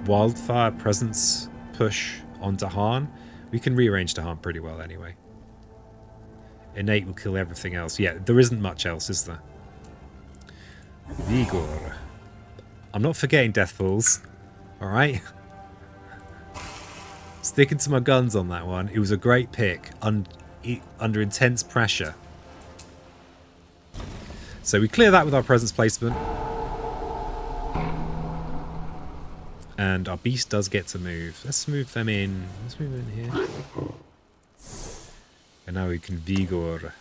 Wildfire presence push on Dahan, we can rearrange Dahan pretty well anyway. Innate will kill everything else. Yeah, there isn't much else, is there? Vigor. I'm not forgetting Deathfalls. Alright? Sticking to my guns on that one. It was a great pick under intense pressure. So we clear that with our presence placement. And our beast does get to move. Let's move them in. Let's move in here. And now we can Vigor.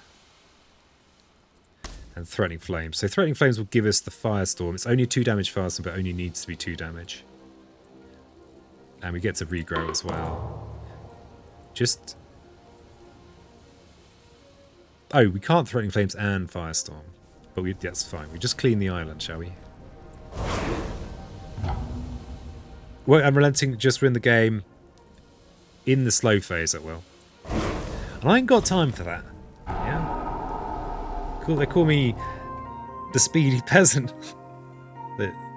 And Threatening Flames. So Threatening Flames will give us the Firestorm. It's only 2 damage Firestorm, but only needs to be 2 damage. And we get to regrow as well. Just... oh, we can't Threatening Flames and Firestorm. But that's fine. We just clean the island, shall we? Well, I'm relenting, just win the game in the slow phase at will. And I ain't got time for that. Yeah? Cool. They call me the speedy peasant.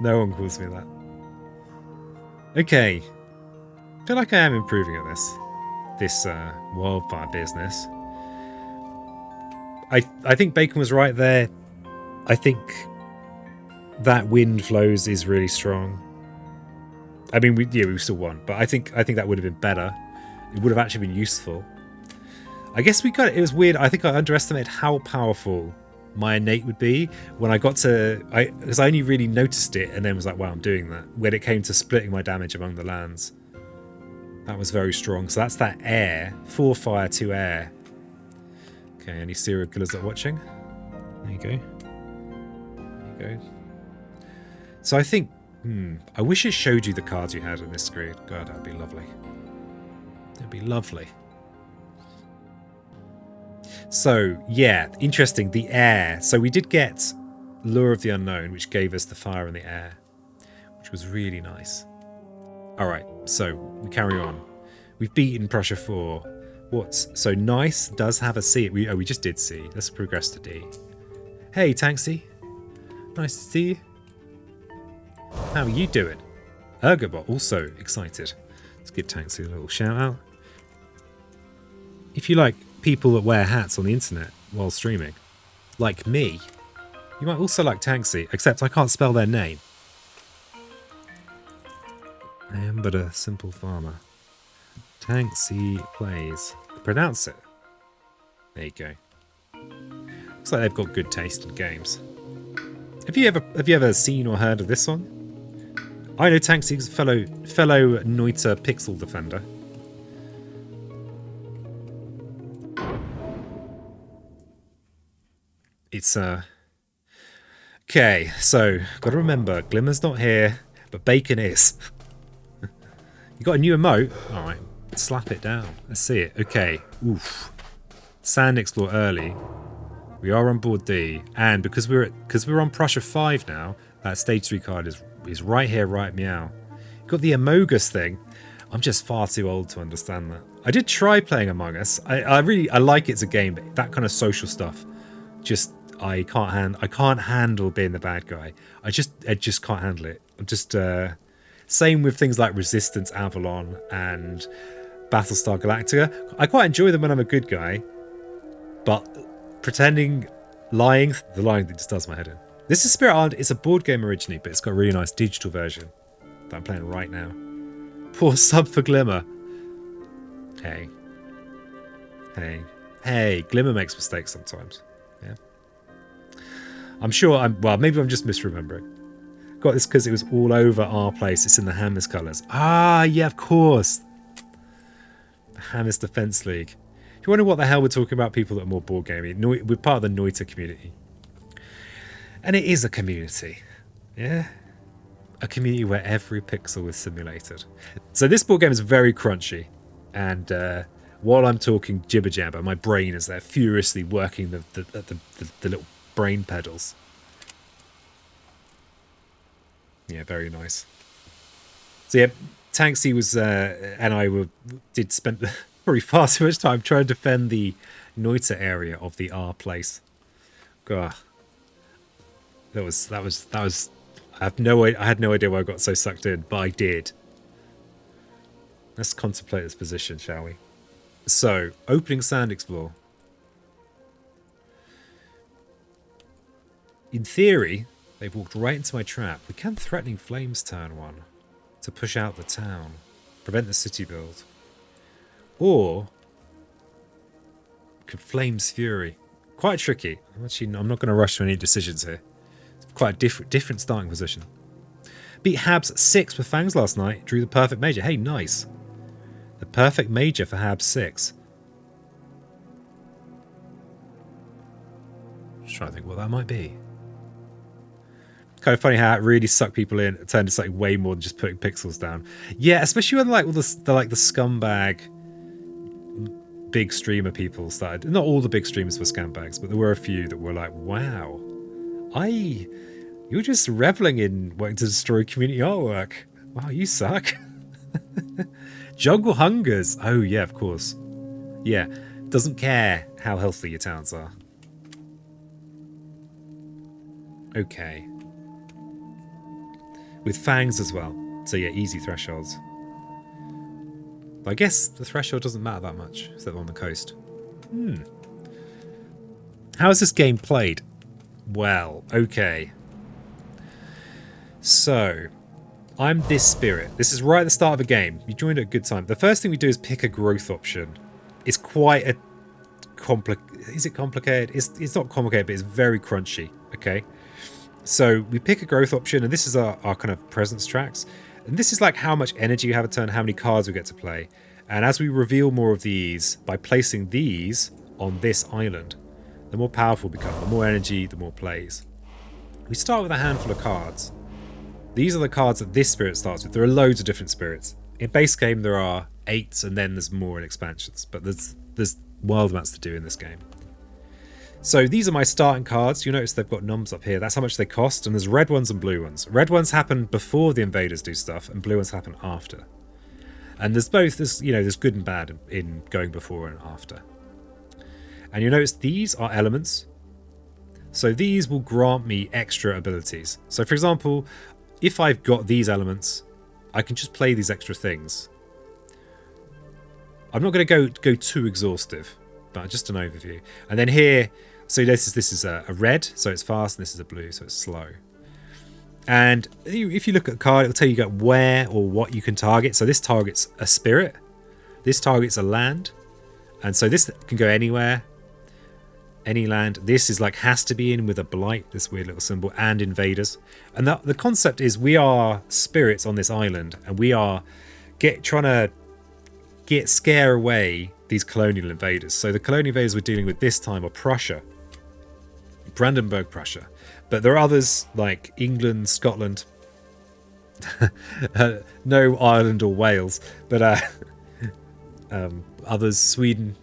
No one calls me that. Okay. I feel like I am improving at this wildfire business. I think Bacon was right there. I think that wind flows is really strong. I mean, we still won, but I think that would have been better. It would have actually been useful. I guess it was weird. I think I underestimated how powerful my innate would be when I got to... Because I only really noticed it and then was like, wow, I'm doing that. When it came to splitting my damage among the lands. That was very strong. So that's that air. 4 fire, 2 air. Okay, any serial killers that are watching? There you go. There you go. So I think... I wish it showed you the cards you had on this screen. God, that'd be lovely. That'd be lovely. So, yeah, interesting. The air. So we did get Lure of the Unknown, which gave us the fire and the air, which was really nice. All right, so we carry on. We've beaten Prussia 4. So nice does have a C. We just did C. Let's progress to D. Hey, Tanksy. Nice to see you. How are you doing? Ergobot also excited. Let's give Tanksy a little shout out. If you like people that wear hats on the internet while streaming, like me, you might also like Tanksy, except I can't spell their name. I am but a simple farmer. Tanksy plays. Pronounce it. There you go. Looks like they've got good taste in games. Have you ever seen or heard of this one? I know Tanksy's fellow Neuter pixel defender. It's okay, so gotta remember, Glimmer's not here, but Bacon is. You got a new emote? Alright, slap it down. Let's see it. Okay. Oof. Sand explore early. We are on board D, and because we're on Prussia 5 now, that stage 3 card is right here, right meow. Got the Amogus thing. I'm just far too old to understand that. I did try playing Among Us. I like it as a game, but that kind of social stuff, just I can't handle being the bad guy. I just can't handle it. I'm just same with things like Resistance, Avalon, and Battlestar Galactica. I quite enjoy them when I'm a good guy, but the lying thing just does my head in. This is Spirit Island. It's a board game originally, but it's got a really nice digital version that I'm playing right now. Poor sub for Glimmer. Hey, Glimmer makes mistakes sometimes. Yeah. I'm sure maybe I'm just misremembering. Got this because it was all over our place. It's in the Hammers colours. Ah, yeah, of course. The Hammers Defence League. If you wonder what the hell we're talking about, people that are more board gaming, we're part of the Neuter community. And it is a community. Yeah? A community where every pixel is simulated. So this board game is very crunchy. And while I'm talking jibber jabber, my brain is there furiously working the little brain pedals. Yeah, very nice. So yeah, Tanksy was and I did spend probably far too much time trying to defend the Neuter area of the R place. God, that was. I had no idea why I got so sucked in, but I did. Let's contemplate this position, shall we? So, opening Sand Explore. In theory, they've walked right into my trap. We can Threatening Flames turn one to push out the town, prevent the city build. Or could Flames Fury. Quite tricky. I'm not going to rush to any decisions here. It's quite a different starting position. Beat Habs 6 with Fangs last night. Drew the perfect major. Hey, nice. The perfect major for Habs 6. Just trying to think what that might be. Kind of funny how it really sucked people in. It turned into something way more than just putting pixels down. Yeah, especially when like all the scumbag big streamer people started. Not all the big streamers were scumbags, but there were a few that were like, "Wow, you're just reveling in wanting to destroy community artwork." Wow, you suck. Jungle hungers. Oh, yeah, of course. Yeah, doesn't care how healthy your towns are. Okay. With fangs as well. So yeah, easy thresholds. But I guess the threshold doesn't matter that much, except on the coast. How is this game played? Well, okay. So, I'm this spirit. This is right at the start of the game. You joined at a good time. The first thing we do is pick a growth option. It's quite a is it complicated? It's not complicated, but it's very crunchy. Okay. So we pick a growth option, and this is our kind of presence tracks. And this is like how much energy you have a turn, how many cards we get to play. And as we reveal more of these, by placing these on this island, the more powerful we become, the more energy, the more plays. We start with a handful of cards. These are the cards that this spirit starts with. There are loads of different spirits. In base game, there are 8, and then there's more in expansions. But there's wild amounts to do in this game. So these are my starting cards. You'll notice they've got numbers up here. That's how much they cost. And there's red ones and blue ones. Red ones happen before the invaders do stuff, and blue ones happen after. And there's both. There's good and bad in going before and after. And you'll notice these are elements. So these will grant me extra abilities. So for example, if I've got these elements, I can just play these extra things. I'm not going to go too exhaustive, but just an overview. And then here, so this is a red, so it's fast, and this is a blue, so it's slow. And if you look at the card, it'll tell you where or what you can target. So this targets a spirit, this targets a land, and so this can go anywhere, any land. This is like has to be in with a blight, this weird little symbol, and invaders. And the concept is we are spirits on this island, and we are trying to scare away these colonial invaders. So the colonial invaders we're dealing with this time are Prussia, Brandenburg Prussia, but there are others like England, Scotland, no Ireland or Wales, but others, Sweden,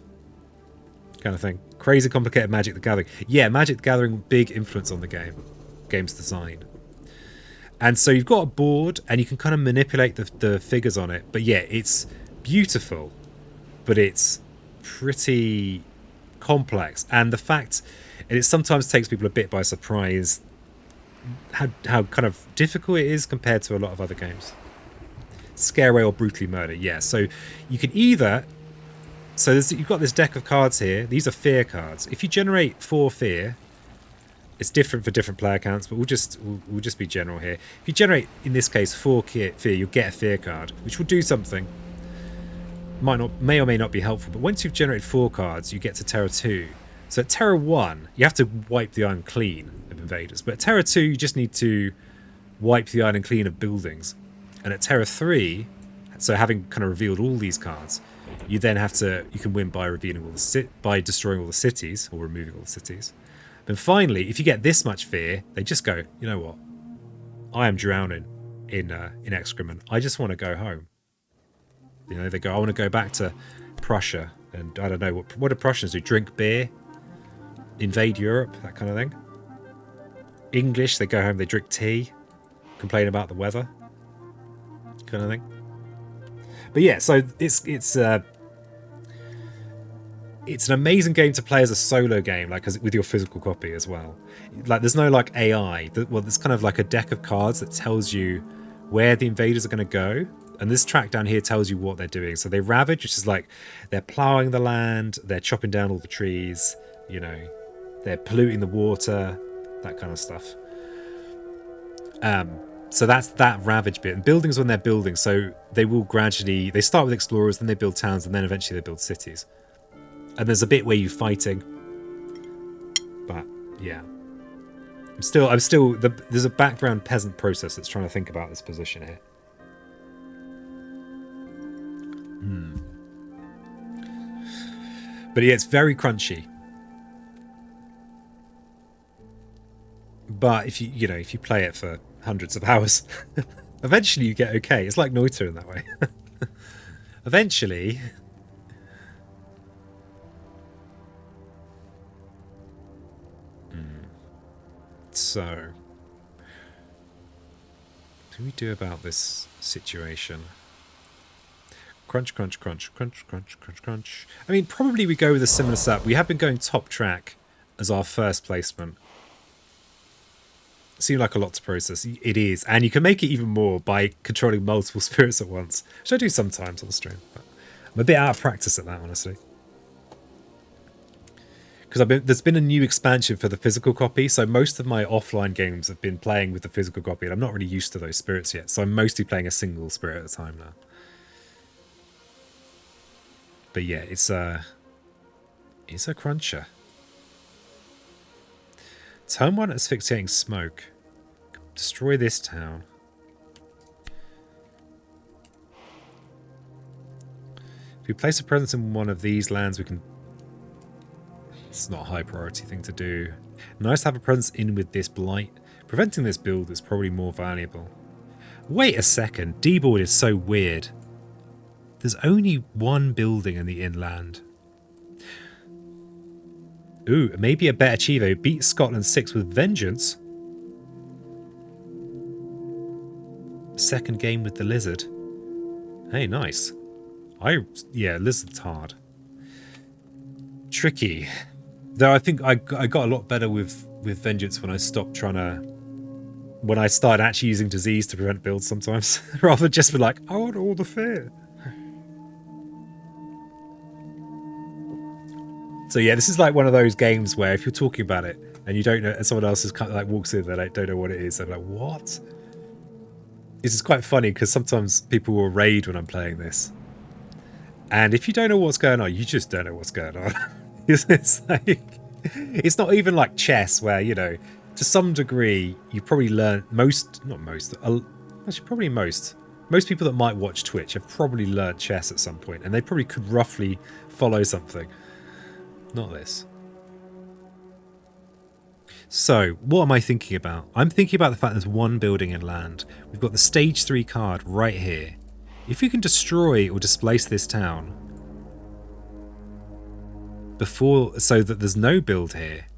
kind of thing. Crazy complicated Magic the Gathering. Yeah, Magic the Gathering, big influence on the game's design. And so you've got a board, and you can kind of manipulate the figures on it. But yeah, it's beautiful, but it's pretty complex. And the fact, and it sometimes takes people a bit by surprise, how kind of difficult it is compared to a lot of other games. Scare away or brutally murder. Yeah, so you can either... So you've got this deck of cards here. These are fear cards. If you generate 4 fear, it's different for different player counts, but we'll just be general here. If you generate, in this case, 4 fear, you'll get a fear card, which will do something. May or may not be helpful, but once you've generated 4 cards, you get to Terra 2. So at Terra 1, you have to wipe the island clean of invaders, but at Terra 2, you just need to wipe the island clean of buildings. And at Terra 3, so having kind of revealed all these cards, you then you can win by revealing by destroying all the cities or removing all the cities. Then finally, if you get this much fear, they just go, you know what? I am drowning in excrement. I just want to go home. You know, they go, I want to go back to Prussia, and I don't know what do Prussians do? Drink beer, invade Europe, that kind of thing. English, they go home, they drink tea, complain about the weather, kind of thing. But yeah, so it's an amazing game to play as a solo game, like with your physical copy as well. Like there's no like AI. Well, there's kind of like a deck of cards that tells you where the invaders are going to go, and this track down here tells you what they're doing. So they ravage, which is like they're ploughing the land, they're chopping down all the trees, you know, they're polluting the water, that kind of stuff. So that's that ravage bit. And buildings when they're building, so they will gradually... They start with explorers, then they build towns, and then eventually they build cities. And there's a bit where you're fighting. But, yeah. There's a background peasant process that's trying to think about this position here. But yeah, it's very crunchy. But if you play it for hundreds of hours, eventually you get okay. It's like Noita in that way. Eventually. So do we do about this situation? Crunch, crunch, crunch, crunch, crunch, crunch, crunch. I mean, probably we go with a similar setup. We have been going top track as our first placement. Seemed like a lot to process. It is. And you can make it even more by controlling multiple spirits at once, which I do sometimes on the stream. But I'm a bit out of practice at that, honestly. Because there's been a new expansion for the physical copy, so most of my offline games have been playing with the physical copy, and I'm not really used to those spirits yet, so I'm mostly playing a single spirit at a time now. But yeah, it's a cruncher. Turn 1 asphyxiating smoke. Destroy this town. If we place a presence in one of these lands, we can... It's not a high priority thing to do. Nice to have a presence in with this blight. Preventing this build is probably more valuable. Wait a second. D-board is so weird. There's only one building in the inland. Ooh, maybe a better Chivo. Beat Scotland 6 with vengeance. Second game with the lizard. Hey, nice. Yeah, lizard's hard. Tricky. Though I think I got a lot better with vengeance when I stopped trying to... When I started actually using disease to prevent builds sometimes. Rather than just be like, I want all the fear. So yeah, this is like one of those games where if you're talking about it and you don't know, and someone else is kind of like walks in, they like, don't know what it is. They're like, what? This is quite funny because sometimes people will raid when I'm playing this. And if you don't know what's going on, you just don't know what's going on. It's like, it's not even like chess where, you know, to some degree, you probably learn most people that might watch Twitch have probably learned chess at some point, and they probably could roughly follow something. Not this. So, what am I thinking about? I'm thinking about the fact there's one building in land. We've got the stage 3 card right here. If you can destroy or displace this town before, so that there's no build here,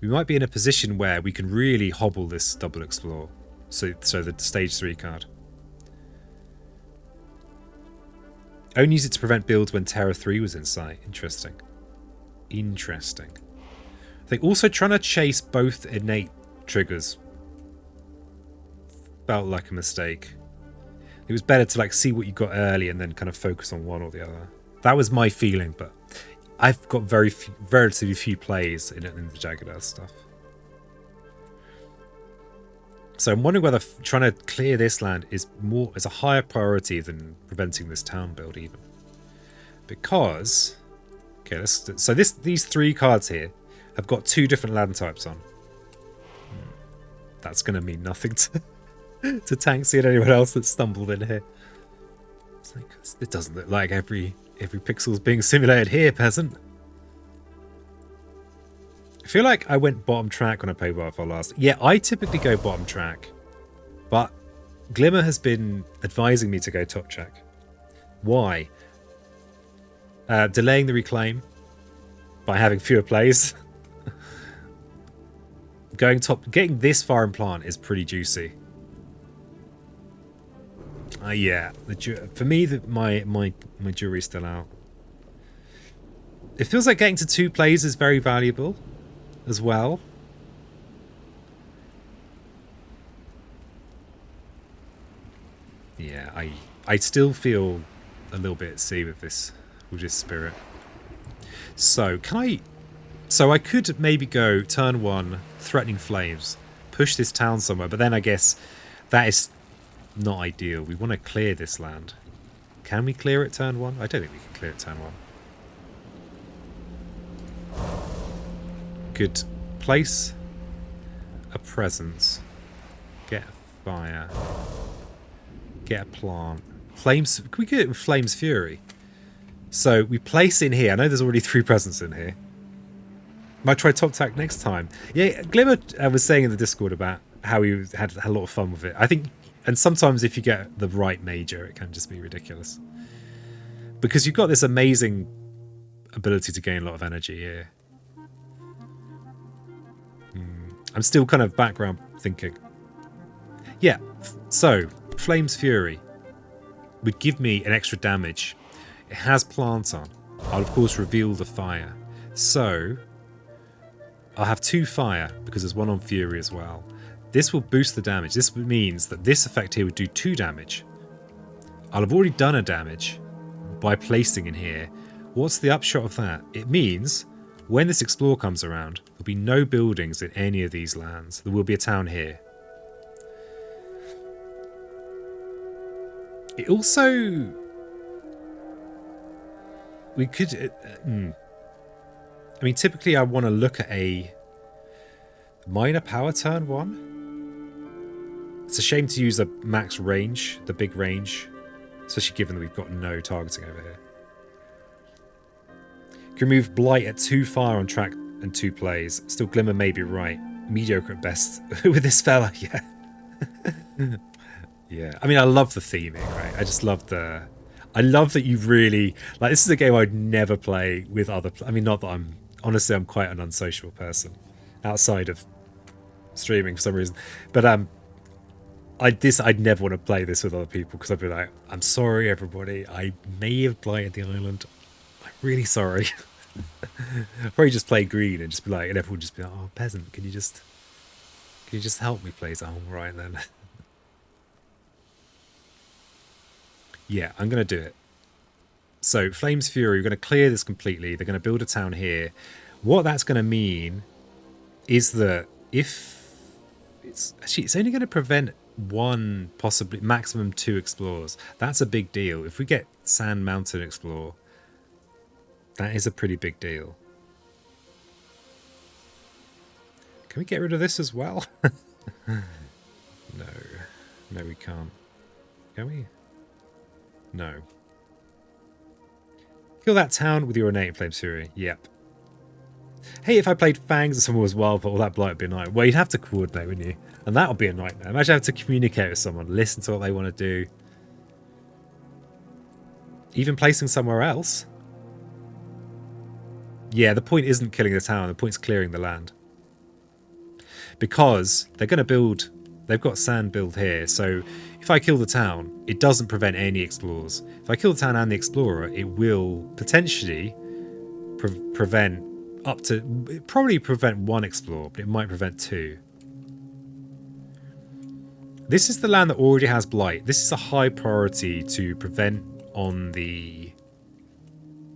we might be in a position where we can really hobble this double explore. So the stage 3 card. Only use it to prevent builds when Terror 3 was in sight. Interesting. Interesting. I think also trying to chase both innate triggers felt like a mistake. It was better to like see what you got early and then kind of focus on one or the other. That was my feeling, but I've got relatively few plays in the Jagged Earth stuff. So I'm wondering whether trying to clear this land is a higher priority than preventing this town build even. Because, okay, so these 3 cards here have got 2 different land types on. That's going to mean nothing to Tanksy and anyone else that stumbled in here. It's like, it doesn't look like every pixel's being simulated here, peasant. I feel like I went bottom track when I played Wildfire last. Yeah, I typically go bottom track, but Glimmer has been advising me to go top track. Why? Delaying the reclaim by having fewer plays. Getting this far in plant is pretty juicy. Yeah, for me, my jury's still out. It feels like getting to 2 plays is very valuable as well. Yeah, I still feel a little bit at sea with this spirit. So I could maybe go turn 1, threatening flames, push this town somewhere, but then I guess that is not ideal. We want to clear this land. Can we clear it turn 1? I don't think we can clear it turn 1. Could place a presence, get a fire, get a plant. Flames, can we get it with Flames Fury? So we place in here. I know there's already 3 presents in here. Might try top tack next time. Yeah, Glimmer was saying in the Discord about how he had a lot of fun with it. I think, and sometimes if you get the right major, it can just be ridiculous. Because you've got this amazing ability to gain a lot of energy here. I'm still kind of background thinking. Yeah, so Flame's Fury would give me an extra damage. It has plants on. I'll of course reveal the fire. So I'll have 2 fire because there's 1 on Fury as well. This will boost the damage. This means that this effect here would do 2 damage. I'll have already done a damage by placing in here. What's the upshot of that? It means when this Explorer comes around, there'll be no buildings in any of these lands. There will be a town here. It also... We could... I mean, typically I want to look at a minor power turn 1. It's a shame to use the max range, the big range, especially given that we've got no targeting over here. Can remove Blight at 2 fire on track and 2 plays. Still Glimmer may be right. Mediocre at best with this fella, yeah. Yeah, I mean, I love the theming, right? I just love the... I love that you really... Like, this is a game I'd never play with other... I mean, not that I'm... Honestly, I'm quite an unsociable person outside of streaming for some reason. But I'd never want to play this with other people because I'd be like, I'm sorry, everybody. I may have blighted the island. I'm really sorry. I'd probably just play green and just be like... And everyone would just be like, oh, peasant, can you just help me, please? Oh, right then. Yeah, I'm going to do it. So, Flame's Fury, we're going to clear this completely. They're going to build a town here. What that's going to mean is that if... It's only going to prevent 1, possibly maximum 2 explorers. That's a big deal. If we get Sand Mountain Explore, that is a pretty big deal. Can we get rid of this as well? No. No, we can't. Can we? No. Kill that town with your innate Flame's Fury. Yep. Hey, if I played Fangs and someone was Wildfire, well, that blight would be a nightmare. Well, you'd have to coordinate, wouldn't you? And that would be a nightmare. Imagine having to communicate with someone, listen to what they want to do. Even placing somewhere else. Yeah, the point isn't killing the town. The point's clearing the land. Because they're going to build... They've got sand build here, so if I kill the town, it doesn't prevent any explorers. If I kill the town and the explorer, it will potentially prevent up to... Probably prevent 1 explorer, but it might prevent 2. This is the land that already has blight. This is a high priority to prevent on the...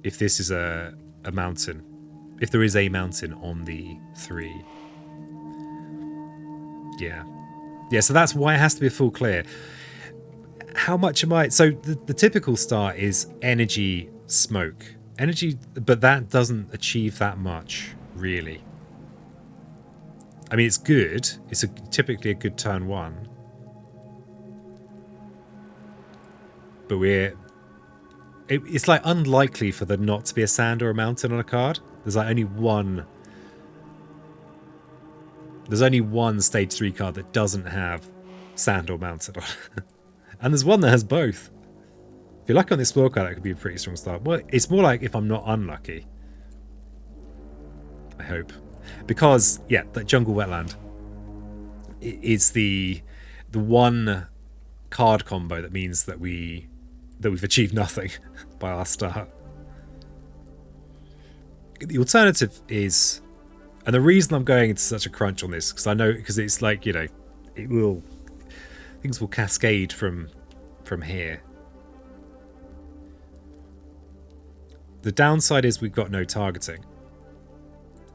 If this is a mountain. If there is a mountain on the 3. Yeah. Yeah, so that's why it has to be a full clear. How much am I... So the typical start is energy smoke. Energy, but that doesn't achieve that much, really. I mean, it's good. It's typically a good turn 1. But it's like unlikely for there not to be a sand or a mountain on a card. There's like only one... There's only one stage 3 card that doesn't have sand or mountain on. And there's one that has both. If you're lucky on the Explorer card, that could be a pretty strong start. Well, it's more like if I'm not unlucky. I hope. Because, yeah, that jungle wetland is the one card combo that means that we've achieved nothing by our start. The alternative is... And the reason I'm going into such a crunch on this, because it's like, you know, things will cascade from here. The downside is we've got no targeting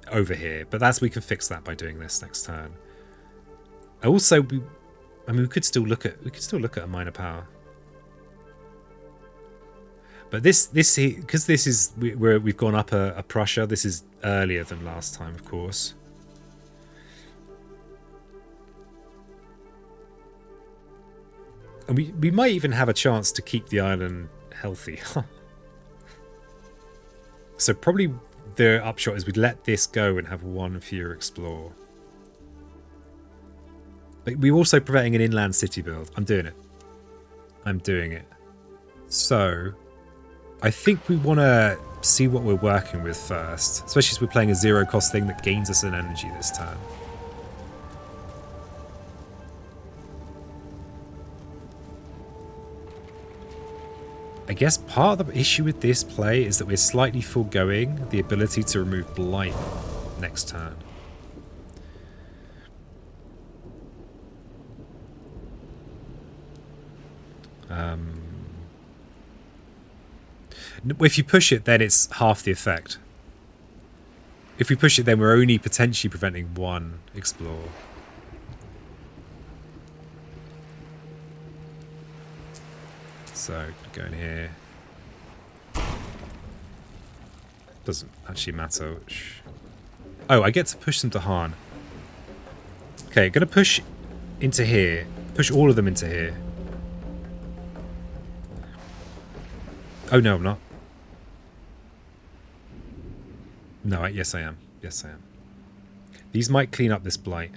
over here, but we can fix that by doing this next turn. Also, we could still look at a minor power. But this because this is where we've gone up a Prussia. This is earlier than last time, of course. And we might even have a chance to keep the island healthy. So probably the upshot is we'd let this go and have 1 fewer explore. But we're also preventing an inland city build. I'm doing it. So I think we want to see what we're working with first, especially as we're playing a 0 cost thing that gains us an energy this turn. I guess part of the issue with this play is that we're slightly foregoing the ability to remove blight next turn. If you push it, then it's half the effect. If we push it, then we're only potentially preventing one explore. So, go in here. Doesn't actually matter which... Oh, I get to push them to Han. Okay, gonna push into here. Push all of them into here. Oh, no, I'm not. No, yes I am. Yes I am. These might clean up this blight.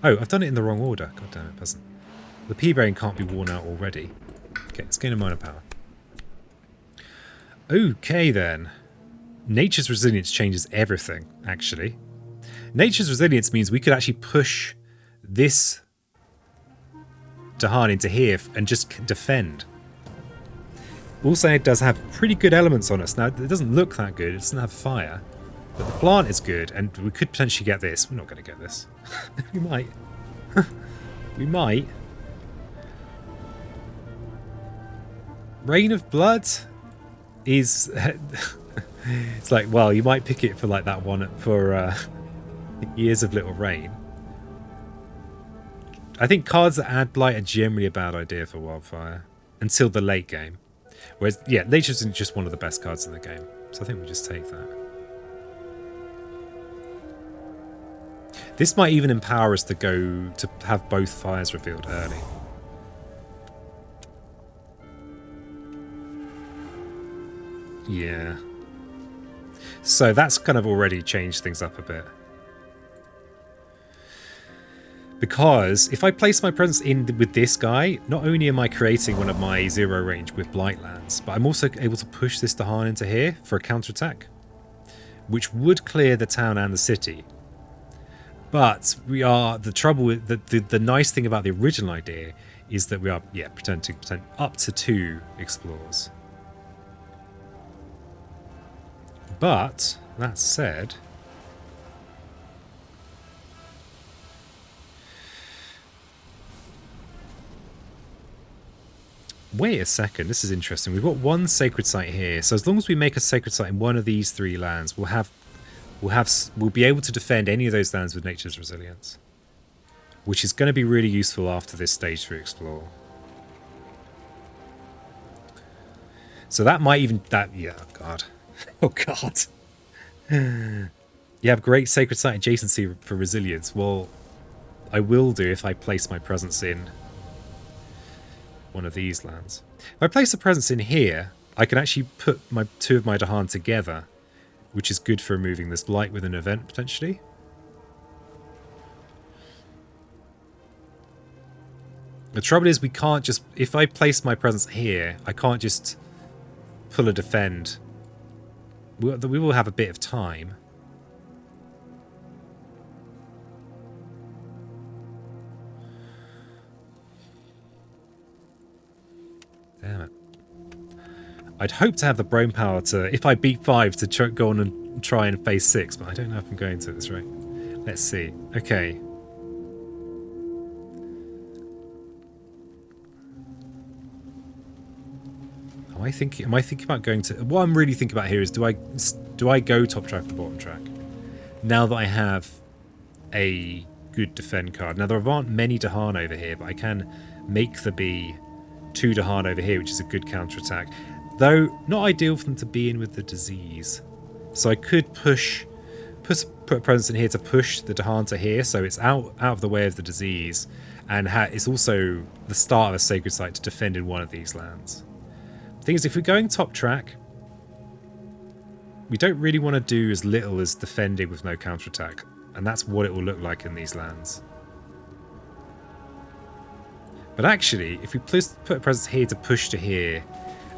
Oh, I've done it in the wrong order. God damn it, peasant. The P-Brain can't be worn out already. Okay, let's gain a minor power. Okay then. Nature's resilience changes everything, actually. Nature's resilience means we could actually push this Dahan into here and just defend. Also, it does have pretty good elements on us. Now, it doesn't look that good. It doesn't have fire. But the plant is good, and we could potentially get this. We're not going to get this. We might. We might. Rain of Blood is... it's like, well, you might pick it for like that one for Years of Little Rain. I think cards that add blight are generally a bad idea for Wildfire. Until the late game. Whereas, yeah, Nature's just one of the best cards in the game. So I think we just take that. This might even empower us to go to have both fires revealed early. Yeah. So that's kind of already changed things up a bit. Because if I place my presence in with this guy, not only am I creating one of my zero range with blight lands, but I'm also able to push this Dahan into here for a counterattack, which would clear the town and the city. But we are the trouble with the nice thing about the original idea is that we are pretend up to 2 explores. But that said, wait a second, this is interesting. We've got one sacred site here, so as long as we make a sacred site in one of these 3 lands, we'll be able to defend any of those lands with Nature's Resilience, which is going to be really useful after this stage 3 explore. So that might even yeah, oh god. Oh god. You have great sacred site adjacency for resilience. Well, I will do if I place my presence in one of these lands. If I place a presence in here, I can actually put my 2 of my Dahan together, which is good for removing this blight with an event potentially. The trouble is we can't just, if I place my presence here, I can't just pull a defend. We will have a bit of time. Damn it. I'd hope to have the brain power to, if I beat 5, to go on and try and face 6, but I don't know if I'm going to at this rate. Let's see. Okay. Am I thinking about going to... What I'm really thinking about here is do I go top track or bottom track? Now that I have a good defend card. Now there aren't many Dahan over here, but I can make there be 2 Dahan over here, which is a good counterattack. Though not ideal for them to be in with the disease. So I could put a presence in here to push the Dahan to here, so it's out of the way of the disease, and it's also the start of a sacred site to defend in one of these lands. The thing is, if we're going top track, we don't really want to do as little as defending with no counterattack, and that's what it will look like in these lands. But actually, if we put a presence here to push to here,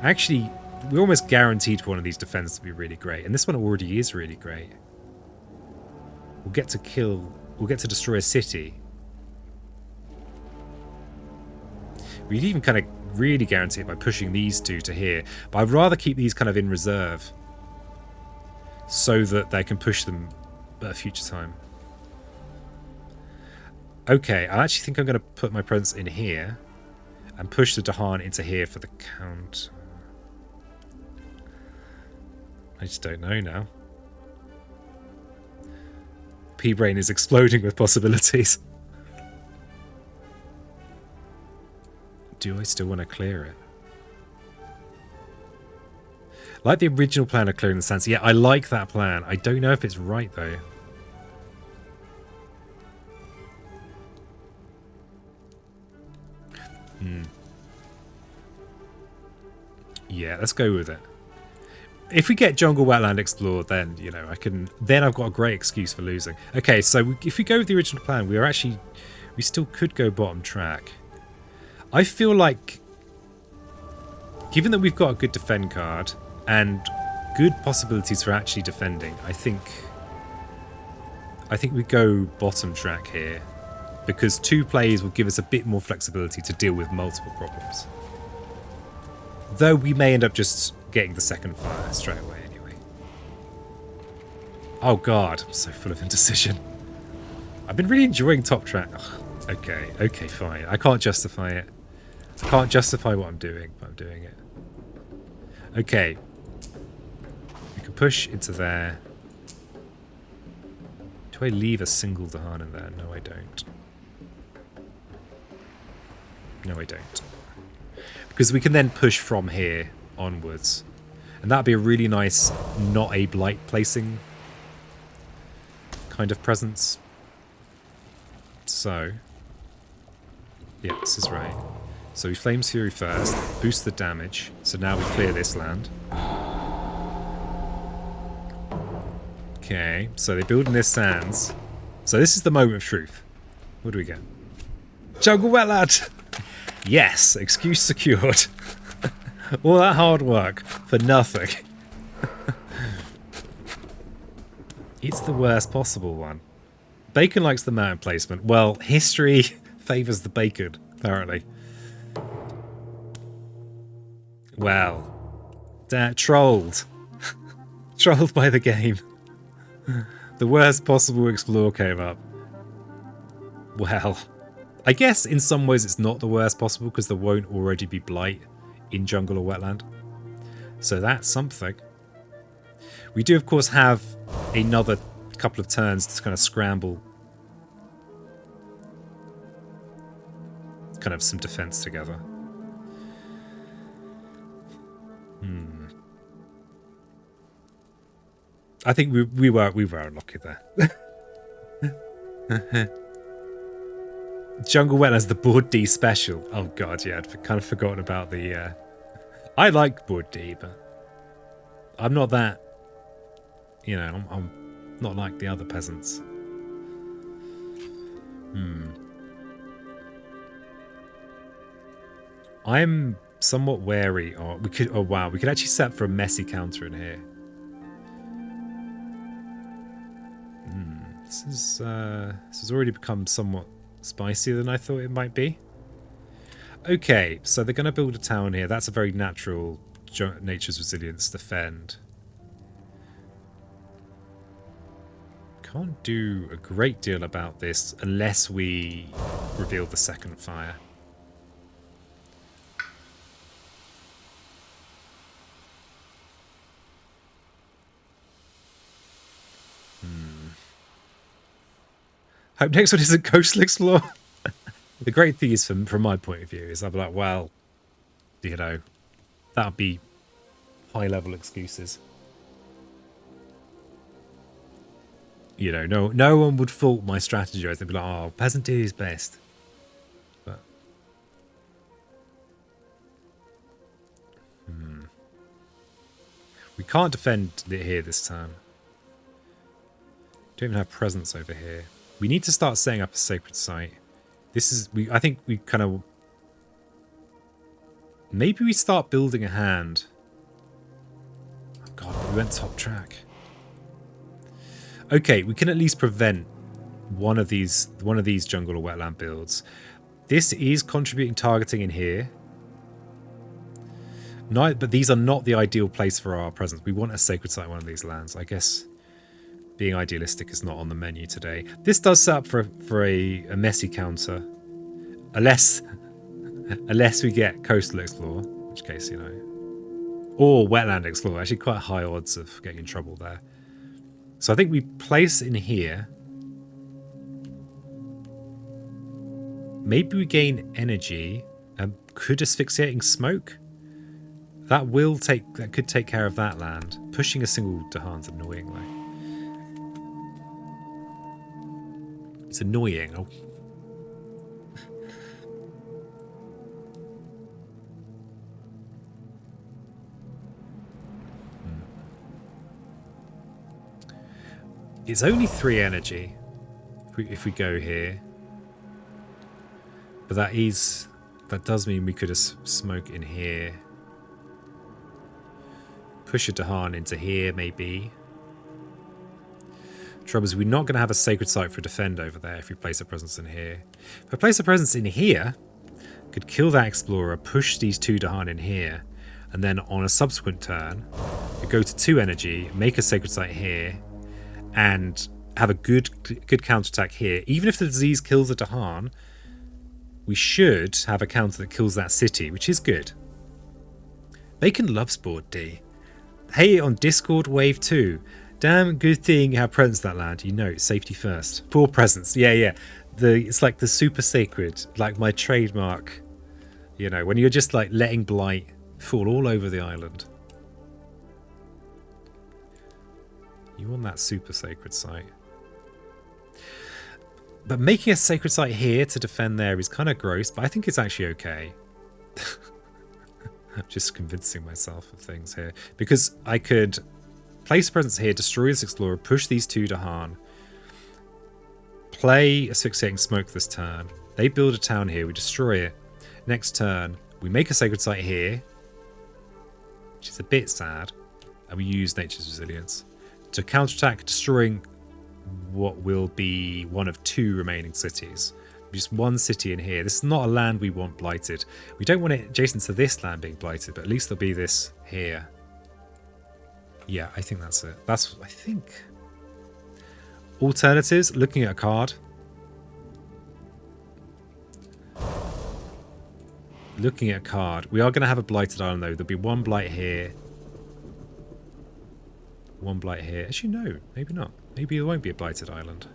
actually, we're almost guaranteed for one of these defenses to be really great, and this one already is really great. We'll get to destroy a city. We'd even kind of really guarantee it by pushing these two to here. But I'd rather keep these kind of in reserve so that they can push them at a future time. Okay, I actually think I'm going to put my presence in here and push the Dahan into here for the count. I just don't know now. P-Brain is exploding with possibilities. Do I still want to clear it? Like the original plan of clearing the sands. Yeah, I like that plan. I don't know if it's right, though. Yeah, let's go with it. If we get jungle wetland explored, then, you know, then I've got a great excuse for losing. Okay, so if we go with the original plan, we still could go bottom track. I feel like, given that we've got a good defend card and good possibilities for actually defending, I think we go bottom track here, because 2 plays will give us a bit more flexibility to deal with multiple problems. Though we may end up just getting the second fire straight away anyway. Oh god, I'm so full of indecision. I've been really enjoying top track. Ugh, okay, fine. I can't justify it. I can't justify what I'm doing, but I'm doing it. Okay. We can push into there. Do I leave a single Dahan in there? No, I don't. No, I don't. Because we can then push from here onwards. And that'd be a really nice, not a blight placing kind of presence. So, yeah, this is right. So we Flames Fury first, boost the damage. So now we clear this land. Okay, so they're building their sands. So this is the moment of truth. What do we get? Jungle wetland! Yes, excuse secured. All that hard work for nothing. It's the worst possible one. Bacon likes the mountain placement. Well, history favours the bacon, apparently. Well, trolled. Trolled by the game. The worst possible explore came up. Well, I guess in some ways it's not the worst possible because there won't already be blight in jungle or wetland. So that's something. We do, of course, have another couple of turns to kind of scramble kind of some defense together. I think we were unlucky there. Jungle Wetlands, the board D special. Oh god, yeah, I'd kind of forgotten about the... I like board D, but I'm not that... You know, I'm not like the other peasants. I'm somewhat wary. Or we could. Oh wow, we could actually set for a messy counter in here. This has already become somewhat spicier than I thought it might be. Okay, so they're going to build a town here. That's a very natural nature's resilience defend. Can't do a great deal about this unless we reveal the second fire. Hope next one isn't Coastal Explorer. The great thing is, from my point of view, is I'll be like, well, you know, that would be high-level excuses. You know, no one would fault my strategy. They'd be like, oh, peasant D is best. But we can't defend it here this time. Don't even have presence over here. We need to start setting up a sacred site. This is... I think we kind of... Maybe we start building a hand. Oh god, we went top track. Okay, we can at least prevent one of these jungle or wetland builds. This is contributing targeting in here. No, but these are not the ideal place for our presence. We want a sacred site in one of these lands. I guess being idealistic is not on the menu today. This does set up for a messy counter. Unless we get Coastal Explorer, in which case, you know. Or Wetland Explorer. Actually quite high odds of getting in trouble there. So I think we place in here. Maybe we gain energy and could asphyxiating smoke. That could take care of that land. Pushing a single Dahan's annoying though. It's annoying. Oh. It's only 3 energy if we go here. But that does mean we could have smoke in here. Push a Dahan into here, maybe. Trouble is, we're not going to have a sacred site for defend over there if we place a presence in here. If I place a presence in here, could kill that explorer, push these 2 Dahan in here, and then on a subsequent turn, could go to 2 energy, make a sacred site here, and have a good counterattack here. Even if the disease kills a Dahan, we should have a counter that kills that city, which is good. Bacon loves Sport D. Hey, on Discord Wave 2. Damn good thing you have presence that land. You know, safety first. 4 presents. Yeah. It's like the super sacred, like my trademark. You know, when you're just like letting blight fall all over the island. You want that super sacred site. But making a sacred site here to defend there is kind of gross, but I think it's actually okay. I'm just convincing myself of things here. Because I could place a presence here, destroy this explorer, push these 2 Dahan, play asphyxiating smoke this turn. They build a town here, we destroy it. Next turn, we make a sacred site here, which is a bit sad, and we use nature's resilience to counterattack, destroying what will be one of 2 remaining cities. Just 1 city in here. This is not a land we want blighted. We don't want it adjacent to this land being blighted, but at least there'll be this here. Yeah, I think that's it. I think. Alternatives, looking at a card. Looking at a card. We are going to have a blighted island though. There'll be 1 blight here. 1 blight here. Actually, no. Maybe not. Maybe there won't be a blighted island.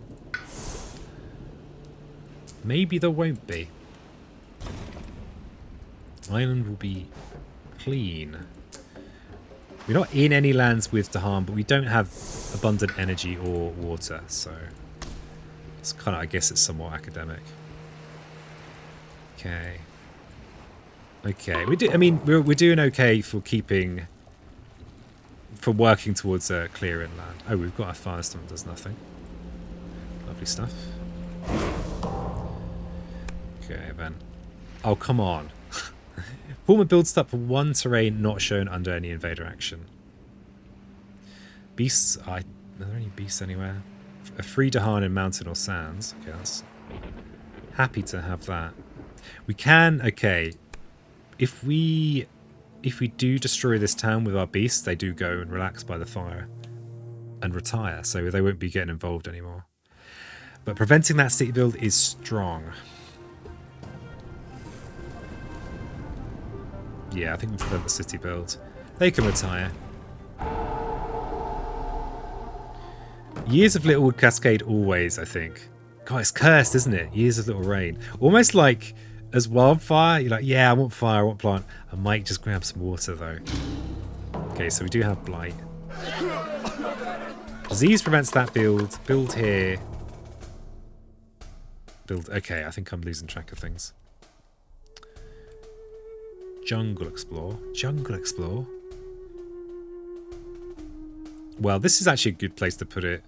Maybe there won't be. Island will be clean. We're not in any lands with Dahan, but we don't have abundant energy or water, so it's kind of, I guess it's somewhat academic. Okay. Okay, we're doing okay for working towards a clear inland. Oh, we've got a firestorm that does nothing. Lovely stuff. Okay, then. Oh, come on. Former build stop for 1 terrain not shown under any invader action. Beasts. Are there any beasts anywhere? A free Dahan in mountain or sands. Okay, that's happy to have that. We can. Okay, if we do destroy this town with our beasts, they do go and relax by the fire and retire, so they won't be getting involved anymore. But preventing that city build is strong. Yeah, I think we prevent the city build. They can retire. Years of Littlewood Cascade always, I think. God, it's cursed, isn't it? Years of Little Rain. Almost like as Wildfire, you're like, yeah, I want fire, I want plant. I might just grab some water, though. Okay, so we do have Blight. Disease prevents that build. Build here. Build... Okay, I think I'm losing track of things. Jungle Explore. Jungle Explore. Well, this is actually a good place to put it.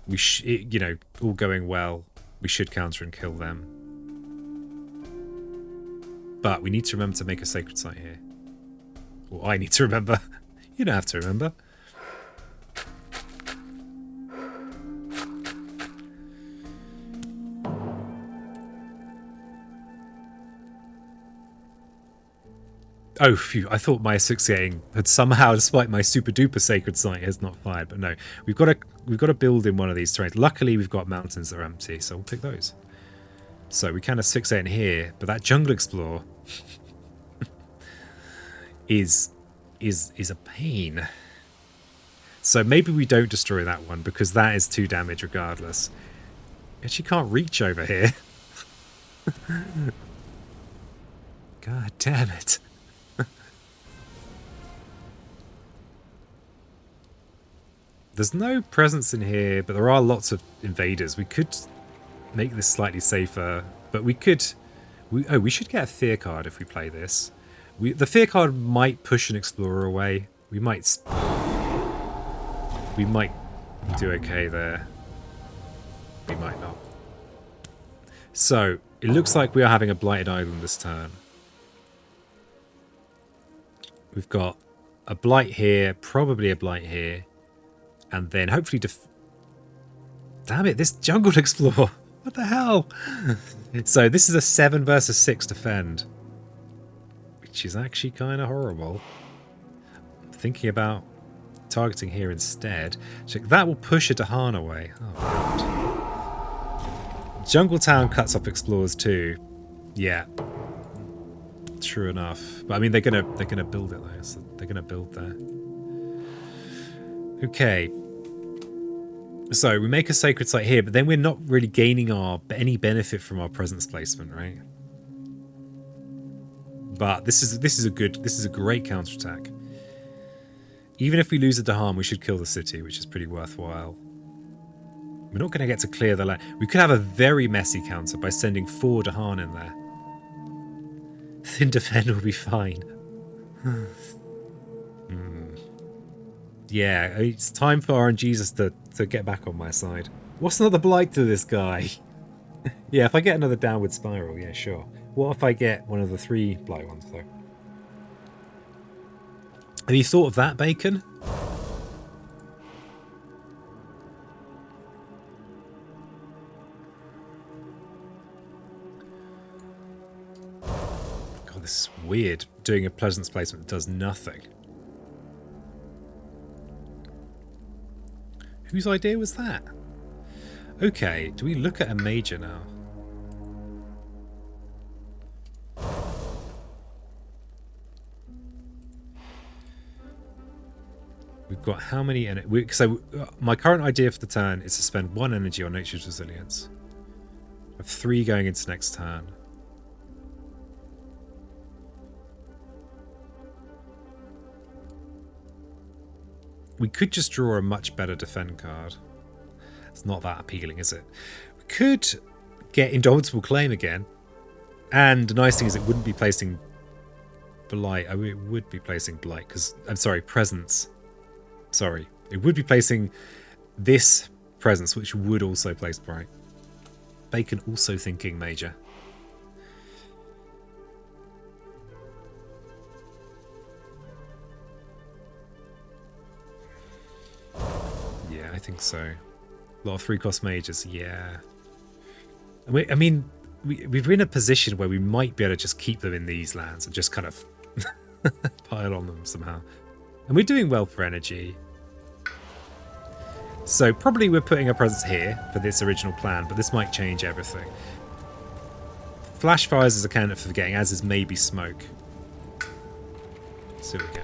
You know, all going well, we should counter and kill them. But we need to remember to make a sacred site here. Or I need to remember. You don't have to remember. Oh, phew, I thought my asphyxiating had somehow, despite my super duper sacred site, has not fired. But no, we've got to build in one of these terrains. Luckily, we've got mountains that are empty, so we'll pick those. So we can asphyxiate in here, but that jungle explorer is a pain. So maybe we don't destroy that one because that is 2 damage regardless. And she can't reach over here. God damn it. There's no presence in here, but there are lots of invaders. We could make this slightly safer, but we could... we should get a fear card if we play this. The fear card might push an explorer away. We might do okay there. We might not. So, it looks like we are having a blighted island this turn. We've got a blight here, probably a blight here. And then hopefully damn it, this jungle explorer. What the hell? So this is a 7 versus 6 defend. Which is actually kind of horrible. I'm thinking about targeting here instead. So that will push a Dahan away. Oh, God. Jungle Town cuts off explorers too. Yeah. True enough. But I mean they're gonna build it though, so they're gonna build there. Okay. So we make a sacred site here, but then we're not really gaining any benefit from our presence placement, right? But this is a great counterattack. Even if we lose a Dahan, we should kill the city, which is pretty worthwhile. We're not going to get to clear the land. We could have a very messy counter by sending 4 Dahan in there. Thin defend will be fine. Yeah, it's time for RNGesus to get back on my side. What's another blight to this guy? Yeah, if I get another downward spiral, yeah, sure. What if I get one of the 3 blight ones, though? Have you thought of that, Bacon? God, this is weird. Doing a presence placement that does nothing. Whose idea was that? Okay, do we look at a major now? We've got how many... So my current idea for the turn is to spend 1 energy on Nature's Resilience. I have 3 going into next turn. We could just draw a much better defend card. It's not that appealing, is it? We could get Indomitable Claim again. And the nice thing is it wouldn't be placing Blight. I mean, it would be placing Blight because... I'm sorry, Presence. Sorry. It would be placing this Presence, which would also place Blight. Bacon also thinking major. Yeah, I think so. A lot of 3-cost majors, yeah. I mean, we're in a position where we might be able to just keep them in these lands and just kind of pile on them somehow. And we're doing well for energy. So probably we're putting a presence here for this original plan, but this might change everything. Flash fires is a candidate for forgetting, as is maybe smoke. So we go.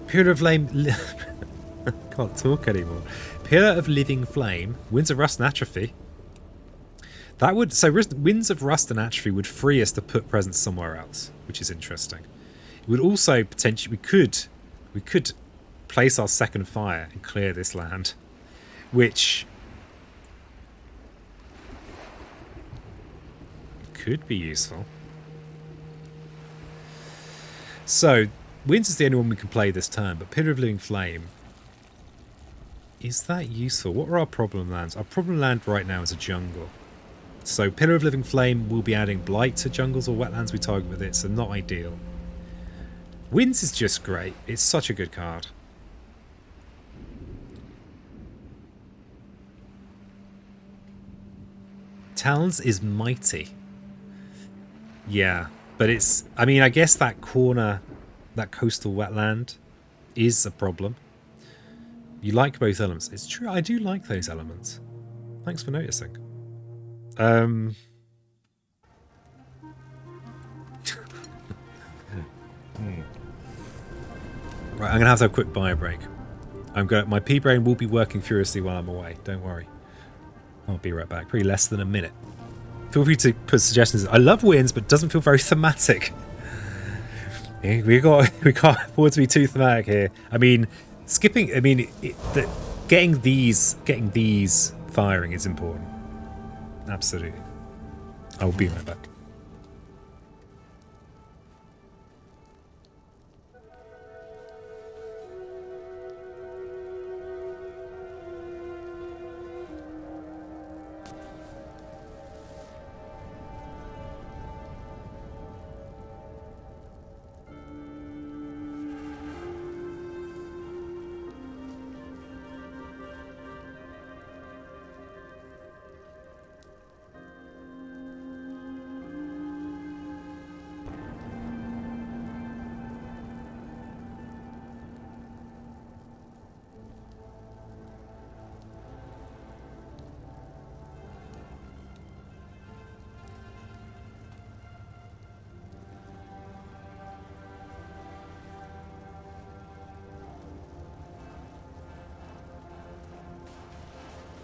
Pillar of Flame... Can't talk anymore. Pillar of Living Flame. Winds of Rust and Atrophy. That would... So Winds of Rust and Atrophy would free us to put presence somewhere else, which is interesting. It would also potentially... We could place our second fire and clear this land, which could be useful. So, Winds is the only one we can play this turn, but Pillar of Living Flame, is that useful? What are our problem lands? Our problem land right now is a jungle. So Pillar of Living Flame will be adding blight to jungles or wetlands we target with it, so not ideal. Winds is just great. It's such a good card. Talons is mighty. Yeah, But it's, I mean, I guess that corner, that coastal wetland is a problem. You like both elements. It's true, I do like those elements. Thanks for noticing. Right, I'm gonna have to have a quick bio break. My pea brain will be working furiously while I'm away. Don't worry. I'll be right back. Probably less than a minute. Feel free to put suggestions. I love wins, but it doesn't feel very thematic. We got forward to be too thematic here. I mean, skipping. I mean, getting these firing is important. Absolutely. I will be right back.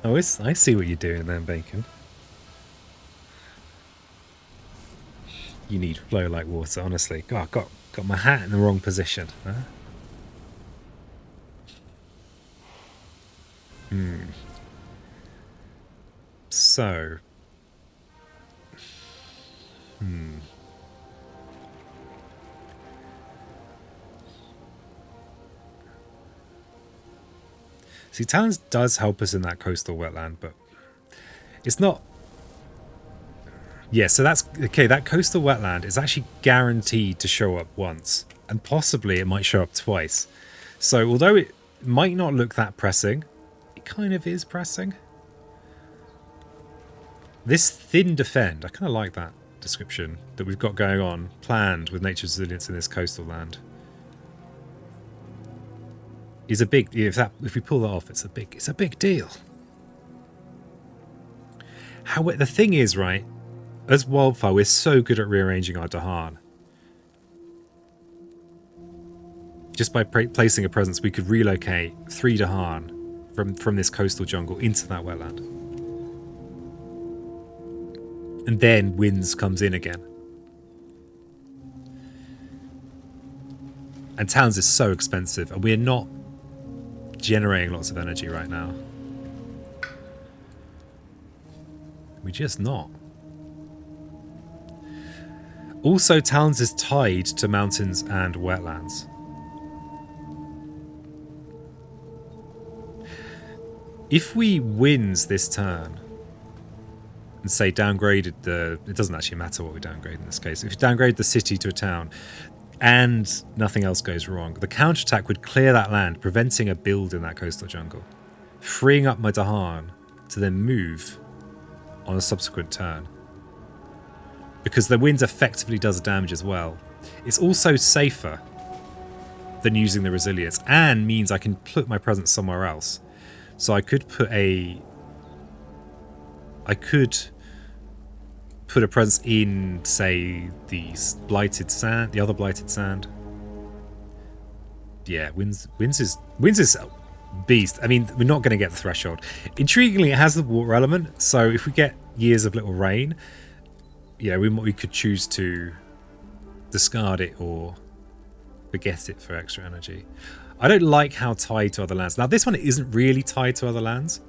Oh, I see what you're doing then, Bacon. You need flow like water, honestly. God, got my hat in the wrong position. Huh? So. See, Talons does help us in that coastal wetland, but it's not... Yeah, so that's... Okay, that coastal wetland is actually guaranteed to show up once, and possibly it might show up twice. So, although it might not look that pressing, it kind of is pressing. This thin defend, I kind of like that description that we've got going on, planned with nature's resilience in this coastal land. Is a big, if we pull that off, it's a big deal. The thing is, right, as Wildfire, we're so good at rearranging our Dahan. Just by placing a presence, we could relocate 3 Dahan from this coastal jungle into that wetland. And then Winds comes in again. And Towns is so expensive, and we're not generating lots of energy right now. We're just not. Also, Towns is tied to mountains and wetlands. If we wins this turn and say downgraded it doesn't actually matter what we downgrade in this case. If you downgrade the city to a town and nothing else goes wrong, the counterattack would clear that land, preventing a build in that coastal jungle, freeing up my Dahan to then move on a subsequent turn. Because the wind effectively does damage as well. It's also safer than using the resilience, and means I can put my presence somewhere else. So I could put a presence in, say, the blighted sand, the other blighted sand. Yeah, winds is beast. I mean, we're not going to get the threshold. Intriguingly, it has the water element, so if we get years of little rain, yeah, we could choose to discard it or forget it for extra energy. I don't like how tied to other lands. Now, this one isn't really tied to other lands,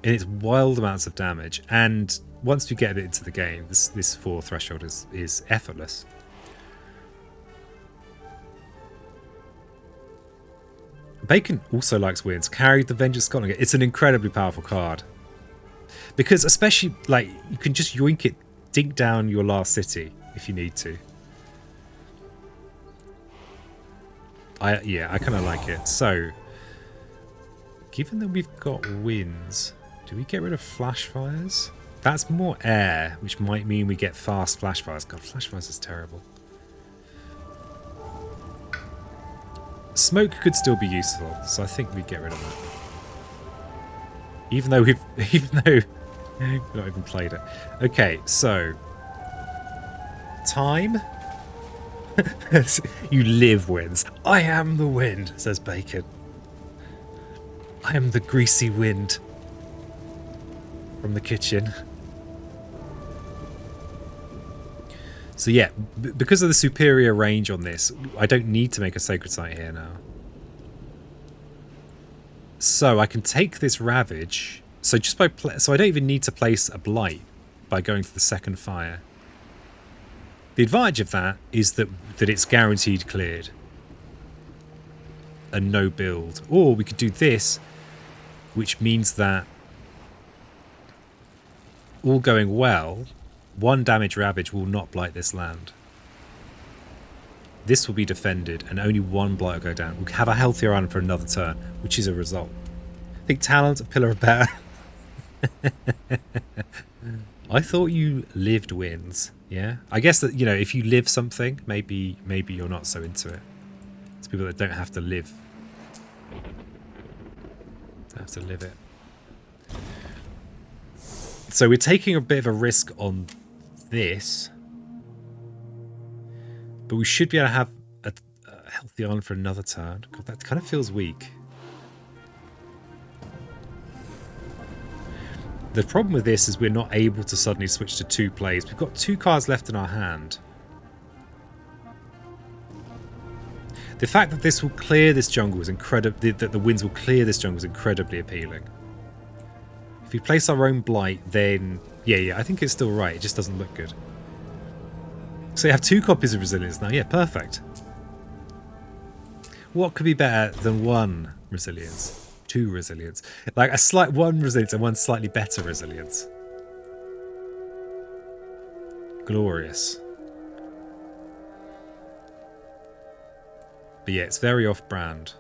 and it's wild amounts of damage. And once we get a bit into the game, this 4 threshold is effortless. Bacon also likes winds. Carried the Vengeance Scotland. It's an incredibly powerful card. Because especially, like, you can just yoink it, dink down your last city if you need to. I kind of like it. So, given that we've got winds, do we get rid of flash fires? That's more air, which might mean we get fast flash fires. God, flash fires is terrible. Smoke could still be useful, so I think we get rid of that. Even though we've not even played it. Okay, so time. You live wins. I am the wind, says Bacon. I am the greasy wind from the kitchen. So yeah, because of the superior range on this, I don't need to make a sacred site here now. So I can take this ravage. So just by so I don't even need to place a blight by going for the second fire. The advantage of that is that it's guaranteed cleared and no build. Or we could do this, which means that all going well, 1 damage ravage will not blight this land. This will be defended and only 1 blight will go down. We'll have a healthier island for another turn, which is a result. I think talent, a pillar of better. I thought you lived wins. Yeah, I guess that, you know, if you live something, maybe you're not so into it. It's people that don't have to live. Don't have to live it. So we're taking a bit of a risk on this, but we should be able to have a healthy island for another turn. God, that kind of feels weak. The problem with this is we're not able to suddenly switch to 2 plays. We've got 2 cards left in our hand. The fact that this will clear this jungle is incredible. That the winds will clear this jungle is incredibly appealing. If we place our own blight, then yeah, I think it's still right. It just doesn't look good. So you have 2 copies of resilience now. Yeah, perfect. What could be better than 1 resilience? 2 resilience. Like a slight 1 resilience and 1 slightly better resilience. Glorious. But yeah, it's very off-brand.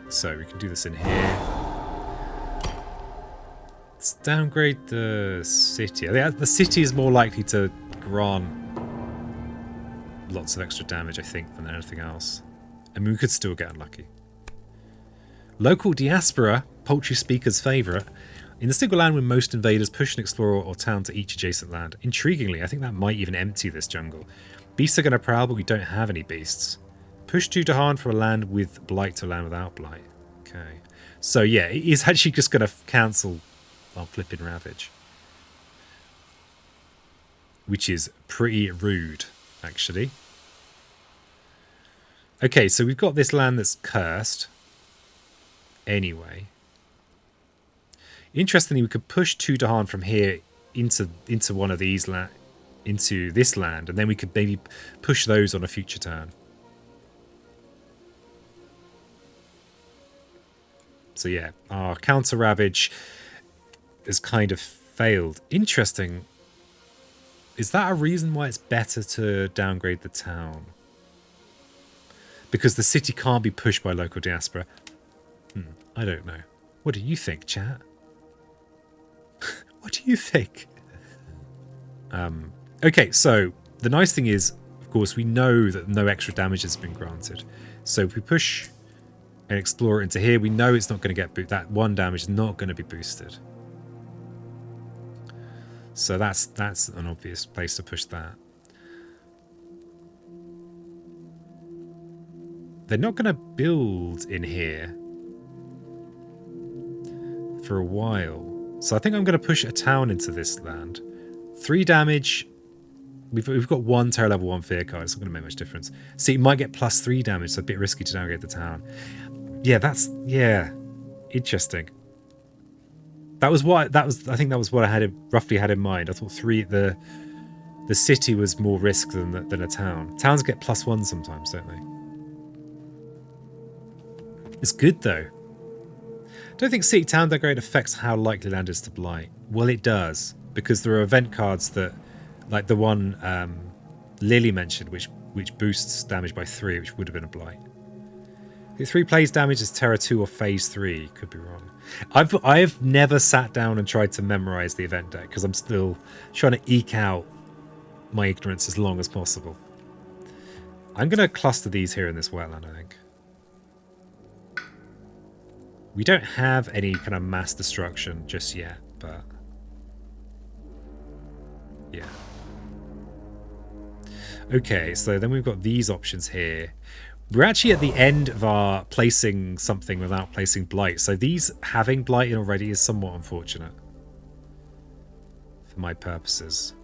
So we can do this in here. Let's downgrade the city. I think the city is more likely to grant lots of extra damage, I think, than anything else. I mean, we could still get unlucky. Local diaspora, poultry speaker's favourite. In the single land when most invaders push an explorer or town to each adjacent land. Intriguingly, I think that might even empty this jungle. Beasts are going to prowl, but we don't have any beasts. Push 2 Dahan from a land with blight to a land without blight. Okay. So yeah, it is actually just going to cancel our flipping ravage. Which is pretty rude, actually. Okay, so we've got this land that's cursed. Anyway. Interestingly, we could push 2 Dahan from here into one of these into this land, and then we could maybe push those on a future turn. So yeah, our counter ravage has kind of failed. Interesting. Is that a reason why it's better to downgrade the town? Because the city can't be pushed by local diaspora. I don't know. What do you think, chat? What do you think? Okay, so the nice thing is, of course, we know that no extra damage has been granted. So if we push an explorer into here, we know it's not going to get boosted. That 1 damage is not going to be boosted. So that's an obvious place to push that. They're not going to build in here for a while. So I think I'm going to push a town into this land. 3 damage. We've got 1 terror level 1 fear card. It's not going to make much difference. So you might get +3 damage, so a bit risky to downgrade the town. Yeah, interesting. I think that was what I roughly had in mind. I thought the city was more risk than a town. Towns get +1 sometimes, don't they? It's good though. Don't think city town downgrade affects how likely land is to blight. Well, it does, because there are event cards that, like the one Lily mentioned, which boosts damage by 3, which would have been a blight. The 3 plays damage is Terra 2 or Phase 3. Could be wrong. I've never sat down and tried to memorize the event deck because I'm still trying to eke out my ignorance as long as possible. I'm going to cluster these here in this wetland, I think. We don't have any kind of mass destruction just yet, but yeah. Okay, so then we've got these options here. We're actually at the end of our placing something without placing blight. So these having blight in already is somewhat unfortunate for my purposes.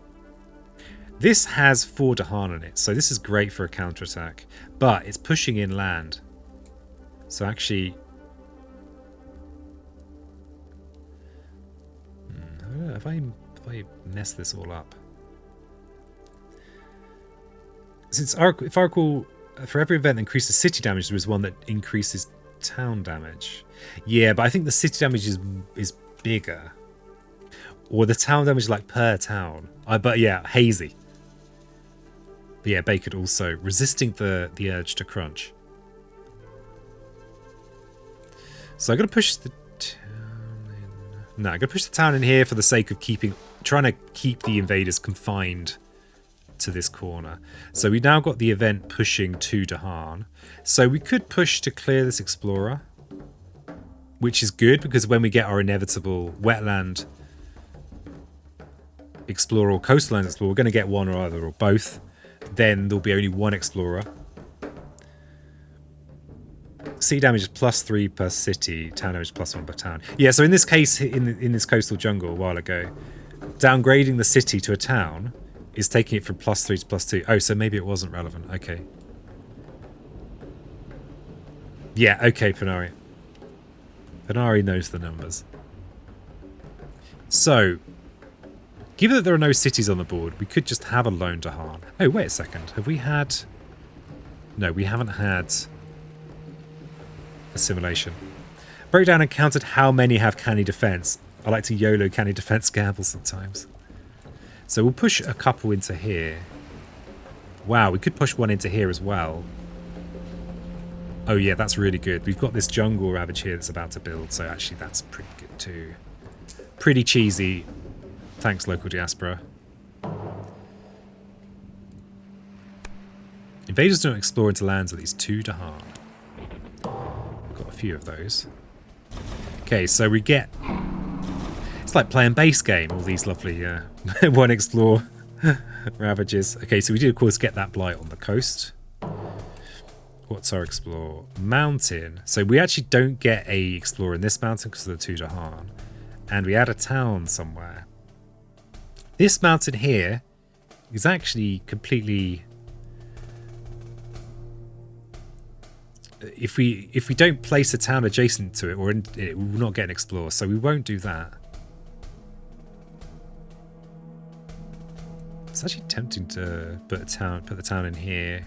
This has 4 Dahan in it, so this is great for a counterattack, but it's pushing in land. So actually, if I mess this all up, since if I recall, for every event that increases city damage, there is one that increases town damage. Yeah, but I think the city damage is bigger, or the town damage like per town. But yeah, hazy. But yeah, Baked also resisting the urge to crunch. So I'm gonna push the town in. No, I'm gonna push the town in here for the sake of trying to keep the invaders confined to this corner. So we now got the event pushing to Dahan. So we could push to clear this explorer, which is good because when we get our inevitable wetland explorer or coastline explorer, we're going to get one or other or both. Then there'll be only one explorer. Sea damage is +3 per city, town damage +1 per town. Yeah, so in this case, in this coastal jungle a while ago, downgrading the city to a town is taking it from +3 to +2. Oh, so maybe it wasn't relevant. Okay. Yeah, okay, Panari. Panari knows the numbers. So, given that there are no cities on the board, we could just have a lone Dahan. Oh, wait a second. Have we had... No, we haven't had assimilation. Breakdown and counted how many have canny defense. I like to YOLO canny defense gamble sometimes. So we'll push a couple into here. Wow, we could push one into here as well. Oh yeah, that's really good. We've got this jungle ravage here that's about to build, so actually that's pretty good too. Pretty cheesy. Thanks, local diaspora. Invaders don't explore into lands with these 2 Dahan. Got a few of those. Okay, so we get... It's like playing base game, all these lovely one explore ravages. Okay, so we did of course get that blight on the coast. What's our explore? Mountain. So we actually don't get a explorer in this mountain because of the 2 Dahan. And we add a town somewhere. This mountain here is actually completely... If we don't place a town adjacent to it, or it will not get an explorer, so we won't do that. It's actually tempting to put the town in here.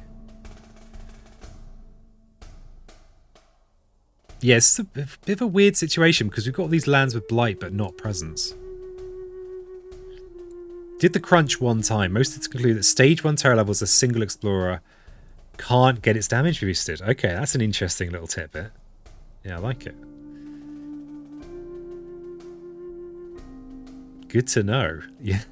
Yeah, it's a bit of a weird situation because we've got these lands with blight but not presence. Did the crunch one time. Most of it conclude that stage 1 terror levels a single explorer can't get its damage boosted. Okay, that's an interesting little tidbit. Yeah, I like it. Good to know. Yeah.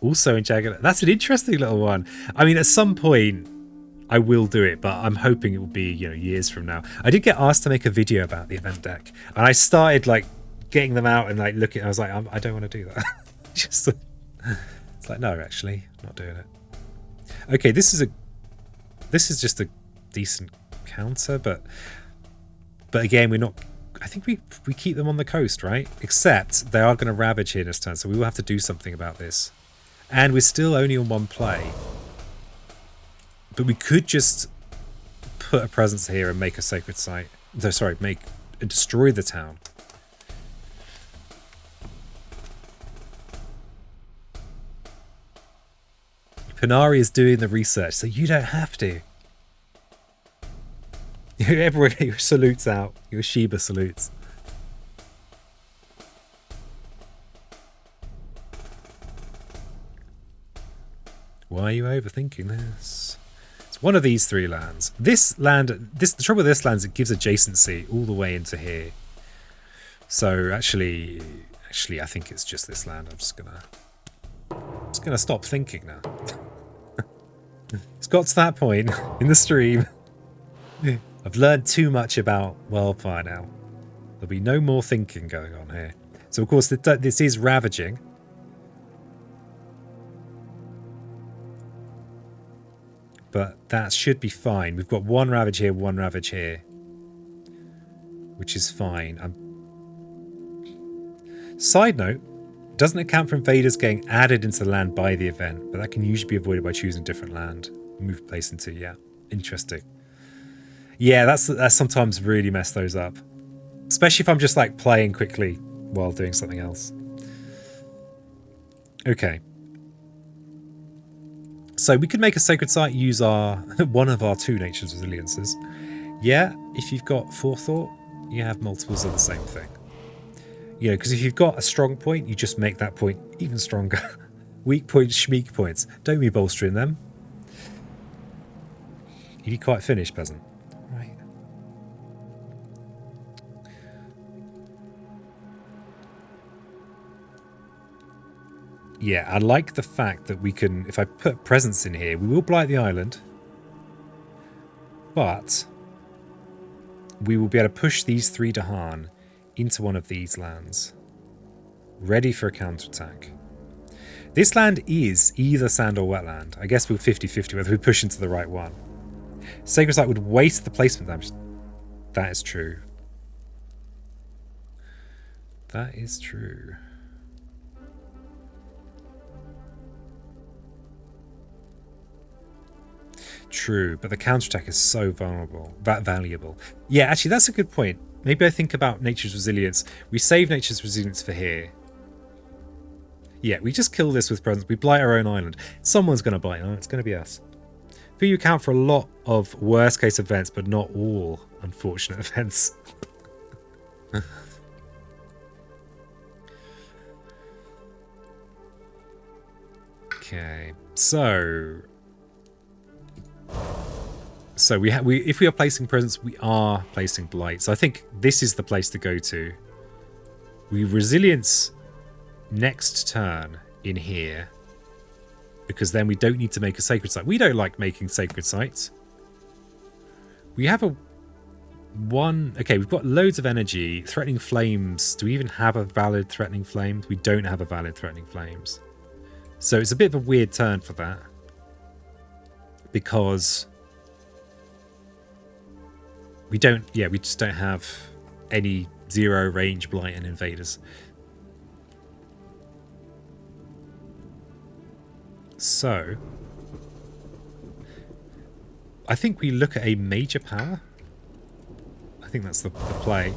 Also in Jagged Earth. That's an interesting little one. I mean, at some point I will do it, but I'm hoping it will be, you know, years from now. I did get asked to make a video about the event deck, and I started like getting them out and like looking. I was like, I don't want to do that. Just, it's like, no, actually, I'm not doing it. Okay, this is just a decent counter, but again, we're not. I think we keep them on the coast, right? Except they are going to ravage here this turn, so we will have to do something about this. And we're still only on 1 play. But we could just put a presence here and make a sacred site. No, sorry, destroy the town. Panari is doing the research, so you don't have to. Everyone, your salutes out. Your Sheba salutes. Why are you overthinking this? It's One of these 3 lands. This land, the trouble with this land is it gives adjacency all the way into here. So actually, I think it's just this land. I'm just gonna stop thinking now. It's got to that point in the stream. I've learned too much about Wildfire now. There'll be no more thinking going on here. So of course this is ravaging. But that should be fine. We've got 1 ravage here, 1 ravage here. Which is fine. Side note, doesn't account for invaders getting added into the land by the event, but that can usually be avoided by choosing different land. Move place into, yeah. Interesting. Yeah, that's sometimes really mess those up. Especially if I'm just like playing quickly while doing something else. Okay. So we could make a sacred site, use one of our 2 nature's resiliences. Yeah, if you've got forethought, you have multiples of the same thing. You know, because if you've got a strong point, you just make that point even stronger. Weak points, schmeek points. Don't be bolstering them. You quite finished, peasant. Right. Yeah, I like the fact that we can, if I put presents in here, we will blight the island. But we will be able to push these 3 Dahan into one of these lands. Ready for a counterattack. This land is either sand or wetland. I guess we're 50-50 whether we push into the right one. Sacred Site would waste the placement damage. That is true. That is true. True, but the counterattack is so vulnerable, valuable. Yeah, actually, that's a good point. Maybe I think about Nature's Resilience. We save Nature's Resilience for here. Yeah, we just kill this with presents. We blight our own island. Someone's going to blight it. It's going to be us. For you account for a lot of worst case events, but not all unfortunate events. Okay, so if we are placing presents, we are placing blight. So I think this is the place to go to. We resilience next turn in here, because then we don't need to make a sacred site. We don't like making sacred sites. We have okay, we've got loads of energy. Threatening flames. Do we even have a valid threatening flames? We don't have a valid threatening flames. So it's a bit of a weird turn for that, because we just don't have any 0 range blight and invaders. So I think we look at a major power. I think that's the play.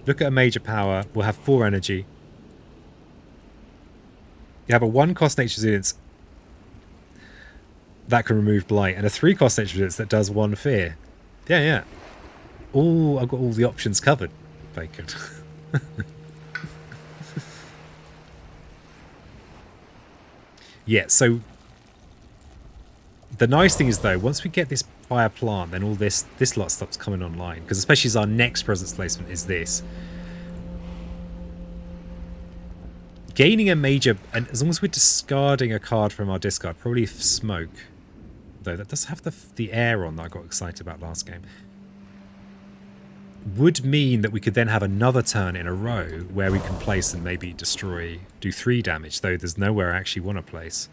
Look at a major power. We'll have 4 energy. You have a 1-cost nature resilience that can remove blight, and a 3-cost nature resilience that does 1 fear. Yeah. I've got all the options covered. Bacon. Yeah, so the nice thing is, though, once we get this fire plant, then all this lot stops coming online, because especially as our next presence placement is this. Gaining a major, and as long as we're discarding a card from our discard, probably smoke, though that does have the air on that I got excited about last game, would mean that we could then have another turn in a row where we can place and maybe destroy, do 3 damage, though there's nowhere I actually want to place.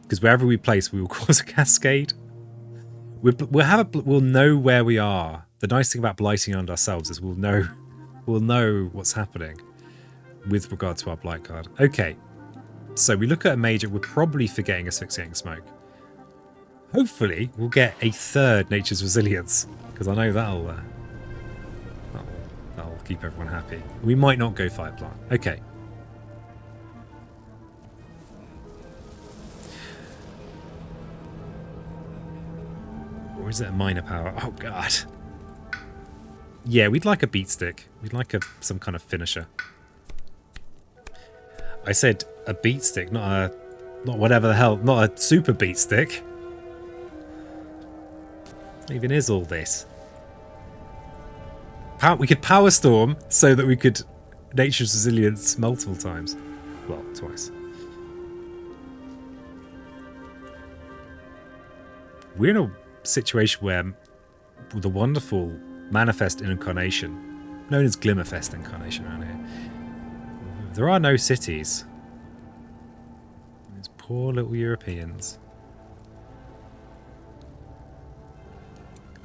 Because wherever we place, we will cause a cascade. We'll know where we are. The nice thing about blighting on ourselves is we'll know what's happening with regard to our blight card. Okay, so we look at a major. We're probably forgetting asphyxiating smoke. Hopefully, we'll get a 3rd Nature's Resilience, because I know that'll keep everyone happy. We might not go fire plant. Okay. Or is it a minor power? Oh, God. Yeah, we'd like a beat stick. We'd like some kind of finisher. I said a beat stick, not whatever the hell, not a super beat stick. Even is all this? We could power storm so that we could nature's resilience multiple times. Well, twice. We're in a situation where the wonderful Manifest Incarnation, known as Glimmerfest Incarnation around here, there are no cities. These poor little Europeans.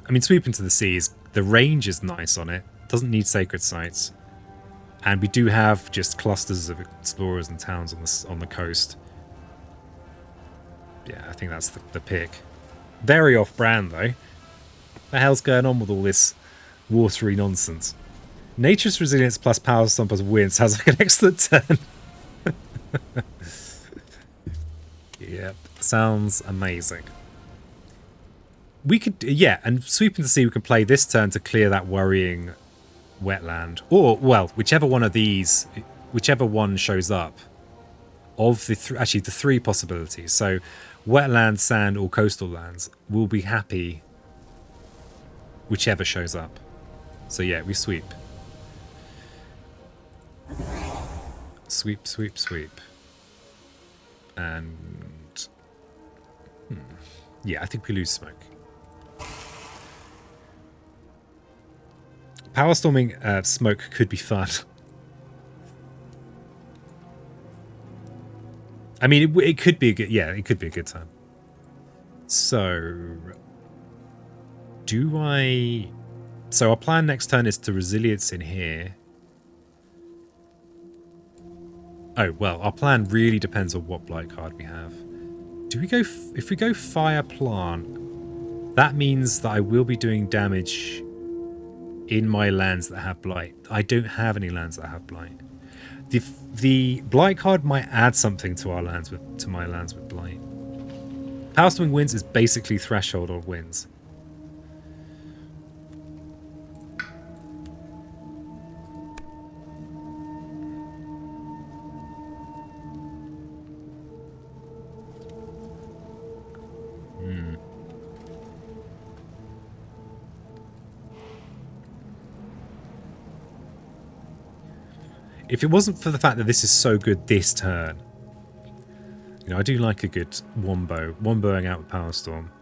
I mean, Sweep into the Seas, the range is nice on it. Doesn't need sacred sites. And we do have just clusters of explorers and towns on the coast. Yeah, I think that's the pick. Very off-brand, though. The hell's going on with all this watery nonsense? Nature's Resilience plus Power Storm plus Wind sounds like an excellent turn. Yep, sounds amazing. We could, yeah, and Sweep into the Sea, we can play this turn to clear that worrying wetland. Or, well, whichever one of these, whichever one shows up of the actually the three possibilities. So wetland, sand, or coastal lands, we'll be happy whichever shows up. So yeah, we sweep. Sweep, sweep, sweep. And yeah, I think we lose smoke. Power storming smoke could be fun. I mean, it could be a good, yeah, it could be a good time. So, so our plan next turn is to resilience in here. Oh, well, our plan really depends on what blight card we have. Do we go, if we go fire plant, that means that I will be doing damage in my lands that have blight. I don't have any lands that have blight. The blight card might add something to our lands to my lands with blight. Power Storming Winds is basically threshold of winds. If it wasn't for the fact that this is so good this turn, you know, I do like a good womboing out with Power Storm.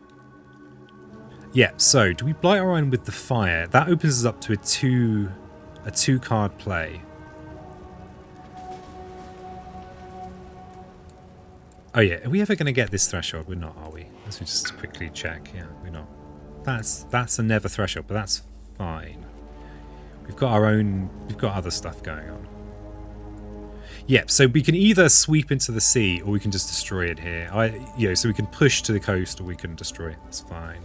Yeah, so do we Blight Orion with the fire? That opens us up to a two card play. Oh yeah, are we ever going to get this threshold? We're not, are we? Let's just quickly check. Yeah, we're not. That's a never threshold, but that's fine. We've got our own, we've got other stuff going on. Yeah, so we can either sweep into the sea or we can just destroy it here. You know, so we can push to the coast or we can destroy it. That's fine.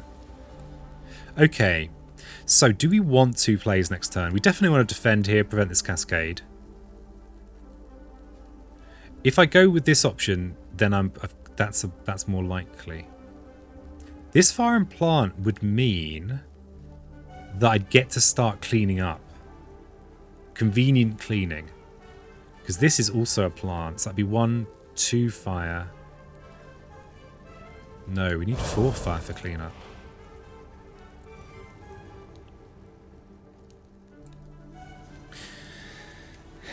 Okay, so do we want 2 plays next turn? We definitely want to defend here, prevent this cascade. If I go with this option, then that's more likely. This fire and plant would mean that I'd get to start cleaning up. Convenient cleaning. Because this is also a plant. So that'd be 1, 2 fire. No, we need 4 fire for cleanup.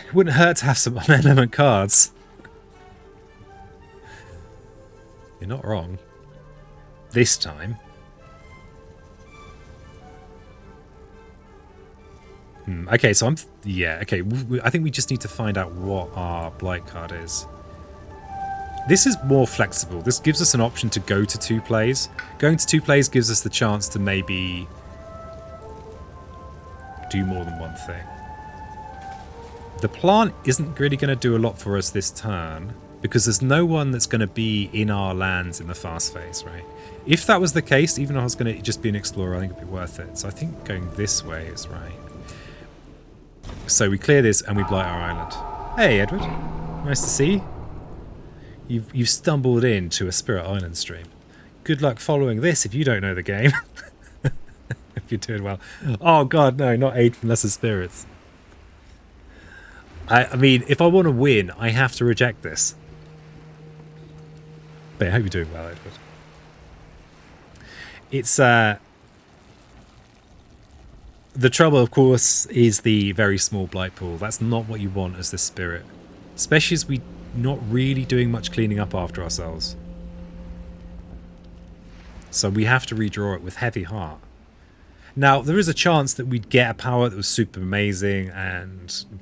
It wouldn't hurt to have some on-element cards. You're not wrong. This time. Okay, so yeah, okay. I think we just need to find out what our blight card is. This is more flexible. This gives us an option to go to 2 plays. Going to 2 plays gives us the chance to maybe do more than one thing. The plant isn't really going to do a lot for us this turn because there's no one that's going to be in our lands in the fast phase, right? If that was the case, even if I was going to just be an explorer, I think it'd be worth it. So I think going this way is right. So we clear this and we blight our island. Hey, Edward. Nice to see you. You've stumbled into a Spirit Island stream. Good luck following this if you don't know the game. If you're doing well. Oh god, no, not Aid from Lesser Spirits. I mean, if I want to win, I have to reject this. But I hope you're doing well, Edward. It's The trouble, of course, is the very small blight pool. That's not what you want as this spirit. Especially as we're not really doing much cleaning up after ourselves. So we have to redraw it with heavy heart. Now, there is a chance that we'd get a power that was super amazing,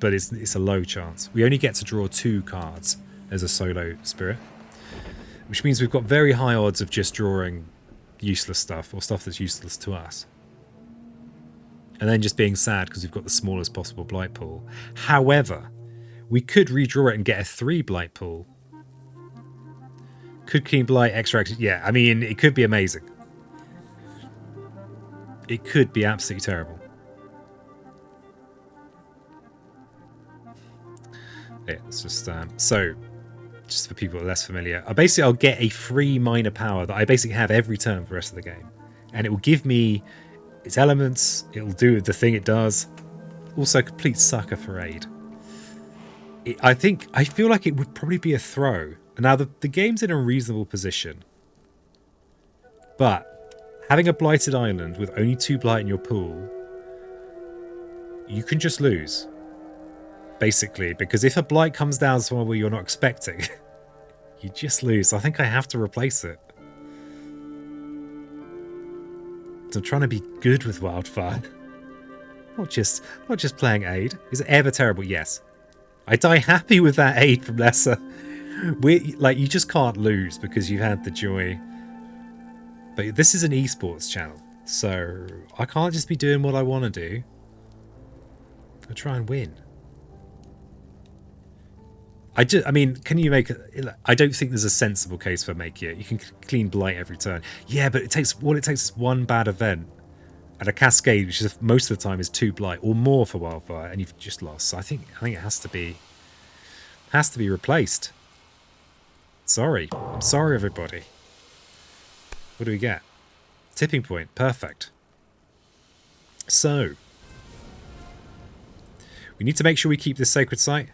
but it's a low chance. We only get to draw 2 cards as a solo spirit, which means we've got very high odds of just drawing useless stuff, or stuff that's useless to us. And then just being sad because we've got the smallest possible blight pool. However, we could redraw it and get a 3 blight pool. Could clean blight, extract. Yeah, I mean, it could be amazing. It could be absolutely terrible. Yeah, it's just so. Just for people less familiar, I'll get a free minor power that I basically have every turn for the rest of the game, and it will give me its elements. It will do the thing it does. Also, complete sucker for aid. I feel like it would probably be a throw. Now the game's in a reasonable position, but having a blighted island with only 2 blight in your pool, you can just lose. Basically, because if a blight comes down somewhere where you're not expecting, you just lose. I think I have to replace it. So I'm trying to be good with Wildfire. Not just playing aid. Is it ever terrible? Yes. I die happy with that aid from Lesser. You just can't lose because you've had the joy. But this is an esports channel, so I can't just be doing what I want to do. I try and win. I mean, can you make it? I don't think there's a sensible case for making it. You can clean blight every turn. Yeah, but it takes is 1 bad event and a cascade, which is most of the time is 2 blight or more for Wildfire, and you've just lost. So I think it has to be replaced. Sorry. I'm sorry, everybody. What do we get? Tipping point. Perfect. So we need to make sure we keep this sacred site.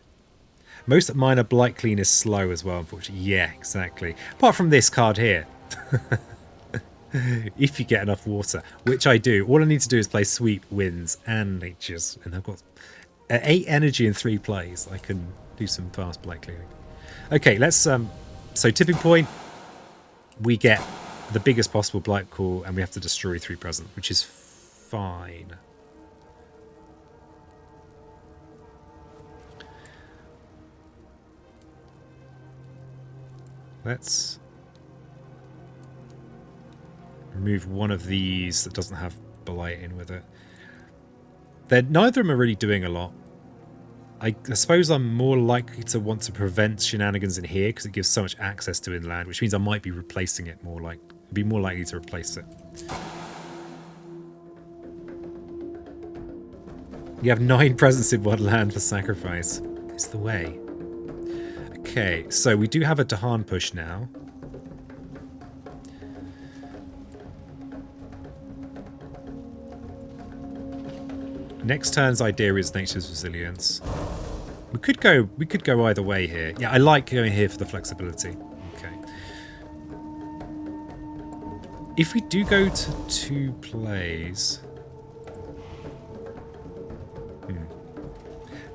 Most minor blight clean is slow as well, unfortunately. Yeah, exactly. Apart from this card here. If you get enough water, which I do. All I need to do is play Sweep, Winds, and Natures. And I've got 8 energy in 3 plays. I can do some fast blight cleaning. Okay, let's... So tipping point, we get the biggest possible blight call, and we have to destroy 3 present, which is fine. Let's remove one of these that doesn't have blight in with it. Neither of them are really doing a lot. I suppose I'm more likely to want to prevent shenanigans in here because it gives so much access to inland, which means I might be replacing it more be more likely to replace it. You have 9 presents in one land for sacrifice. It's the way. Okay, so we do have a Dahan push now. Next turn's idea is Nature's Resilience. We could go either way here. Yeah, I like going here for the flexibility. Okay. If we do go to 2 plays...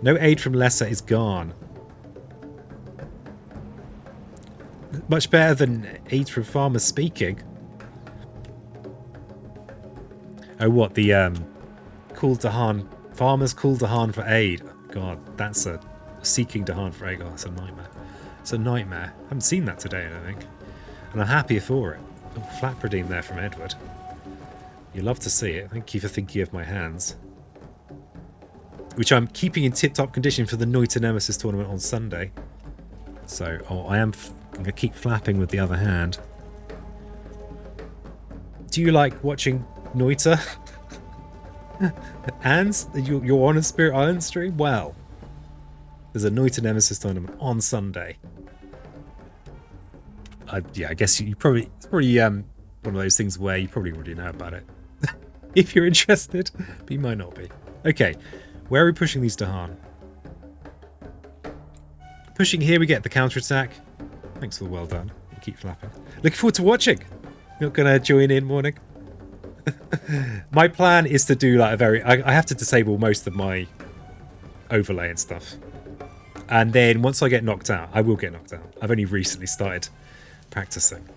No aid from Lesser is gone. Much better than aid from Farmers Speaking. Oh, what? The Call Dahan. Farmers call Dahan for aid. God, that's a seeking Dahan for aid. Oh, that's a nightmare. It's a nightmare. I haven't seen that today, I don't think. And I'm happier for it. Oh, flat redeem there from Edward. You love to see it. Thank you for thinking of my hands. Which I'm keeping in tip-top condition for the Noita Nemesis tournament on Sunday. So, I am going to keep flapping with the other hand. Do you like watching Noita? And you're on a Spirit Island stream? Well, there's a Noita Nemesis tournament on Sunday. Yeah, I guess it's probably one of those things where you probably already know about it. If you're interested, but you might not be. Okay, where are we pushing these Dahan? Pushing here, we get the counterattack. Thanks for the well done. Keep flapping. Looking forward to watching. Not gonna join in, morning. My plan is to do like a very... I have to disable most of my overlay and stuff. And then once I get knocked out, I will get knocked out. I've only recently started practicing.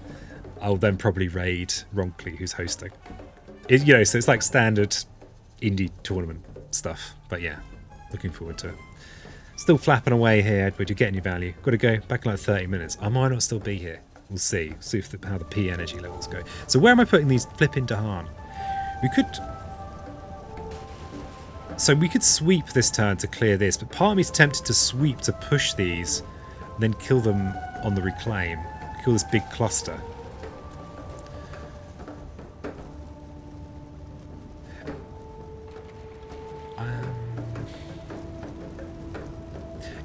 I'll then probably raid Ronkley, who's hosting. You know, so it's like standard indie tournament stuff. But yeah, looking forward to it. Still flapping away here, Edward. You're getting your value. Got to go back in like 30 minutes. I might not still be here. We'll see. See if how the P energy levels go. So where am I putting these flipping Dahan? We could... So we could sweep this turn to clear this, but part of me is tempted to sweep to push these, and then kill them on the reclaim. Kill this big cluster.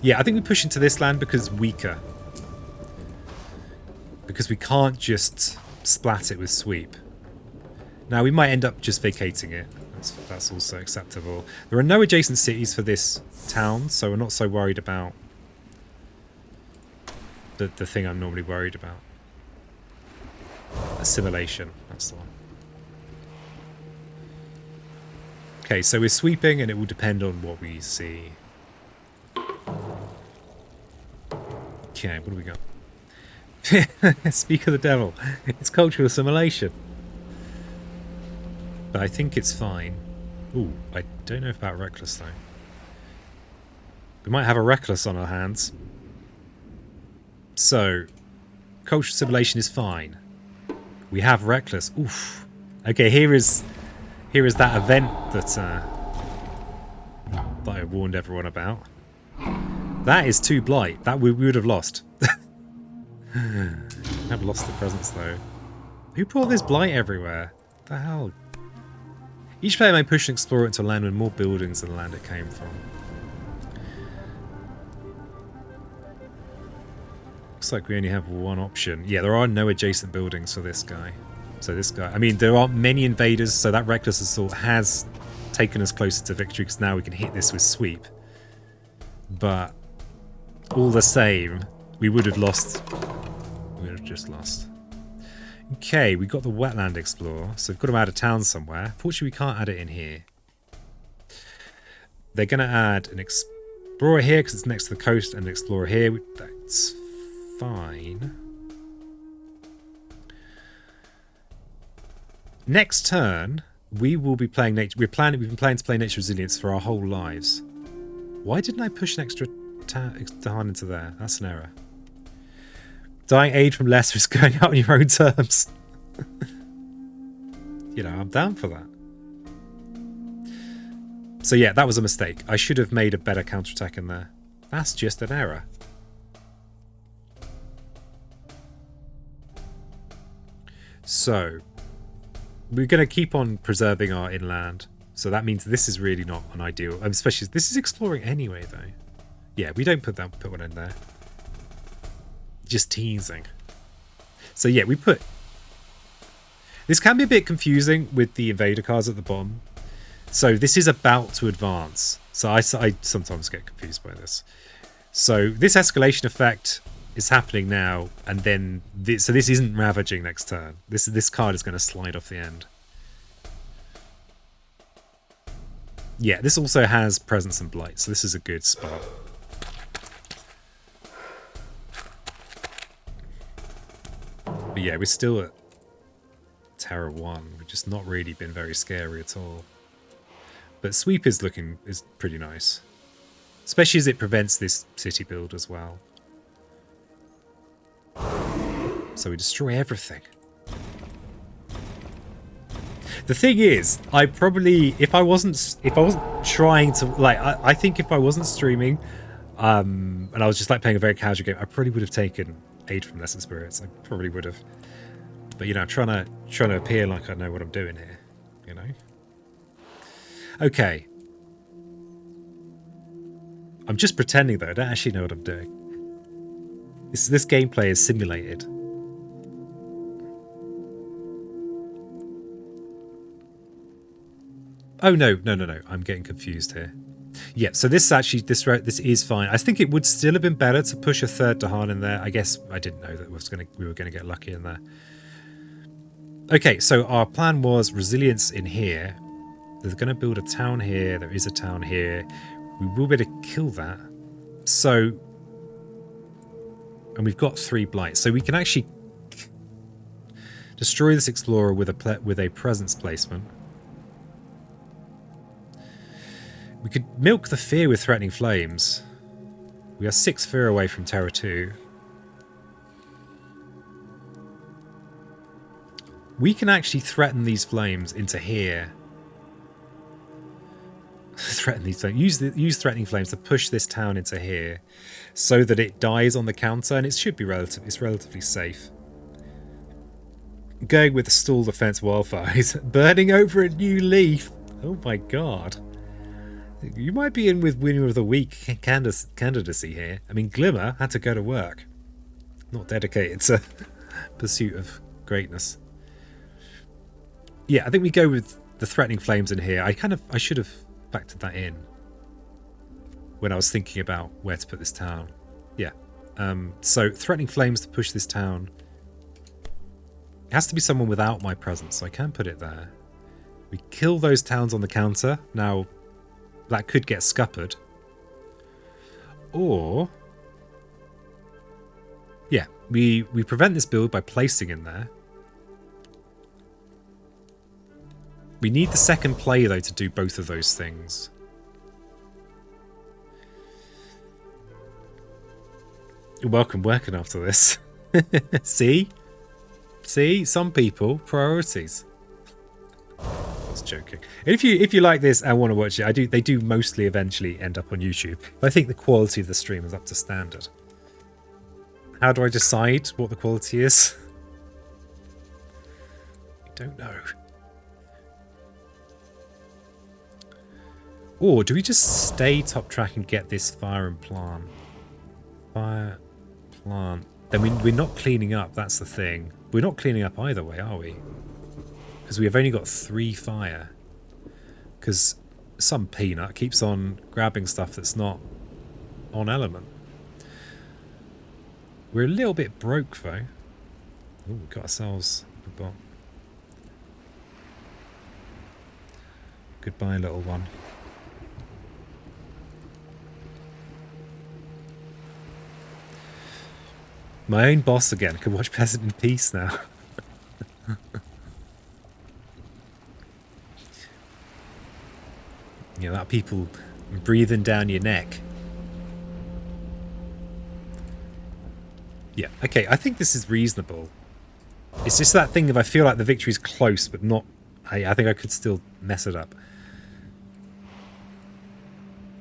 Yeah, I think we push into this land because it's weaker. Because we can't just splat it with sweep. Now, we might end up just vacating it. That's also acceptable. There are no adjacent cities for this town, so we're not so worried about the thing I'm normally worried about. Assimilation, that's the one. Okay, so we're sweeping, and it will depend on what we see. Okay, what do we got? Speak of the devil. It's cultural assimilation. But I think it's fine. Ooh, I don't know about Reckless, though. We might have a Reckless on our hands. So, cultural assimilation is fine. We have Reckless. Oof. Okay, here is that event that I warned everyone about. That is 2 blight. That we would have lost. I've lost the presence, though. Who brought this blight everywhere? The hell? Each player may push and explore into a land with more buildings than the land it came from. Looks like we only have one option. Yeah, there are no adjacent buildings for this guy. So this guy... I mean, there aren't many invaders, so that Reckless Assault has taken us closer to victory, because now we can hit this with sweep. But all the same, we would have lost... We would have just lost. Okay, we got the Wetland Explorer, so we've got to add a town somewhere. Fortunately, we can't add it in here. They're going to add an Explorer here because it's next to the coast, and an Explorer here. That's fine. Next turn, we will be playing nature. We've been planning to play Nature Resilience for our whole lives. Why didn't I push an extra Dahan into there? That's an error. Dying aid from lesser is going out on your own terms. You know, I'm down for that. So yeah, that was a mistake. I should have made a better counterattack in there. That's just an error. So, we're going to keep on preserving our inland. So that means this is really not an ideal... Especially, this is exploring anyway, though. Yeah, we don't put one in there. Just teasing. So yeah, we put... This can be a bit confusing with the invader cards at the bottom. So this is about to advance. So I sometimes get confused by this. So this escalation effect is happening now, and then... So this isn't ravaging next turn. This card is going to slide off the end. Yeah, this also has Presence and Blight, so this is a good spot. But yeah, we're still at Terror 1. We've just not really been very scary at all. But Sweep is pretty nice. Especially as it prevents this city build as well. So we destroy everything. The thing is, I probably, if I wasn't trying to, like, I think if I wasn't streaming, and I was just like playing a very casual game, I probably would have taken aid from Lesser Spirits. I probably would have. But you know, I'm trying to appear like I know what I'm doing here. You know. Okay. I'm just pretending though. I don't actually know what I'm doing. This gameplay is simulated. Oh no! I'm getting confused here. Yeah, so this is fine. I think it would still have been better to push a third Dahan in there. I guess I didn't know that we were going to get lucky in there. Okay, so our plan was resilience in here. They're going to build a town here. There is a town here. We will be able to kill that. So, and we've got 3 blights. So we can actually destroy this explorer with a presence placement. We could milk the fear with threatening flames. We are 6 fear away from Terror 2. We can actually threaten these flames into here. Threaten these flames. Use threatening flames to push this town into here, so that it dies on the counter, and it should be relatively safe. Going with the stall defense wildfires, burning over a new leaf. Oh my god! You might be in with winner of the week candidacy here. I mean, Glimmer had to go to work, not dedicated to pursuit of greatness. Yeah, I think we go with the threatening flames in here. I should have factored that in when I was thinking about where to put this town. Yeah. So threatening flames to push this town. It has to be someone without my presence, so I can put it there. We kill those towns on the counter. Now, that could get scuppered. Or, yeah, we prevent this build by placing in there. We need the second play, though, to do both of those things. You're welcome working after this. See? See? Some people, priorities. I was joking. And if you like this and want to watch it, they do mostly eventually end up on YouTube. But I think the quality of the stream is up to standard. How do I decide what the quality is? I don't know. Or do we just stay top track and get this fire and plant? Fire, plant. Then we're not cleaning up, that's the thing. We're not cleaning up either way, are we? Because we have only got 3 fire. Because some peanut keeps on grabbing stuff that's not on element. We're a little bit broke, though. Oh, we've got ourselves a bot. Goodbye, little one. My own boss again. I can watch Peasant in peace now. You know, that people breathing down your neck. Yeah, okay, I think this is reasonable. It's just that thing if I feel like the victory's close, but not... I think I could still mess it up.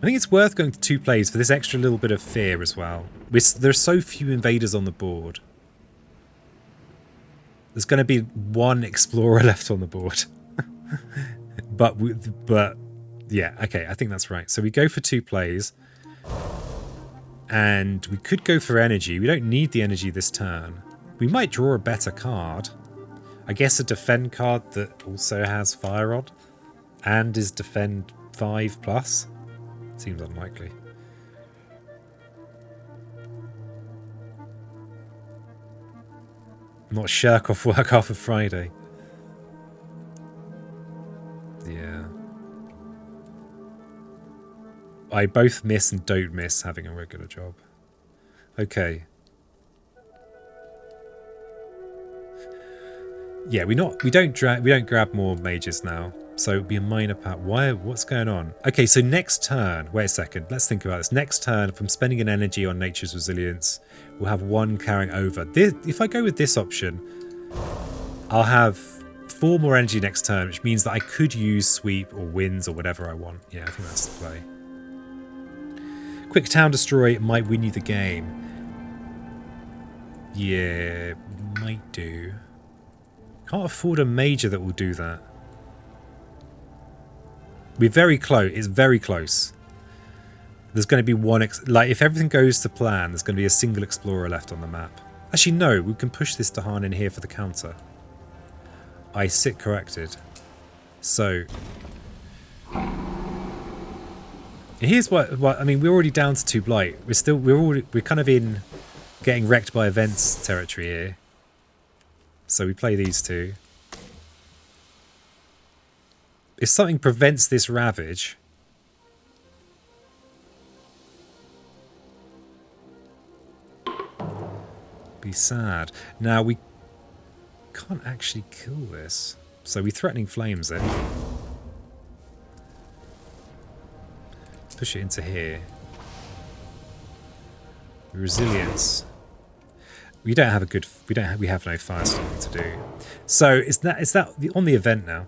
I think it's worth going to 2 plays for this extra little bit of fear as well. There's so few invaders on the board. There's going to be 1 explorer left on the board. but yeah, okay, I think that's right. So we go for 2 plays. And we could go for energy. We don't need the energy this turn. We might draw a better card. I guess a defend card that also has fire on. And is defend 5+. Seems unlikely. Not shirk off work half of Friday. Yeah. I both miss and don't miss having a regular job. Okay. Yeah, we don't grab more mages now. So it'd be a minor part. What's going on? Okay, so next turn. Wait a second. Let's think about this. Next turn, if I'm spending an energy on nature's resilience, we'll have 1 carrying over. If I go with this option, I'll have 4 more energy next turn, which means that I could use sweep or winds or whatever I want. Yeah, I think that's the play. Quick town destroy might win you the game. Yeah, might do. Can't afford a major that will do that. We're very close. It's very close. There's going to be 1... like, if everything goes to plan, there's going to be a single explorer left on the map. Actually, no. We can push this Dahan in here for the counter. I sit corrected. So... here's what I mean. We're already down to 2 blight. We're kind of in getting wrecked by events territory here. So we play these 2. If something prevents this ravage... be sad. Now, we can't actually kill this. So we threatening flames it. Push it into here. Resilience. We don't have a good... We have no firestorming to do. So is that on the event now?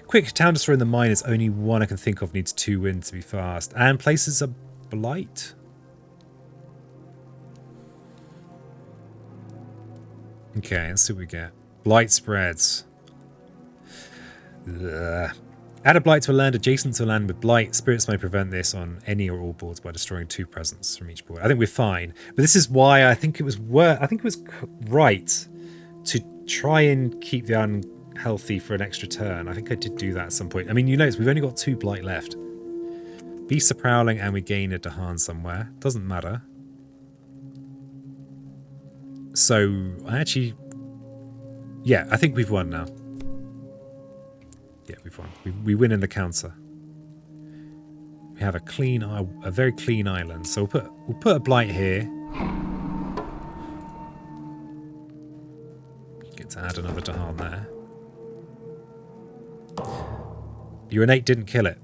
Quick town destroying the mine is only one I can think of. Needs 2 winds to be fast. And places a blight. Okay, let's see what we get. Blight spreads. Ugh. Add a blight to a land adjacent to a land with blight. Spirits may prevent this on any or all boards by destroying 2 presents from each board. I think we're fine, but this is why I think it was right to try and keep the unhealthy for an extra turn. I think I did do that at some point. I mean, you notice we've only got 2 blight left. Beasts are prowling, and we gain a Dahan somewhere. Doesn't matter. So I actually, yeah, I think we've won now. Yeah, we've won. We win in the counter. We have a very clean island. So we'll put a blight here. Get to add another Dahan there. Your innate didn't kill it.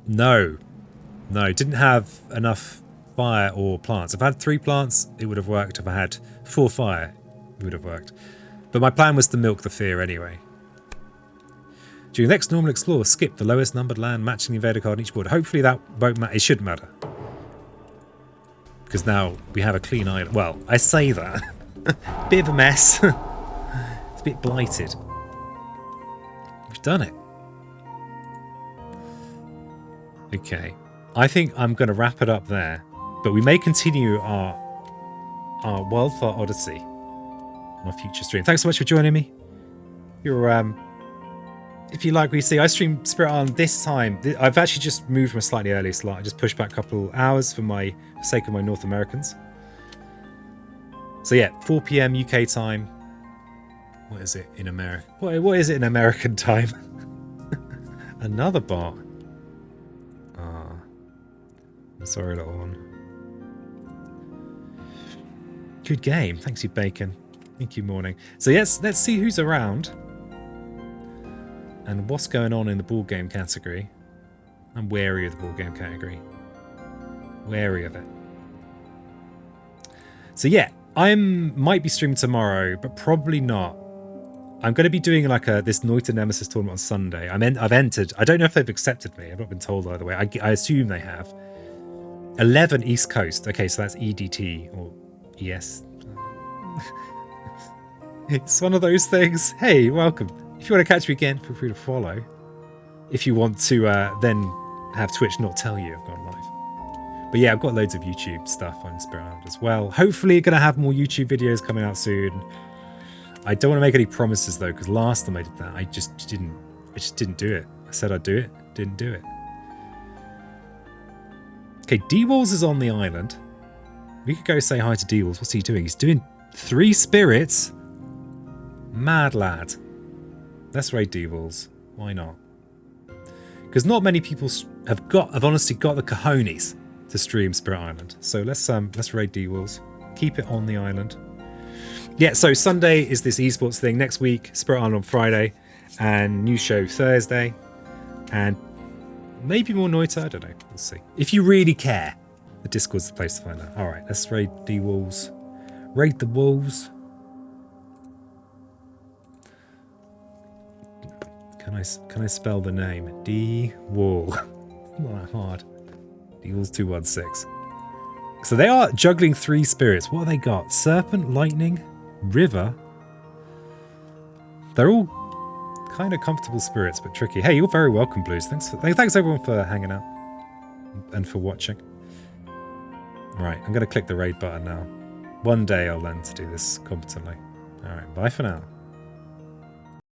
No, didn't have enough fire or plants. If I had 3 plants, it would have worked. If I had 4 fire, it would have worked. But my plan was to milk the fear anyway. During the next normal explore, skip the lowest numbered land matching the invader card on each board. Hopefully that won't matter. It should matter. Because now we have a clean island. Well, I say that. Bit of a mess. It's a bit blighted. We've done it. Okay. I think I'm going to wrap it up there. But we may continue our Wildfire Odyssey on a future stream. Thanks so much for joining me. If you like what you see, I stream Spirit Island this time. I've actually just moved from a slightly earlier slot. I just pushed back a couple hours for the sake of my North Americans. So yeah, 4 PM UK time. What is it in America? What is it in American time? Another bot. I'm sorry, little one. Good game. Thanks, you bacon. Thank you, morning. So yes, let's see who's around. And what's going on in the board game category. I'm wary of the board game category. Wary of it. So yeah, I might be streaming tomorrow, but probably not. I'm going to be doing like this Noita Nemesis tournament on Sunday. I've entered. I don't know if they've accepted me. I've not been told either way. I assume they have. 11 East Coast. Okay, so that's EDT or ES. It's one of those things. Hey, welcome. If you want to catch me again, feel free to follow. If you want to then have Twitch not tell you I've gone live. But yeah, I've got loads of YouTube stuff on Spirit Island as well. Hopefully going to have more YouTube videos coming out soon. I don't want to make any promises though, because last time I did that, I just didn't do it. I said I'd do it, didn't do it. Okay, D-Walls is on the island. We could go say hi to D-Walls. What's he doing? He's doing 3 spirits. Mad lad. Let's raid D-Walls. Why not? Because not many people have honestly got the cojones to stream Spirit Island. So let's raid D-Walls. Keep it on the island. Yeah, so Sunday is this esports thing. Next week, Spirit Island on Friday. And new show Thursday. And maybe more Noita. I don't know. We'll see. If you really care, the Discord's the place to find out. Alright, let's raid D-Walls. Raid the Wolves. Can I spell the name? D-Wall. It's not that hard. D-Walls 216. So they are juggling 3 spirits. What have they got? Serpent, Lightning, River. They're all kind of comfortable spirits, but tricky. Hey, you're very welcome, Blues. Thanks everyone for hanging out and for watching. Right, I'm going to click the raid button now. One day I'll learn to do this competently. All right, bye for now.